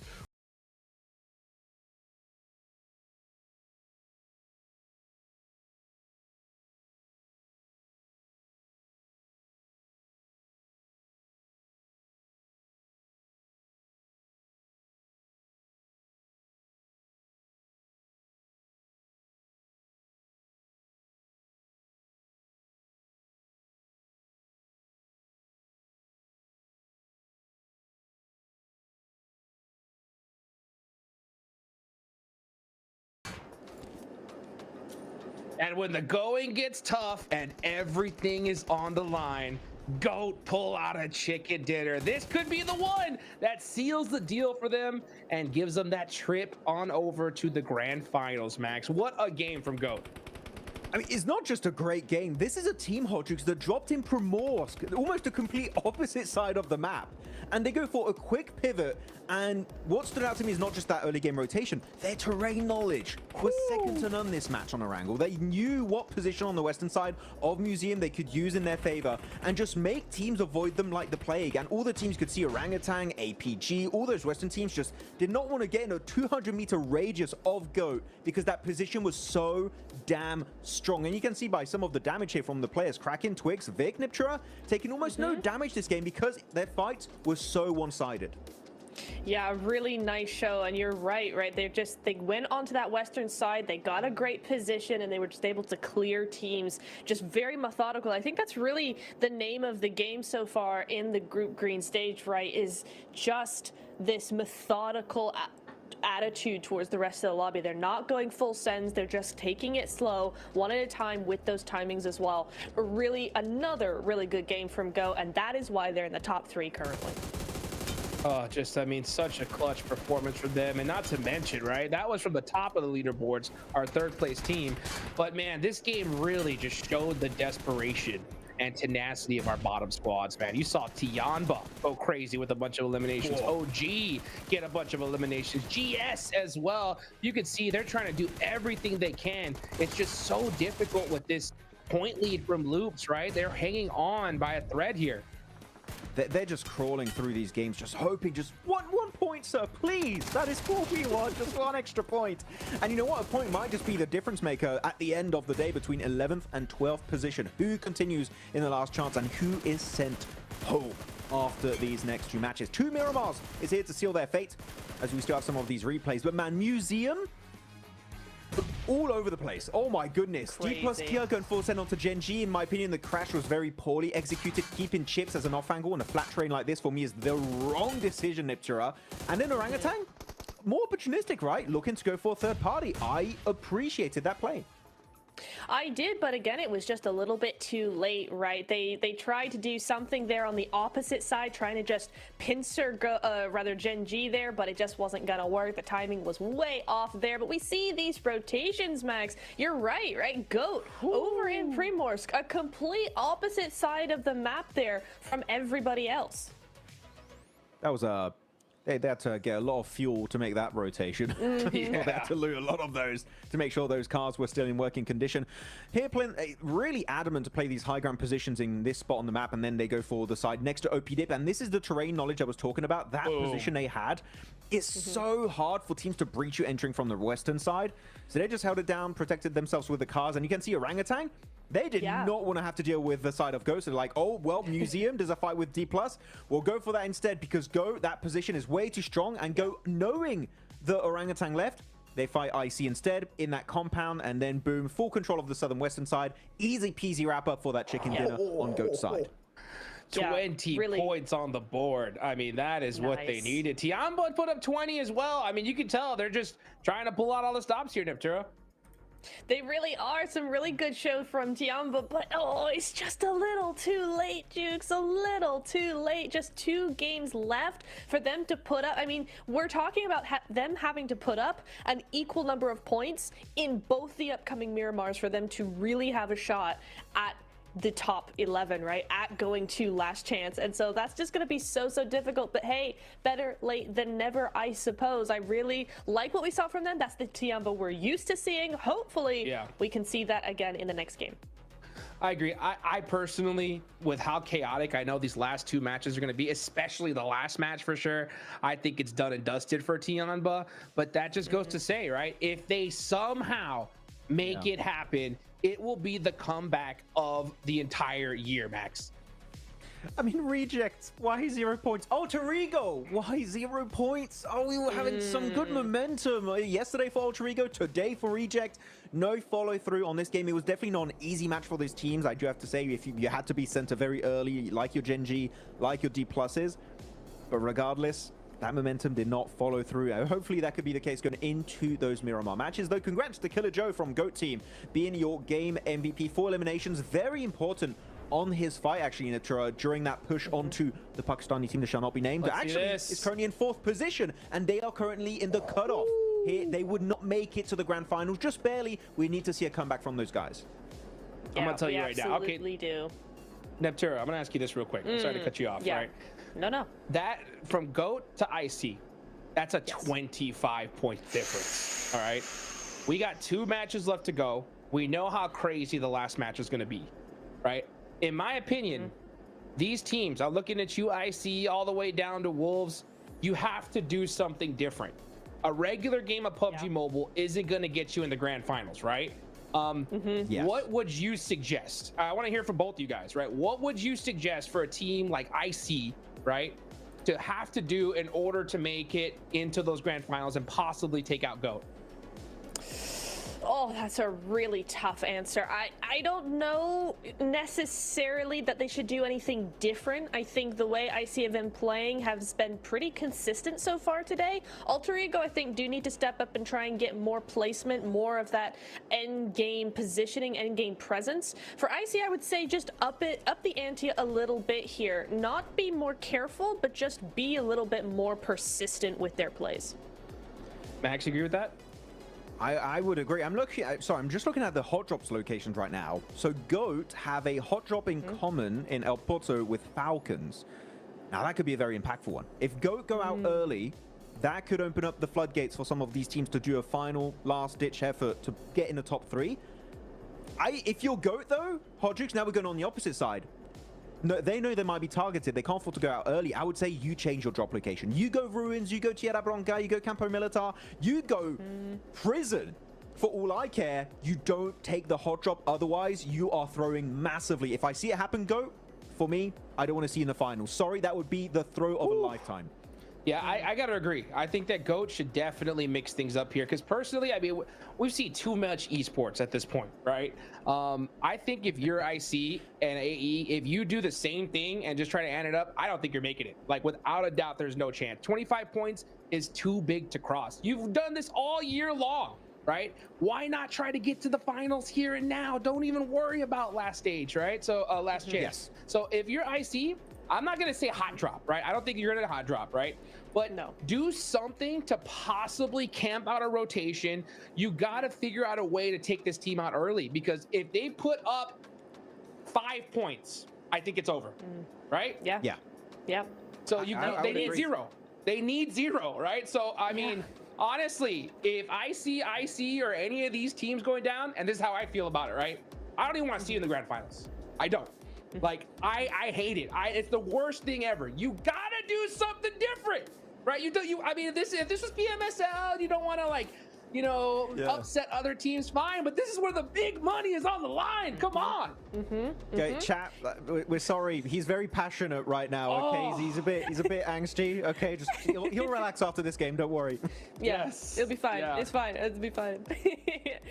S1: And when the going gets tough and everything is on the line, Goat pull out a chicken dinner. This could be the one that seals the deal for them and gives them that trip on over to the grand finals, Max. What a game from Goat.
S2: I mean, it's not just a great game. This is a team, Hodrix, that dropped in Primorsk, almost a complete opposite side of the map. And they go for a quick pivot. And what stood out to me is not just that early game rotation. Their terrain knowledge was second to none this match on Erangel. They knew what position on the western side of Museum they could use in their favor and just make teams avoid them like the plague. And all the teams could see Orangutan, APG, all those western teams just did not want to get in a 200-meter radius of Goat because that position was so damn strong. And you can see by some of the damage here from the players. Kraken, Twigs, Vic, Niptura taking almost no damage this game because their fights were so one-sided.
S3: Yeah, really nice show, and you're right. They went onto that western side, they got a great position, and they were just able to clear teams, just very methodical. I think that's really the name of the game so far in the group green stage, right, is just this methodical attitude towards the rest of the lobby. They're not going full sends, they're just taking it slow, one at a time with those timings as well. Another really good game from Go, and that is why they're in the top 3 currently.
S1: Oh, I mean, such a clutch performance from them. And not to mention, right, that was from the top of the leaderboards, our 3rd place team. But man, this game really just showed the desperation and tenacity of our bottom squads, man. You saw Tianba go crazy with a bunch of eliminations. Whoa. OG get a bunch of eliminations. GS as well. You can see they're trying to do everything they can. It's just so difficult with this point lead from Loops, right? They're hanging on by a thread here.
S2: They're just crawling through these games, just hoping, just one point, sir, please. That is all we want, just one extra point. And you know what? A point might just be the difference maker at the end of the day between 11th and 12th position. Who continues in the last chance and who is sent home after these next 2 matches? 2 Miramars is here to seal their fate as we still have some of these replays. But man, Museum, all over the place. Oh my goodness. D plus
S3: Crazy.
S2: Kia going full send onto Gen G. In my opinion, the crash was very poorly executed. Keeping chips as an off angle on a flat terrain like this for me is the wrong decision, Niptura. And then Orangutan, more opportunistic, right? Looking to go for a third party. I appreciated that play.
S3: I did, but again, it was just a little bit too late, right? They tried to do something there on the opposite side, trying to just pincer Gen G there, but it just wasn't gonna work. The timing was way off there, but we see these rotations, Max. You're right? Goat over in Primorsk, a complete opposite side of the map there from everybody else.
S2: That was a... They had to get a lot of fuel to make that rotation. They had to loot a lot of those to make sure those cars were still in working condition. Here, really adamant to play these high ground positions in this spot on the map, and then they go for the side next to OP Dip. And this is the terrain knowledge I was talking about. That position they had. It's so hard for teams to breach you entering from the western side. So they just held it down, protected themselves with the cars. And you can see Orangutan. They did not want to have to deal with the side of Go. So they're like, oh, well, Museum does a fight with D+. We'll go for that instead because Go, that position is way too strong. And Go, knowing the Orangutan left, they fight IC instead in that compound. And then, boom, full control of the southern western side. Easy peasy wrap up for that chicken dinner on Goat's side.
S1: 20 points on the board. I mean, that is what they needed. Tiamba put up 20 as well. I mean, you can tell they're just trying to pull out all the stops here, Niptura.
S3: They really are. Some really good show from Tiamba, but oh, it's just a little too late, Jukes. A little too late. Just 2 games left for them to put up. I mean, we're talking about them having to put up an equal number of points in both the upcoming Miramars for them to really have a shot at the top 11, right? At going to last chance. And so that's just going to be so difficult. But hey, better late than never, I suppose. I really like what we saw from them. That's the Tiamba we're used to seeing. Hopefully we can see that again in the next game.
S1: I agree. I personally, with how chaotic I know these last 2 matches are going to be, especially the last match for sure, I think it's done and dusted for Tiamba. But that just goes to say, right? If they somehow make it happen, it will be the comeback of the entire year, Max.
S2: I mean, Reject, why 0 points? Alter Ego, why 0 points? Oh, we were having some good momentum yesterday for Alter Ego, today for Reject. No follow through on this game. It was definitely not an easy match for these teams. I do have to say, if you had to be center very early, like your Gen G, like your D+. But regardless, that momentum did not follow through. Hopefully that could be the case going into those Miramar matches. Though congrats to Killer Joe from GOAT Team being your game MVP. 4 eliminations, very important on his fight actually during that push onto the Pakistani team that shall not be named. Actually is currently in 4th position, and they are currently in the cutoff. Here, they would not make it to the grand finals, just barely. We need to see a comeback from those guys.
S3: Yeah,
S1: I'm gonna tell you right now. Okay,
S3: absolutely do.
S1: Neptura, I'm gonna ask you this real quick. I'm sorry to cut you off. Right?
S3: No.
S1: That from GOAT to IC, that's a 25-point difference. All right. We got 2 matches left to go. We know how crazy the last match is gonna be, right? In my opinion, these teams, I'm looking at you, IC, all the way down to Wolves. You have to do something different. A regular game of PUBG Mobile isn't gonna get you in the grand finals, right? What would you suggest? I want to hear from both of you guys, right? What would you suggest for a team like IC, right, to have to do in order to make it into those grand finals and possibly take out GOAT?
S3: Oh, that's a really tough answer. I don't know necessarily that they should do anything different. I think the way I see them playing has been pretty consistent so far today. Alter Ego, I think, do need to step up and try and get more placement, more of that end game positioning, end game presence. For IC, I would say just up the ante a little bit here. Not be more careful, but just be a little bit more persistent with their plays.
S1: Max, agree with that?
S2: I would agree. I'm just looking at the hot drops locations right now. So GOAT have a hot drop in common in El Porto with Falcons. Now that could be a very impactful one. If GOAT go out early, that could open up the floodgates for some of these teams to do a final last-ditch effort to get in the top 3. If you're GOAT though, Hodrix, now we're going on the opposite side. No, they know they might be targeted. They can't afford to go out early. I would say you change your drop location. You go Ruins, you go Tierra Blanca, you go Campo Militar, you go Prison. For all I care, you don't take the hot drop. Otherwise, you are throwing massively. If I see it happen, GOAT, for me, I don't want to see you in the finals. Sorry, that would be the throw of a lifetime.
S1: Yeah, I gotta agree. I think that GOAT should definitely mix things up here because personally, I mean, we've seen too much esports at this point, right? I think if you're IC and AE, if you do the same thing and just try to add it up, I don't think you're making it. Like, without a doubt, there's no chance. 25 points is too big to cross. You've done this all year long, right? Why not try to get to the finals here and now? Don't even worry about last stage, right? So last chance.
S2: Yes.
S1: So if you're IC, I'm not going to say hot drop, right? I don't think you're going to hot drop, right? But
S3: no,
S1: do something to possibly camp out a rotation. You got to figure out a way to take this team out early, because if they put up 5 points, I think it's over, right?
S3: Yeah.
S2: Yeah.
S3: Yeah.
S1: So they need
S2: agree.
S1: 0. They need 0, right? So, I mean, honestly, if I see IC or any of these teams going down, and this is how I feel about it, right? I don't even want to see you in the grand finals. I don't. Like, I hate it. It's the worst thing ever. You gotta do something different, right? I mean, if this was PMSL, you don't want to, like, you know, upset other teams, fine. But this is where the big money is on the line. Come on.
S2: Okay, chat. We're sorry. He's very passionate right now. Okay, he's a bit angsty. Okay, just he'll relax after this game. Don't worry.
S3: Yes, it'll be fine.
S1: Yeah.
S3: It's fine. It'll be fine.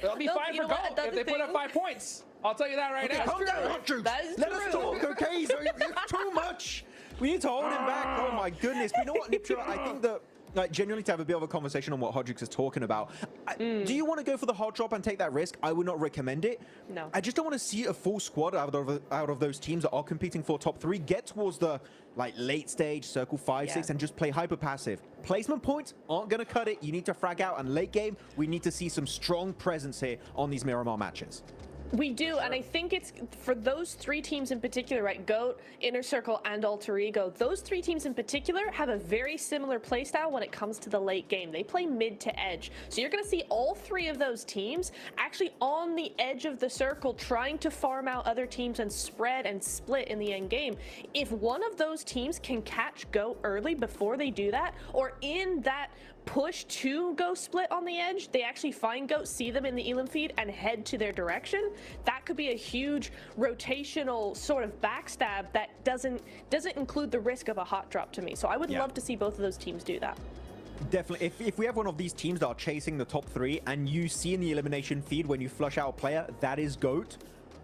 S1: It'll be fine for GOAT if they put up 5 points. I'll tell you that right now.
S2: Calm down,
S3: That is
S2: Let
S3: true.
S2: us talk, okay? So it's too much. We need to hold him back. Oh my goodness. But you know what, Niptra? I think that, like, genuinely to have a bit of a conversation on what Hodrix is talking about. Do you want to go for the hot drop and take that risk? I would not recommend it.
S3: No.
S2: I just don't want to see a full squad out of those teams that are competing for top 3 get towards the late stage, circle 5, 6, and just play hyper passive. Placement points aren't going to cut it. You need to frag out, and late game, we need to see some strong presence here on these Miramar matches.
S3: We do, and I think it's for those 3 teams in particular, right? GOAT, Inner Circle, and Alter Ego. Those 3 teams in particular have a very similar playstyle when it comes to the late game. They play mid to edge. So you're going to see all 3 of those teams actually on the edge of the circle trying to farm out other teams and spread and split in the end game. If one of those teams can catch GOAT early before they do that, or in that push to go split on the edge, they actually find GOAT, see them in the elim feed, and head to their direction. That could be a huge rotational sort of backstab that doesn't include the risk of a hot drop to me. So I would love to see both of those teams do that.
S2: Definitely. If we have one of these teams that are chasing the top 3 and you see in the elimination feed when you flush out a player, that is GOAT,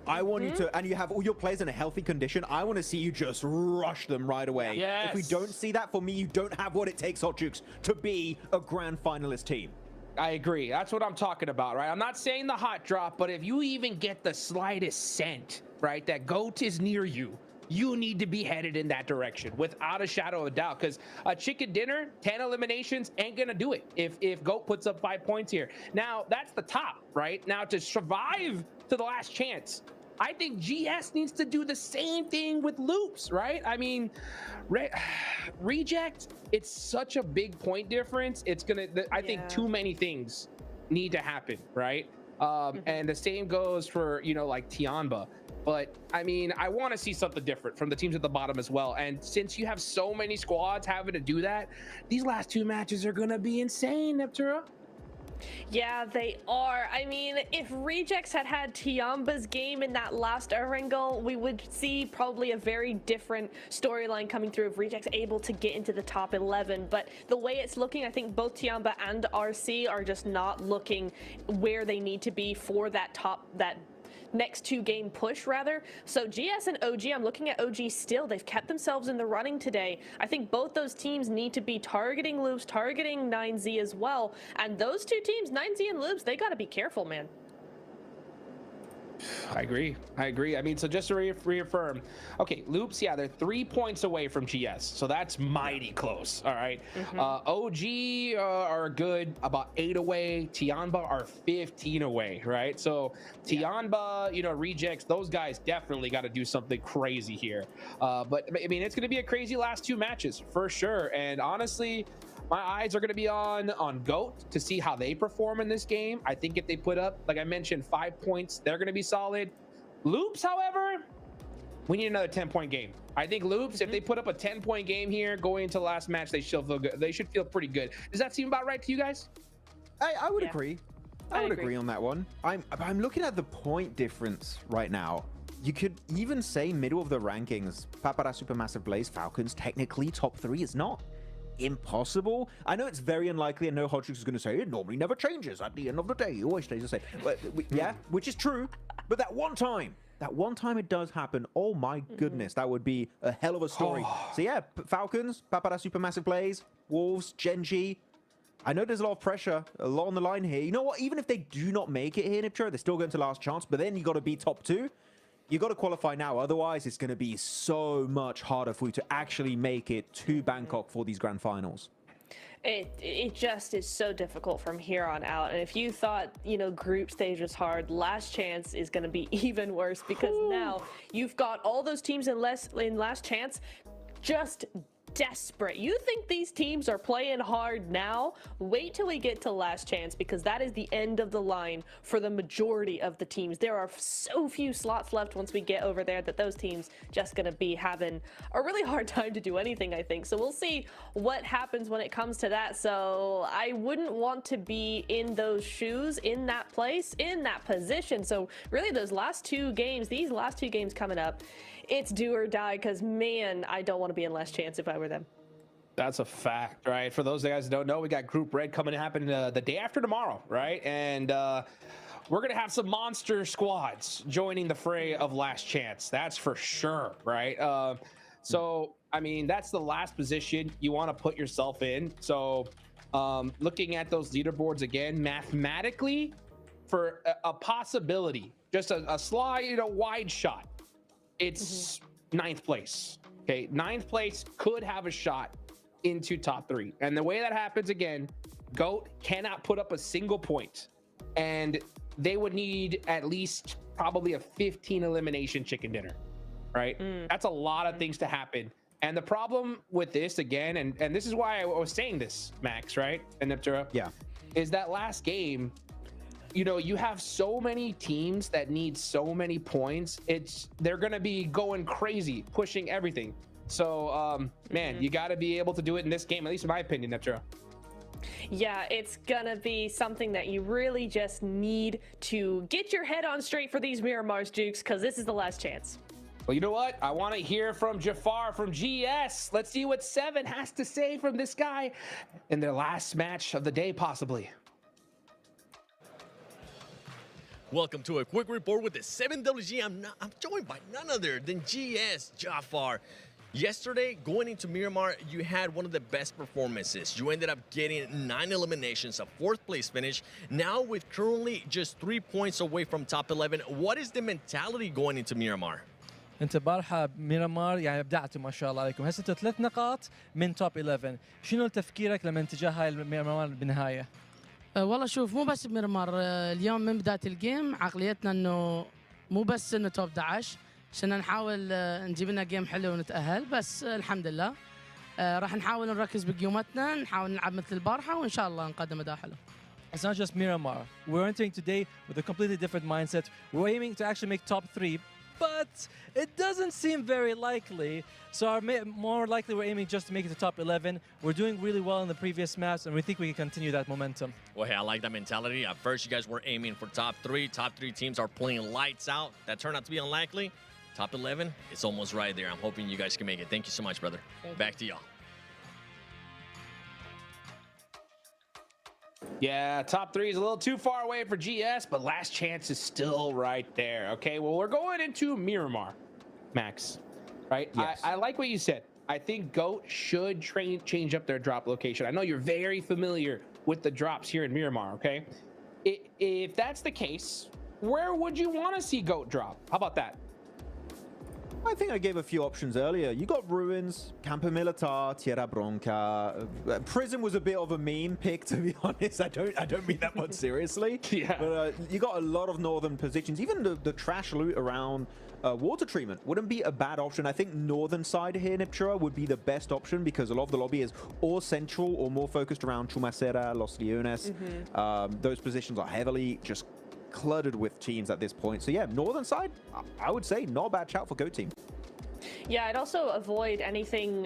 S2: I want you to, and you have all your players in a healthy condition, I want to see you just rush them right away.
S1: Yes.
S2: If we don't see that, for me, you don't have what it takes, Hotjukes, to be a grand finalist team.
S1: I agree. That's what I'm talking about, right? I'm not saying the hot drop, but if you even get the slightest scent, right, that GOAT is near you, you need to be headed in that direction without a shadow of a doubt, because a chicken dinner, 10 eliminations ain't gonna do it if GOAT puts up 5 points here. Now, that's the top, right? Now, to survive to the last chance, I think GS needs to do the same thing with loops, right? I mean, reject, it's such a big point difference. It's gonna, I think too many things need to happen, right? And the same goes for, you know, like Tianba. But I mean, I want to see something different from the teams at the bottom as well. And since you have so many squads having to do that, these last 2 matches are gonna be insane, Neptura.
S3: Yeah, they are. I mean, if Rejects had had Tiamba's game in that last Erangel, we would see probably a very different storyline coming through if Rejects able to get into the top 11. But the way it's looking, I think both Tiamba and RC are just not looking where they need to be for that next 2 game push rather. So GS and OG, I'm looking at OG still. They've kept themselves in the running today. I think both those teams need to be targeting Loops, targeting 9Z as well. And those 2 teams, 9Z and Loops, they got to be careful, man.
S1: I agree. I mean, so just to reaffirm, okay, Loops, yeah, they're 3 points away from GS, so that's mighty close. All right. OG are good, about 8 away. Tianba are 15 away, right? So Tianba, you know, Rejects, those guys definitely got to do something crazy here. But I mean, it's going to be a crazy last 2 matches for sure. And honestly, my eyes are going to be on GOAT to see how they perform in this game. I think if they put up, like I mentioned, 5 points, they're going to be solid. Loops, however, we need another 10-point game. I think Loops, if they put up a 10-point game here going into the last match, they should feel good. They should feel pretty good. Does that seem about right to you guys?
S2: I would agree. I would agree on that one. I'm looking at the point difference right now. You could even say middle of the rankings, Papara, Supermassive Blaze, Falcons, technically top 3. It's not impossible. I know it's very unlikely, and no Hodgins is going to say it normally never changes. At the end of the day, it always stays the same. But yeah, which is true. But that one time it does happen. Oh my goodness, that would be a hell of a story. So yeah, Falcons, Papara Supermassive plays, Wolves, Genji. I know there's a lot of pressure, a lot on the line here. You know what? Even if they do not make it here, Nipcho, they're still going to last chance. But then you got to be top 2. You got to qualify now. Otherwise, it's going to be so much harder for you to actually make it to Bangkok for these grand finals.
S3: It just is so difficult from here on out. And if you thought, you know, group stage was hard, last chance is going to be even worse, because now you've got all those teams in last chance just desperate. You think these teams are playing hard now? Wait till we get to last chance, because that is the end of the line for the majority of the teams. There are so few slots left once we get over there that those teams just gonna be having a really hard time to do anything, I think. So we'll see what happens when it comes to that. So I wouldn't want to be in those shoes, in that place, in that position. So really these last two games coming up, it's do or die, because man, I don't want to be in last chance if I were them.
S1: That's a fact, right? For those guys that don't know, we got Group Red coming to happen the day after tomorrow, right? And we're going to have some monster squads joining the fray of last chance. That's for sure, right? So, I mean, that's the last position you want to put yourself in. So looking at those leaderboards again, mathematically, for a possibility, just a sly, you know, wide shot, it's 9th place. Okay, 9th place could have a shot into top 3. And the way that happens, again, GOAT cannot put up a single point. And they would need at least probably a 15 elimination chicken dinner, right? That's a lot of things to happen. And the problem with this, again, and this is why I was saying this, Max, right? And Niptura,
S2: yeah,
S1: is that last game, you know, you have so many teams that need so many points. They're going to be going crazy, pushing everything. So, man, you got to be able to do it in this game, at least in my opinion, Nepturo.
S3: Yeah, it's gonna be something that you really just need to get your head on straight for these Miramar's, Jukes, because this is the last chance.
S1: Well, you know what? I want to hear from Jafar from GS. Let's see what 7 has to say from this guy in their last match of the day, possibly.
S6: Welcome to a quick report with the 7WG. I'm joined by none other than GS Jafar. Yesterday, going into Miramar, you had one of the best performances. You ended up getting 9 eliminations, a 4th place finish. Now, with currently just 3 points away from top 11, what is the mentality going into Miramar?
S13: انت بارحه ميرامار يعني ابدعتوا ما شاء الله عليكم. هسه 3 نقاط من توب 11. شنو تفكيرك لما اتجاه هاي ميرامار بالنهايه؟
S14: والله شوف، مو بس بميرامار، اليوم من بدايه الجيم عقليتنا انه مو بس انه توب 11 عشان نحاول نجيب لنا جيم حلو ونتاهل، بس الحمد لله راح نحاول نركز بقيومتنا، نحاول نلعب مثل البارحه وان شاء الله نقدم اداء حلو.
S13: It's not just Miramar. We're entering today with a completely different mindset. We're aiming to actually make top 3, but it doesn't seem very likely. So more likely we're aiming just to make it to top 11. We're doing really well in the previous maps, and we think we can continue that momentum.
S6: Well, hey, I like that mentality. At first, you guys were aiming for top 3. Top 3 teams are playing lights out. That turned out to be unlikely. Top 11, it's almost right there. I'm hoping you guys can make it. Thank you so much, brother. Back to y'all.
S1: Yeah, top 3 is a little too far away for GS, but last chance is still right there. Okay, well, we're going into Miramar, Max, right?
S2: Yes.
S1: I like what you said. I think GOAT should change up their drop location. I know you're very familiar with the drops here in Miramar, okay? If that's the case, where would you want to see GOAT drop? How about that?
S2: I think I gave a few options earlier. You got Ruins, Campo Militar, Tierra Bronca. Prison was a bit of a meme pick, to be honest. I don't mean that much seriously.
S1: Yeah.
S2: But you got a lot of northern positions. Even the trash loot around water treatment wouldn't be a bad option. I think northern side here, Nipchura, would be the best option because a lot of the lobby is or central or more focused around Chumacera, Los Leones. Those positions are heavily just cluttered with teams at this point. So yeah, northern side, I would say not a bad shout for GOAT team.
S3: Yeah, I'd also avoid anything